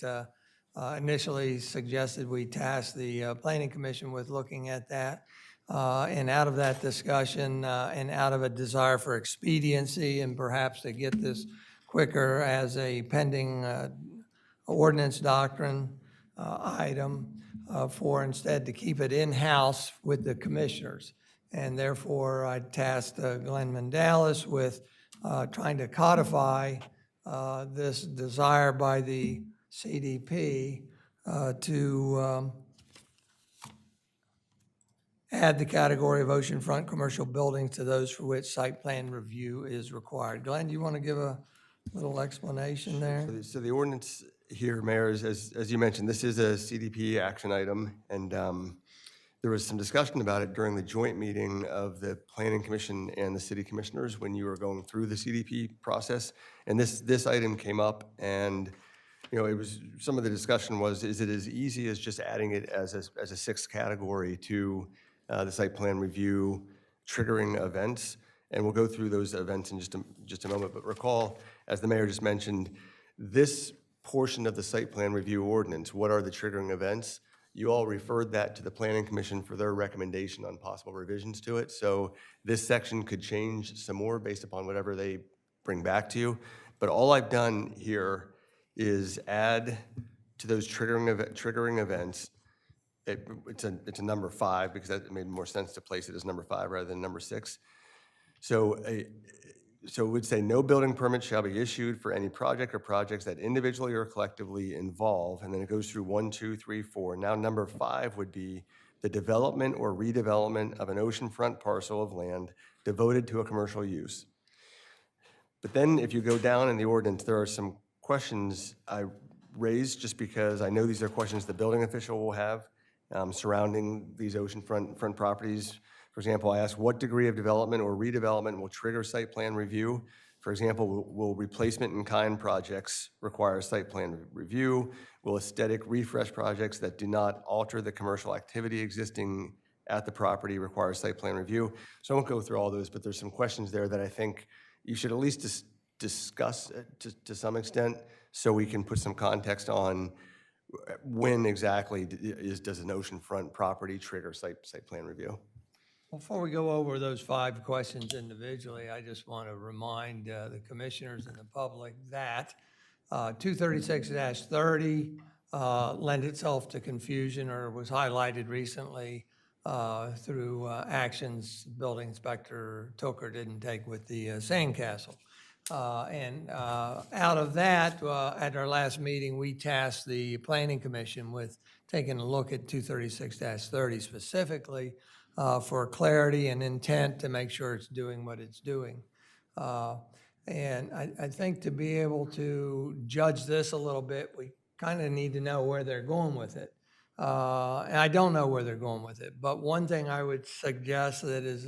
initially suggested we task the Planning Commission with looking at that. And out of that discussion and out of a desire for expediency and perhaps to get this quicker as a pending ordinance doctrine item for instead to keep it in-house with the commissioners. And therefore, I tasked Glenn Mandalis with trying to codify this desire by the CDP to add the category of oceanfront commercial buildings to those for which site plan review is required. Glenn, do you want to give a little explanation there? So the ordinance here, Mayor, is, as you mentioned, this is a CDP action item, and there was some discussion about it during the joint meeting of the Planning Commission and the City Commissioners when you were going through the CDP process. And this item came up, and it was, some of the discussion was, is it as easy as just adding it as a sixth category to the site plan review triggering events? And we'll go through those events in just a moment. But recall, as the mayor just mentioned, this portion of the site plan review ordinance, what are the triggering events? You all referred that to the Planning Commission for their recommendation on possible revisions to it. So this section could change some more based upon whatever they bring back to you. But all I've done here is add to those triggering events. It's a number 5 because it made more sense to place it as number 5 rather than number 6. So it would say no building permit shall be issued for any project or projects that individually or collectively involve, and then it goes through 1, 2, 3, 4. Now number 5 would be the development or redevelopment of an oceanfront parcel of land devoted to a commercial use. But then if you go down in the ordinance, there are some questions I raised just because I know these are questions the building official will have surrounding these oceanfront properties. For example, I asked what degree of development or redevelopment will trigger site plan review. For example, will replacement in kind projects require site plan review? Will aesthetic refresh projects that do not alter the commercial activity existing at the property require site plan review? So I won't go through all those, but there's some questions there that I think you should at least discuss to some extent so we can put some context on when exactly does an oceanfront property trigger site plan review. Before we go over those 5 questions individually, I just want to remind the commissioners and the public that 236-30 lent itself to confusion or was highlighted recently through actions building inspector Tooker didn't take with the sandcastle. And out of that, at our last meeting, we tasked the Planning Commission with taking a look at 236-30 specifically for clarity and intent to make sure it's doing what it's doing. And I think to be able to judge this a little bit, we kind of need to know where they're going with it. And I don't know where they're going with it, but one thing I would suggest that is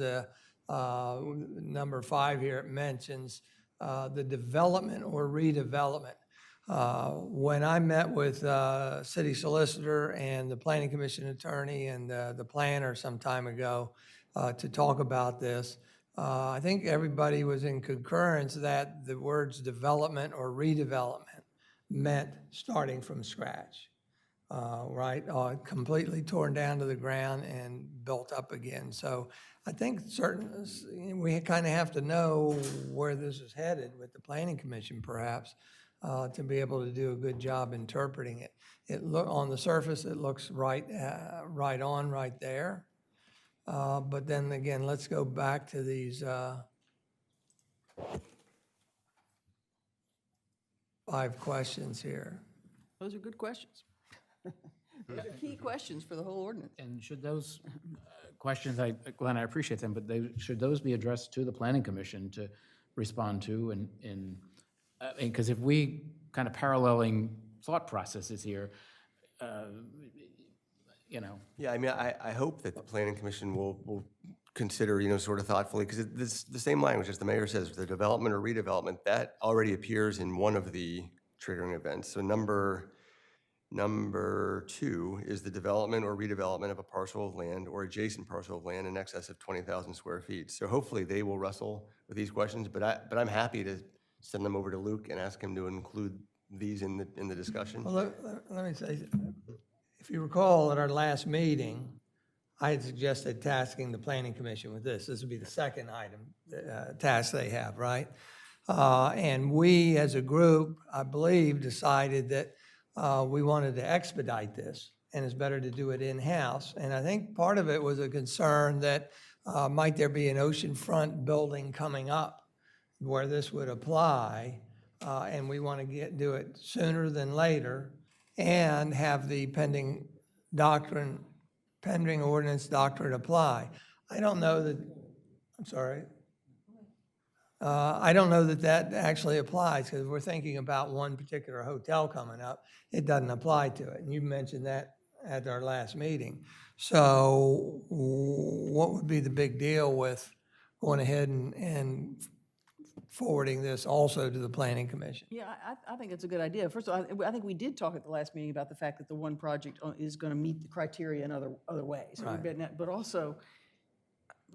number 5 here, it mentions the development or redevelopment. When I met with city solicitor and the planning commission attorney and the planner some time ago to talk about this, I think everybody was in concurrence that the words development or redevelopment meant starting from scratch, right? Completely torn down to the ground and built up again. So I think we kind of have to know where this is headed with the planning commission perhaps to be able to do a good job interpreting it. On the surface, it looks right on right there. But then again, let's go back to these 5 questions here. Those are good questions. Those are key questions for the whole ordinance. And should those questions, Glenn, I appreciate them, but should those be addressed to the Planning Commission to respond to? And because if we kind of paralleling thought processes here, Yeah, I mean, I hope that the planning commission will consider, sort of thoughtfully, because it's the same language as the mayor says, the development or redevelopment, that already appears in one of the triggering events. So number 2 is the development or redevelopment of a parcel of land or adjacent parcel of land in excess of 20,000 square feet. So hopefully they will wrestle with these questions, but I'm happy to send them over to Luke and ask him to include these in the discussion. Well, let me say, if you recall at our last meeting, I had suggested tasking the planning commission with this. This would be the second item, task they have, right? And we, as a group, I believe, decided that we wanted to expedite this, and it's better to do it in-house. And I think part of it was a concern that might there be an oceanfront building coming up where this would apply, and we want to do it sooner than later, and have the pending ordinance doctrine apply. I don't know that, I'm sorry. I don't know that that actually applies, because we're thinking about one particular hotel coming up. It doesn't apply to it, and you mentioned that at our last meeting. So what would be the big deal with going ahead and forwarding this also to the planning commission? Yeah, I think it's a good idea. First of all, I think we did talk at the last meeting about the fact that the one project is going to meet the criteria in other ways. Right. But also,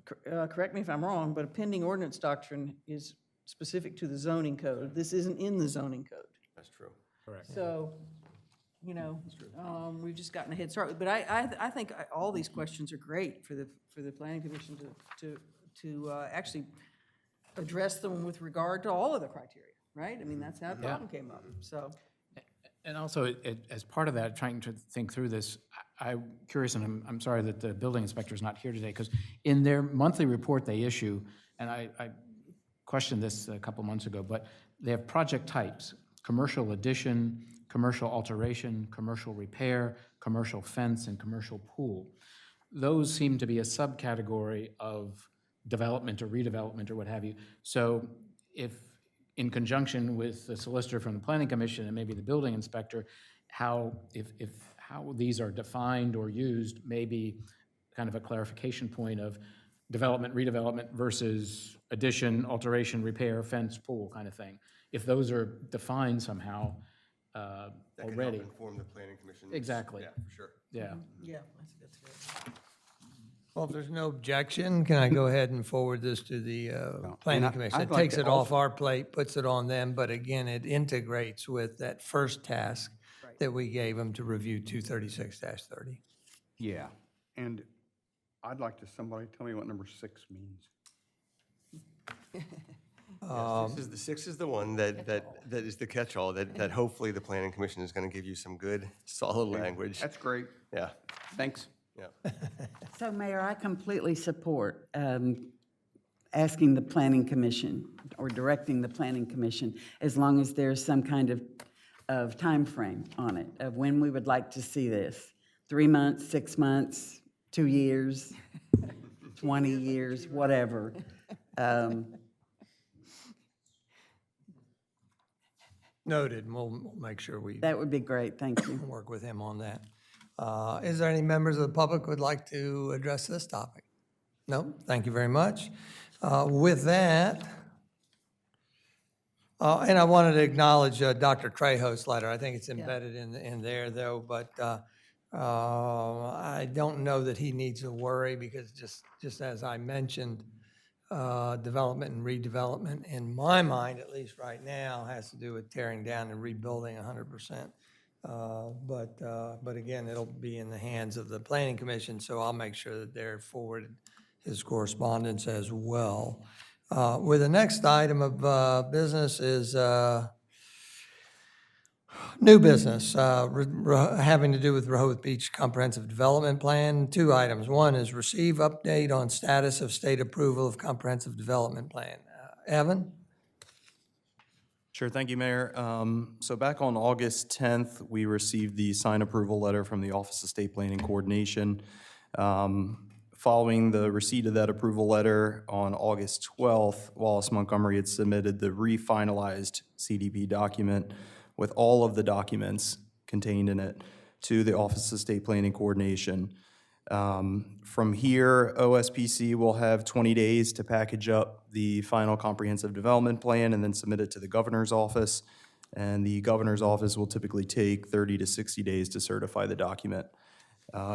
correct me if I'm wrong, but a pending ordinance doctrine is specific to the zoning code. This isn't in the zoning code. That's true. correct. So, we've just gotten a head start. But I think all these questions are great for the planning commission to actually address them with regard to all of the criteria, right? I mean, that's how the problem came up, so. And also, as part of that, trying to think through this, I'm curious, and I'm sorry that the building inspector is not here today, because in their monthly report they issue, and I questioned this a couple months ago, but they have project types: commercial addition, commercial alteration, commercial repair, commercial fence, and commercial pool. Those seem to be a subcategory of development or redevelopment or what have you. So if, in conjunction with the solicitor from the planning commission and maybe the building inspector, how these are defined or used, maybe kind of a clarification point of development, redevelopment versus addition, alteration, repair, fence, pool kind of thing. If those are defined somehow That can help already. inform the planning commission. Exactly. Yeah, for sure. Yeah. Yeah, that's good. Well, if there's no objection, can I go ahead and forward this to the planning commission? I'd It like takes to it off our plate, puts it on them, but again, it integrates with that first task that we gave them to review 236-30. Yeah, and I'd like to, somebody tell me what number 6 means. Six is the one that is the catch-all, that hopefully the planning commission is going to give you some good, solid language. That's great. Yeah, Thanks. yeah. So, Mayor, I completely support asking the planning commission or directing the planning commission, as long as there's some kind of time frame on it, of when we would like to see this. 3 months, 6 months, 2 years, 20 years, whatever. Noted, and we'll make sure we That would be great, thank you. work with him on that. Is there any members of the public who would like to address this topic? No, thank you very much. With that, and I wanted to acknowledge Dr. Trejo's letter. I think it's embedded in there, though, but I don't know that he needs to worry, because just as I mentioned, development and redevelopment, in my mind, at least right now, has to do with tearing down and rebuilding 100%. But again, it'll be in the hands of the planning commission, so I'll make sure that they're forwarded his correspondence as well. With the next item of business is new business having to do with Rehoboth Beach Comprehensive Development Plan. 2 items. One is receive update on status of state approval of Comprehensive Development Plan. Evan? Sure, thank you, Mayor. So back on August 10th, we received the sign approval letter from the Office of State Planning Coordination. Following the receipt of that approval letter on August 12th, Wallace Montgomery had submitted the refinalized CDP document with all of the documents contained in it to the Office of State Planning Coordination. From here, OSPC will have 20 days to package up the final comprehensive development plan and then submit it to the governor's office. And the governor's office will typically take 30 to 60 days to certify the document.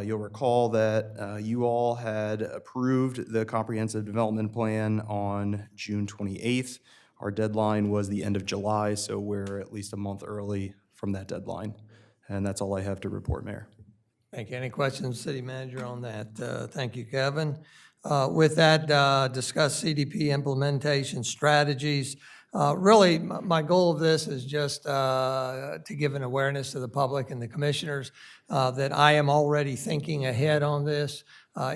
You'll recall that you all had approved the comprehensive development plan on June 28th. Our deadline was the end of July, so we're at least a month early from that deadline. And that's all I have to report, Mayor. Thank you. Any questions, City Manager, on that? Thank you, Kevin. With that, discuss CDP implementation strategies. Really, my goal of this is just to give an awareness to the public and the commissioners that I am already thinking ahead on this,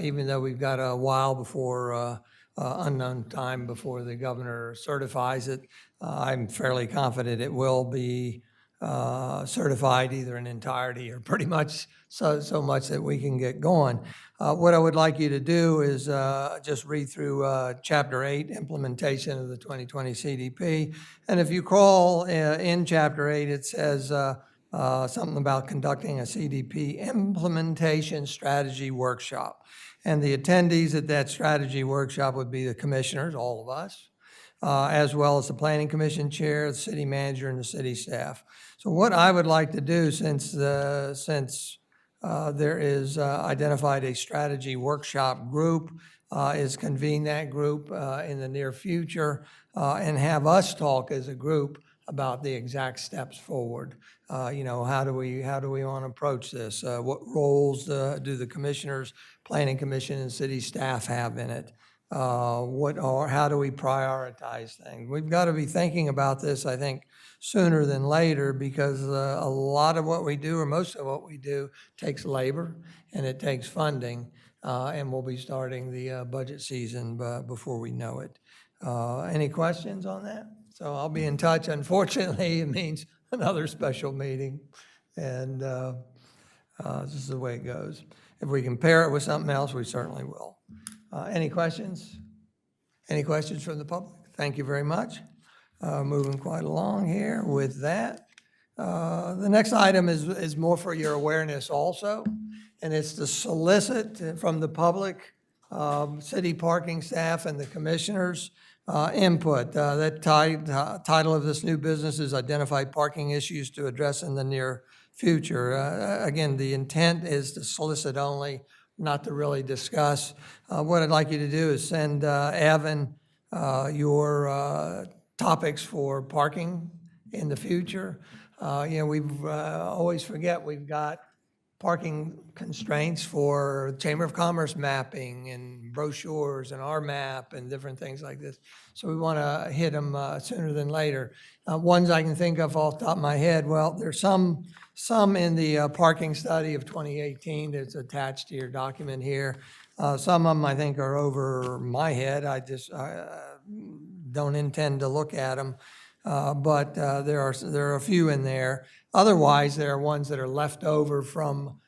even though we've got a while before, unknown time before the governor certifies it. I'm fairly confident it will be certified either in entirety or pretty much so much that we can get going. What I would like you to do is just read through Chapter 8, Implementation of the 2020 CDP. And if you crawl in Chapter 8, it says something about conducting a CDP implementation strategy workshop. And the attendees at that strategy workshop would be the commissioners, all of us, as well as the Planning Commission Chair, the City Manager, and the city staff. So what I would like to do, since there is identified a strategy workshop group, is convene that group in the near future and have us talk as a group about the exact steps forward. You know, how do we want to approach this? What roles do the commissioners, Planning Commission, and city staff have in it? How do we prioritize things? We've got to be thinking about this, I think, sooner than later, because a lot of what we do, or most of what we do, takes labor and it takes funding, and we'll be starting the budget season before we know it. Any questions on that? So I'll be in touch. Unfortunately, it means another special meeting, and this is the way it goes. If we can pair it with something else, we certainly will. Any questions? Any questions from the public? Thank you very much. Moving quite along here with that. The next item is more for your awareness also, and it's to solicit from the public, city parking staff and the commissioners input. That title of this new business is Identify Parking Issues to Address in the Near Future. Again, the intent is to solicit only, not to really discuss. What I'd like you to do is send Evan your topics for parking in the future. You know, we've always forget we've got parking constraints for Chamber of Commerce mapping and brochures and our map and different things like this. So we want to hit them sooner than later. Ones I can think of off the top of my head, well, there's some in the parking study of 2018 that's attached to your document here. Some of them I think are over my head. I don't intend to look at them. But there are a few in there. Otherwise, there are ones that are left over from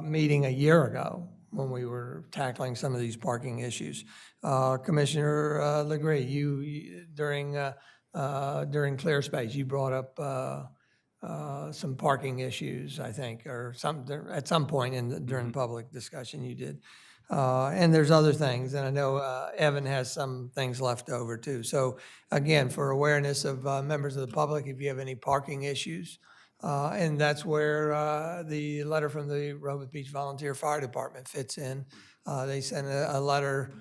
meeting a year ago when we were tackling some of these parking issues. Commissioner Legree, you during Clear Space, you brought up some parking issues, I think, or at some point during public discussion you did. And there's other things, and I know Evan has some things left over too. So again, for awareness of members of the public, if you have any parking issues, and that's where the letter from the Rehoboth Beach Volunteer Fire Department fits in. They sent a letter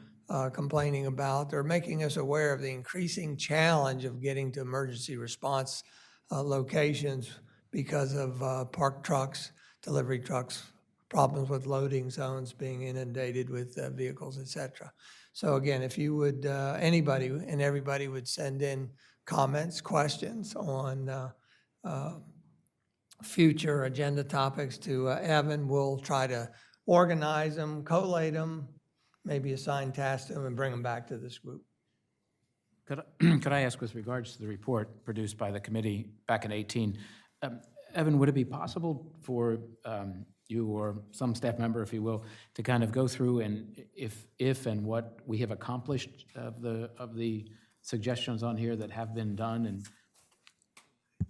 complaining about or making us aware of the increasing challenge of getting to emergency response locations because of parked trucks, delivery trucks, problems with loading zones being inundated with vehicles, et cetera. So again, if you would, anybody and everybody would send in comments, questions on future agenda topics to Evan, we'll try to organize them, collate them, maybe assign tasks to them and bring them back to this group. Could I ask, with regards to the report produced by the committee back in 18, Evan, would it be possible for you or some staff member, if you will, to kind of go through and if and what we have accomplished of the suggestions on here that have been done, and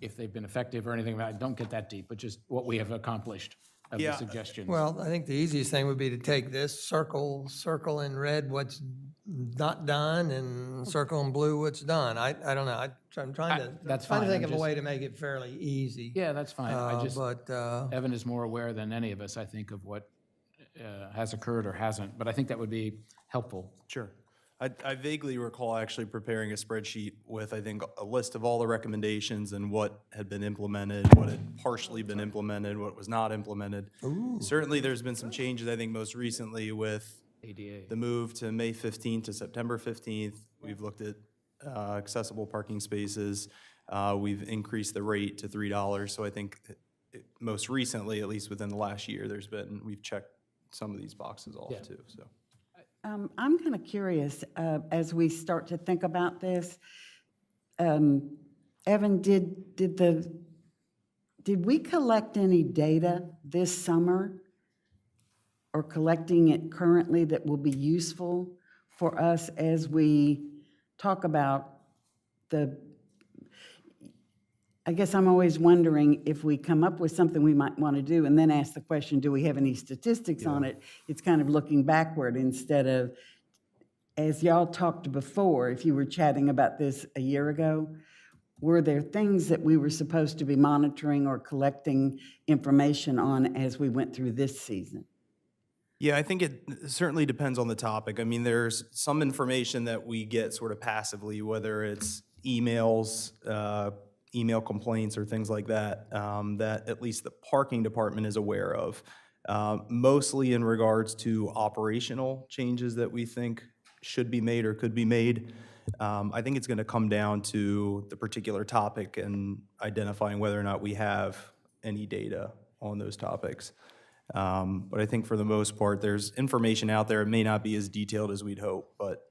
if they've been effective or anything? Don't get that deep, but just what we have accomplished of the suggestions. Well, I think the easiest thing would be to take this, circle in red what's not done, and circle in blue what's done. I don't know. I'm trying to That's trying to fine. think I'm of a just- way to make it fairly easy. Yeah, that's fine. But Evan is more aware than any of us, I think, of what has occurred or hasn't, but I think that would be helpful. Sure. I vaguely recall actually preparing a spreadsheet with, I think, a list of all the recommendations and what had been implemented, what had partially been implemented, what was not implemented. Certainly, there's been some changes, I think, most recently with ADA. the move to May 15th to September 15th. We've looked at accessible parking spaces. We've increased the rate to $3. So I think most recently, at least within the last year, we've checked some of these boxes off too, so. I'm kind of curious, as we start to think about this, Evan, did we collect any data this summer or collecting it currently that will be useful for us as we talk about I guess I'm always wondering if we come up with something we might want to do and then ask the question, do we have any statistics on it? It's kind of looking backward instead of, as y'all talked before, if you were chatting about this a year ago, were there things that we were supposed to be monitoring or collecting information on as we went through this season? Yeah, I think it certainly depends on the topic. I mean, there's some information that we get sort of passively, whether it's emails, email complaints or things like that, that at least the parking department is aware of, mostly in regards to operational changes that we think should be made or could be made. I think it's going to come down to the particular topic and identifying whether or not we have any data on those topics. But I think for the most part, there's information out there. It may not be as detailed as we'd hope, but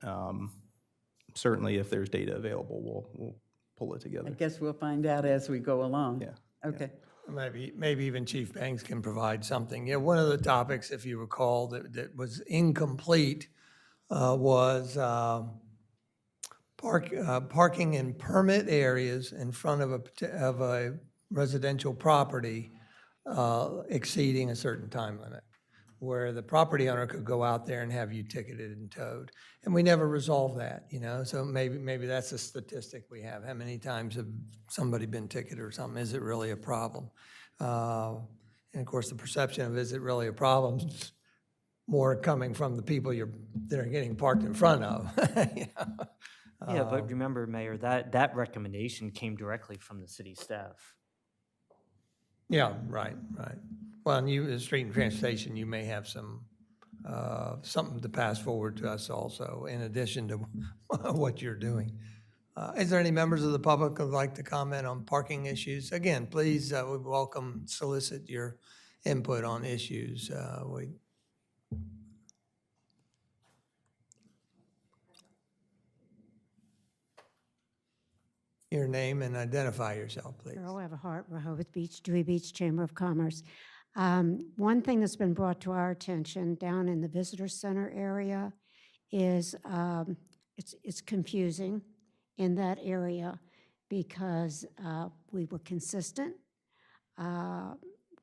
certainly if there's data available, we'll pull it together. I guess we'll find out as we go along. Yeah. Okay. maybe even Chief Banks can provide something. Yeah, one of the topics, if you recall, that was incomplete was parking in permit areas in front of a residential property exceeding a certain time limit, where the property owner could go out there and have you ticketed and towed. And we never resolved that, so maybe that's a statistic we have. How many times have somebody been ticketed or something? Is it really a problem? And of course, the perception of is it really a problem is more coming from the people that are getting parked in front of. Yeah, but remember, Mayor, that recommendation came directly from the city staff. Yeah, right. Well, and you, Street and Transportation, you may have some, something to pass forward to us also, in addition to what you're doing. Is there any members of the public who would like to comment on parking issues? Again, please, we welcome, solicit your input on issues. Your name and identify yourself, please. Carol Everhart, Rehoboth Beach, Dewey Beach Chamber of Commerce. One thing that's been brought to our attention down in the visitor center area is it's confusing in that area because we were consistent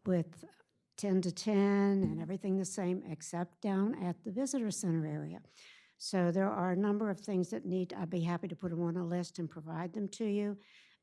with 10 to 10 and everything the same except down at the visitor center area. So there are a number of things that I'd be happy to put them on a list and provide them to you,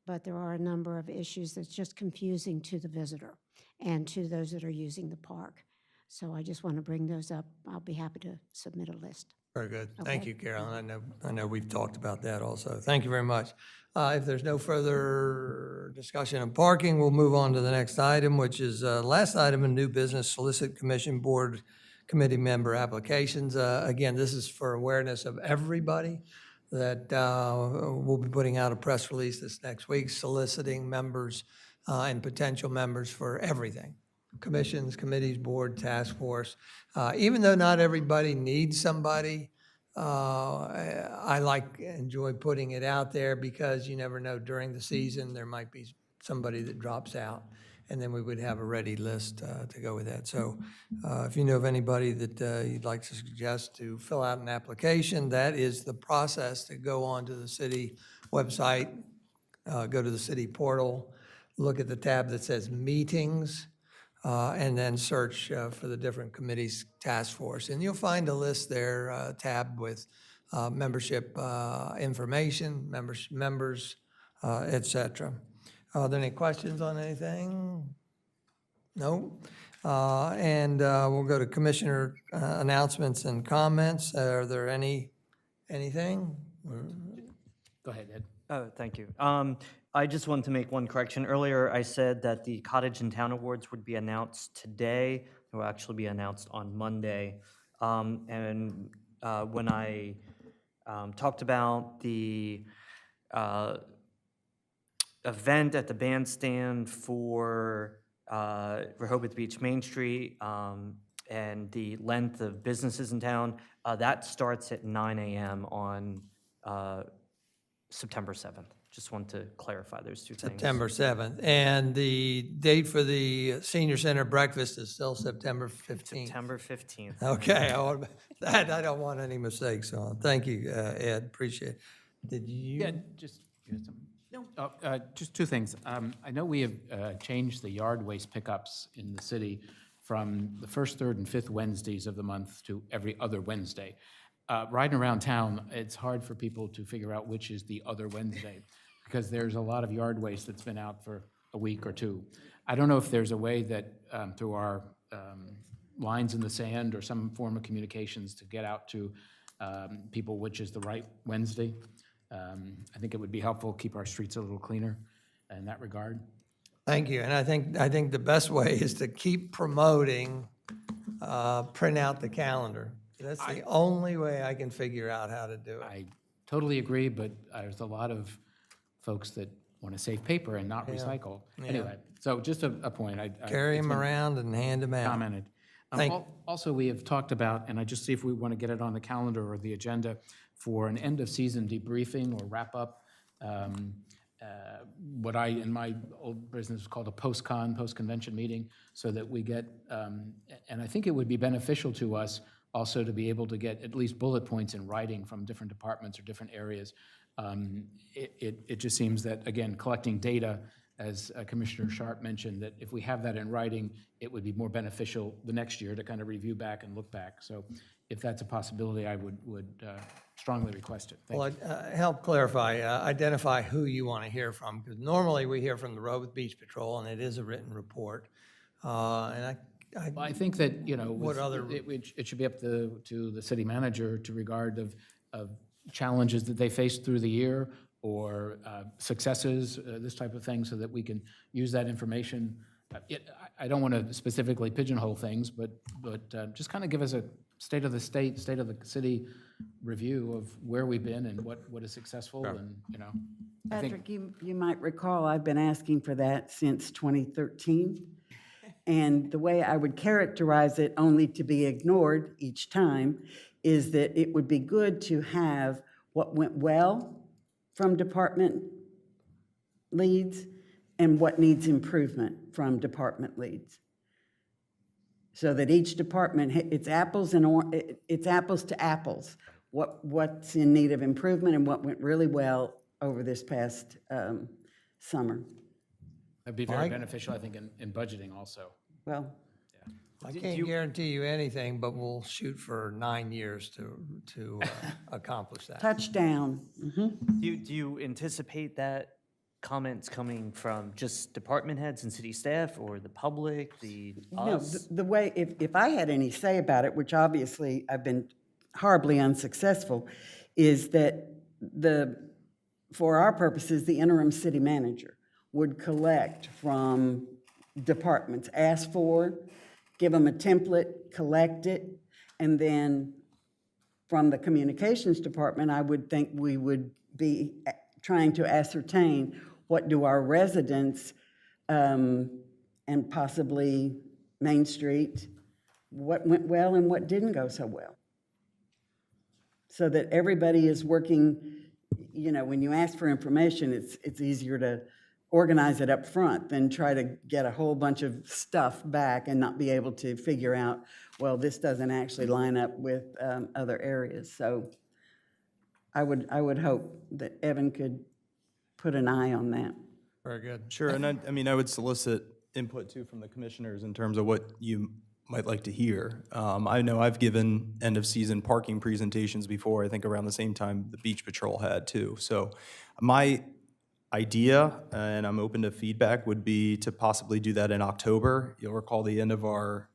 but there are a number of issues that's just confusing to the visitor and to those that are using the park. So I just want to bring those up. I'll be happy to submit a list. Very good. Thank Okay. you, Carolyn. I know we've talked about that also. Thank you very much. If there's no further discussion on parking, we'll move on to the next item, which is last item in new business, Solicit Commission Board Committee member applications. Again, this is for awareness of everybody that we'll be putting out a press release this next week soliciting members and potential members for everything. Commissions, committees, board, task force. Even though not everybody needs somebody, I enjoy putting it out there because you never know, during the season, there might be somebody that drops out, and then we would have a ready list to go with that. So if you know of anybody that you'd like to suggest to fill out an application, that is the process. To go onto the city website, go to the city portal, look at the tab that says meetings, and then search for the different committees, task force. And you'll find a list there, tab with membership information, members, et cetera. Are there any questions on anything? No? And we'll go to commissioner announcements and comments. Are there anything? Go ahead, Ed. Oh, thank you. I just wanted to make one correction. Earlier, I said that the Cottage and Town Awards would be announced today. They will actually be announced on Monday. And when I talked about the event at the bandstand for Rehoboth Beach Main Street and the length of businesses in town, that starts at 9 a.m. on September 7th. Just want to clarify those two things. September 7th. And the date for the senior center breakfast is still September 15th. September 15th. Okay, I don't want any mistakes on. Thank you, Ed, appreciate it. Did you? Yeah, just, just two things. I know we have changed the yard waste pickups in the city from the first, third, and fifth Wednesdays of the month to every other Wednesday. Riding around town, it's hard for people to figure out which is the other Wednesday because there's a lot of yard waste that's been out for a week or two. I don't know if there's a way that through our lines in the sand or some form of communications to get out to people which is the right Wednesday. I think it would be helpful, keep our streets a little cleaner in that regard. Thank you, and I think the best way is to keep promoting, print out the calendar. That's the only way I can figure out how to do it. I totally agree, but there's a lot of folks that want to save paper and not recycle. Anyway, so just a point. Carry them around and hand them out. Commented. Also, we have talked about, and I just see if we want to get it on the calendar or the agenda for an end-of-season debriefing or wrap-up. What I, in my old business, called a post-convention meeting, so that we get, and I think it would be beneficial to us also to be able to get at least bullet points in writing from different departments or different areas. It just seems that, again, collecting data, as Commissioner Sharp mentioned, that if we have that in writing, it would be more beneficial the next year to kind of review back and look back. So if that's a possibility, I would strongly request it. Thank you. Help clarify, identify who you want to hear from, because normally we hear from the Rehoboth Beach Patrol, and it is a written report. And I think that, you know, what other? It should be up to the city manager to regard of challenges that they faced through the year or successes, this type of thing, so that we can use that information I don't want to specifically pigeonhole things, but just kind of give us a state of the city review of where we've been and what is successful and, I think. Patrick, you might recall, I've been asking for that since 2013. And the way I would characterize it, only to be ignored each time, is that it would be good to have what went well from department leads and what needs improvement from department leads. So that each department, it's apples to apples. What's in need of improvement and what went really well over this past summer. That'd be very beneficial, I think, in budgeting also. Well, I can't guarantee you anything, but we'll shoot for 9 years to accomplish that. touchdown. Do you anticipate that comments coming from just department heads and city staff, or the public, No, us? the way, if I had any say about it, which obviously I've been horribly unsuccessful, is that for our purposes, the interim city manager would collect from departments, ask for, give them a template, collect it, and then from the communications department, I would think we would be trying to ascertain what do our residents and possibly Main Street, what went well and what didn't go so well. So that everybody is working, when you ask for information, it's easier to organize it up front than try to get a whole bunch of stuff back and not be able to figure out, well, this doesn't actually line up with other areas. So I would hope that Evan could put an eye on that. Very good. Sure, and I would solicit input too from the commissioners in terms of what you might like to hear. I know I've given end-of-season parking presentations before, I think around the same time the Beach Patrol had too. So my idea, and I'm open to feedback, would be to possibly do that in October. You'll recall the end of our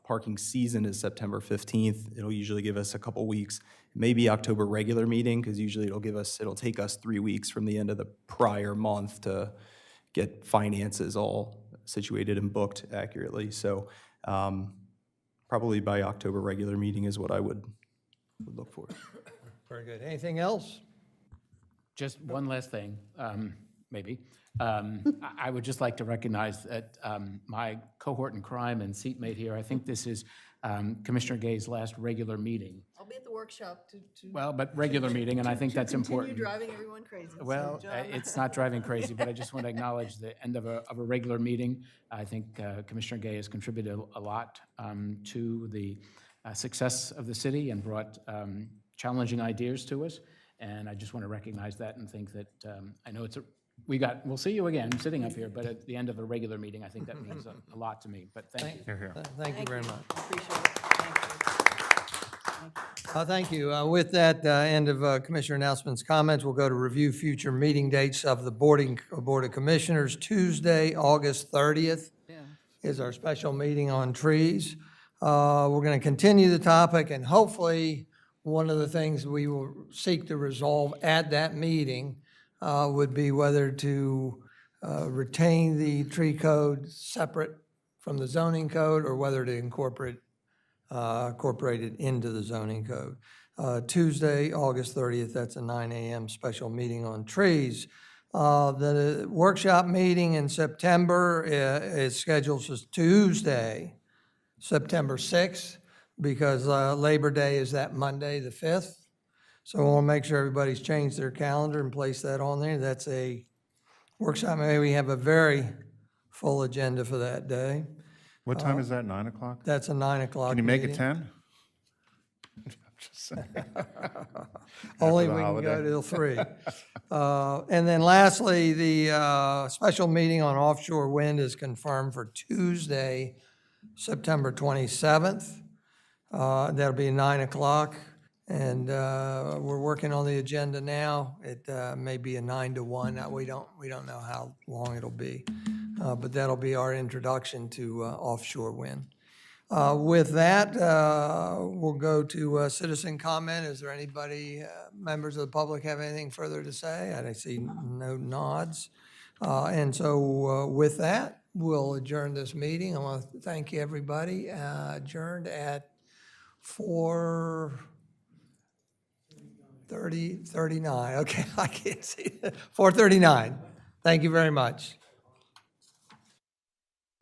parking season is September 15th. It'll usually give us a couple weeks, maybe October regular meeting, because usually it'll take us 3 weeks from the end of the prior month to get finances all situated and booked accurately. So probably by October regular meeting is what I would look for. Very good. Anything else? Just one last thing, maybe. I would just like to recognize that my cohort in crime and seatmate here, I think this is Commissioner Gay's last regular meeting. I'll be at the workshop to. Well, but regular meeting, and I think that's important. Continue driving everyone crazy. So, Well, John. it's not driving crazy, but I just want to acknowledge the end of a regular meeting. I think Commissioner Gay has contributed a lot to the success of the city and brought challenging ideas to us. And I just want to recognize that and think that, I know we'll see you again sitting up here, but at the end of a regular meeting, I think that means a lot to me, but thank you. Thank you very much. Appreciate it. Thank you. Thank you. With that, end of Commissioner announcements, comments, we'll go to review future meeting dates of the Board of Commissioners. Tuesday, August 30th is our special meeting on trees. We're going to continue the topic, and hopefully one of the things we will seek to resolve at that meeting would be whether to retain the tree code separate from the zoning code or whether to incorporate it into the zoning code. Tuesday, August 30th, that's a 9 a.m. special meeting on trees. The workshop meeting in September is scheduled for Tuesday, September 6th, because Labor Day is that Monday, the 5th. So we'll make sure everybody's changed their calendar and place that on there. That's a workshop. Maybe we have a very full agenda for that day. What time is that, 9 o'clock? That's a 9 o'clock Can you make it meeting. 10? Just saying. Only After the we can holiday. go till 3. And then lastly, the special meeting on offshore wind is confirmed for Tuesday, September 27th. That'll be 9 o'clock, and we're working on the agenda now. It may be a 9 to 1. We don't know how long it'll be, but that'll be our introduction to offshore wind. With that, we'll go to citizen comment. Is there anybody, members of the public, have anything further to say? I see no nods, and so with that, we'll adjourn this meeting. I want to thank everybody. Adjourned at 4:39. Okay, I can't see it. 4:39. Thank you very much.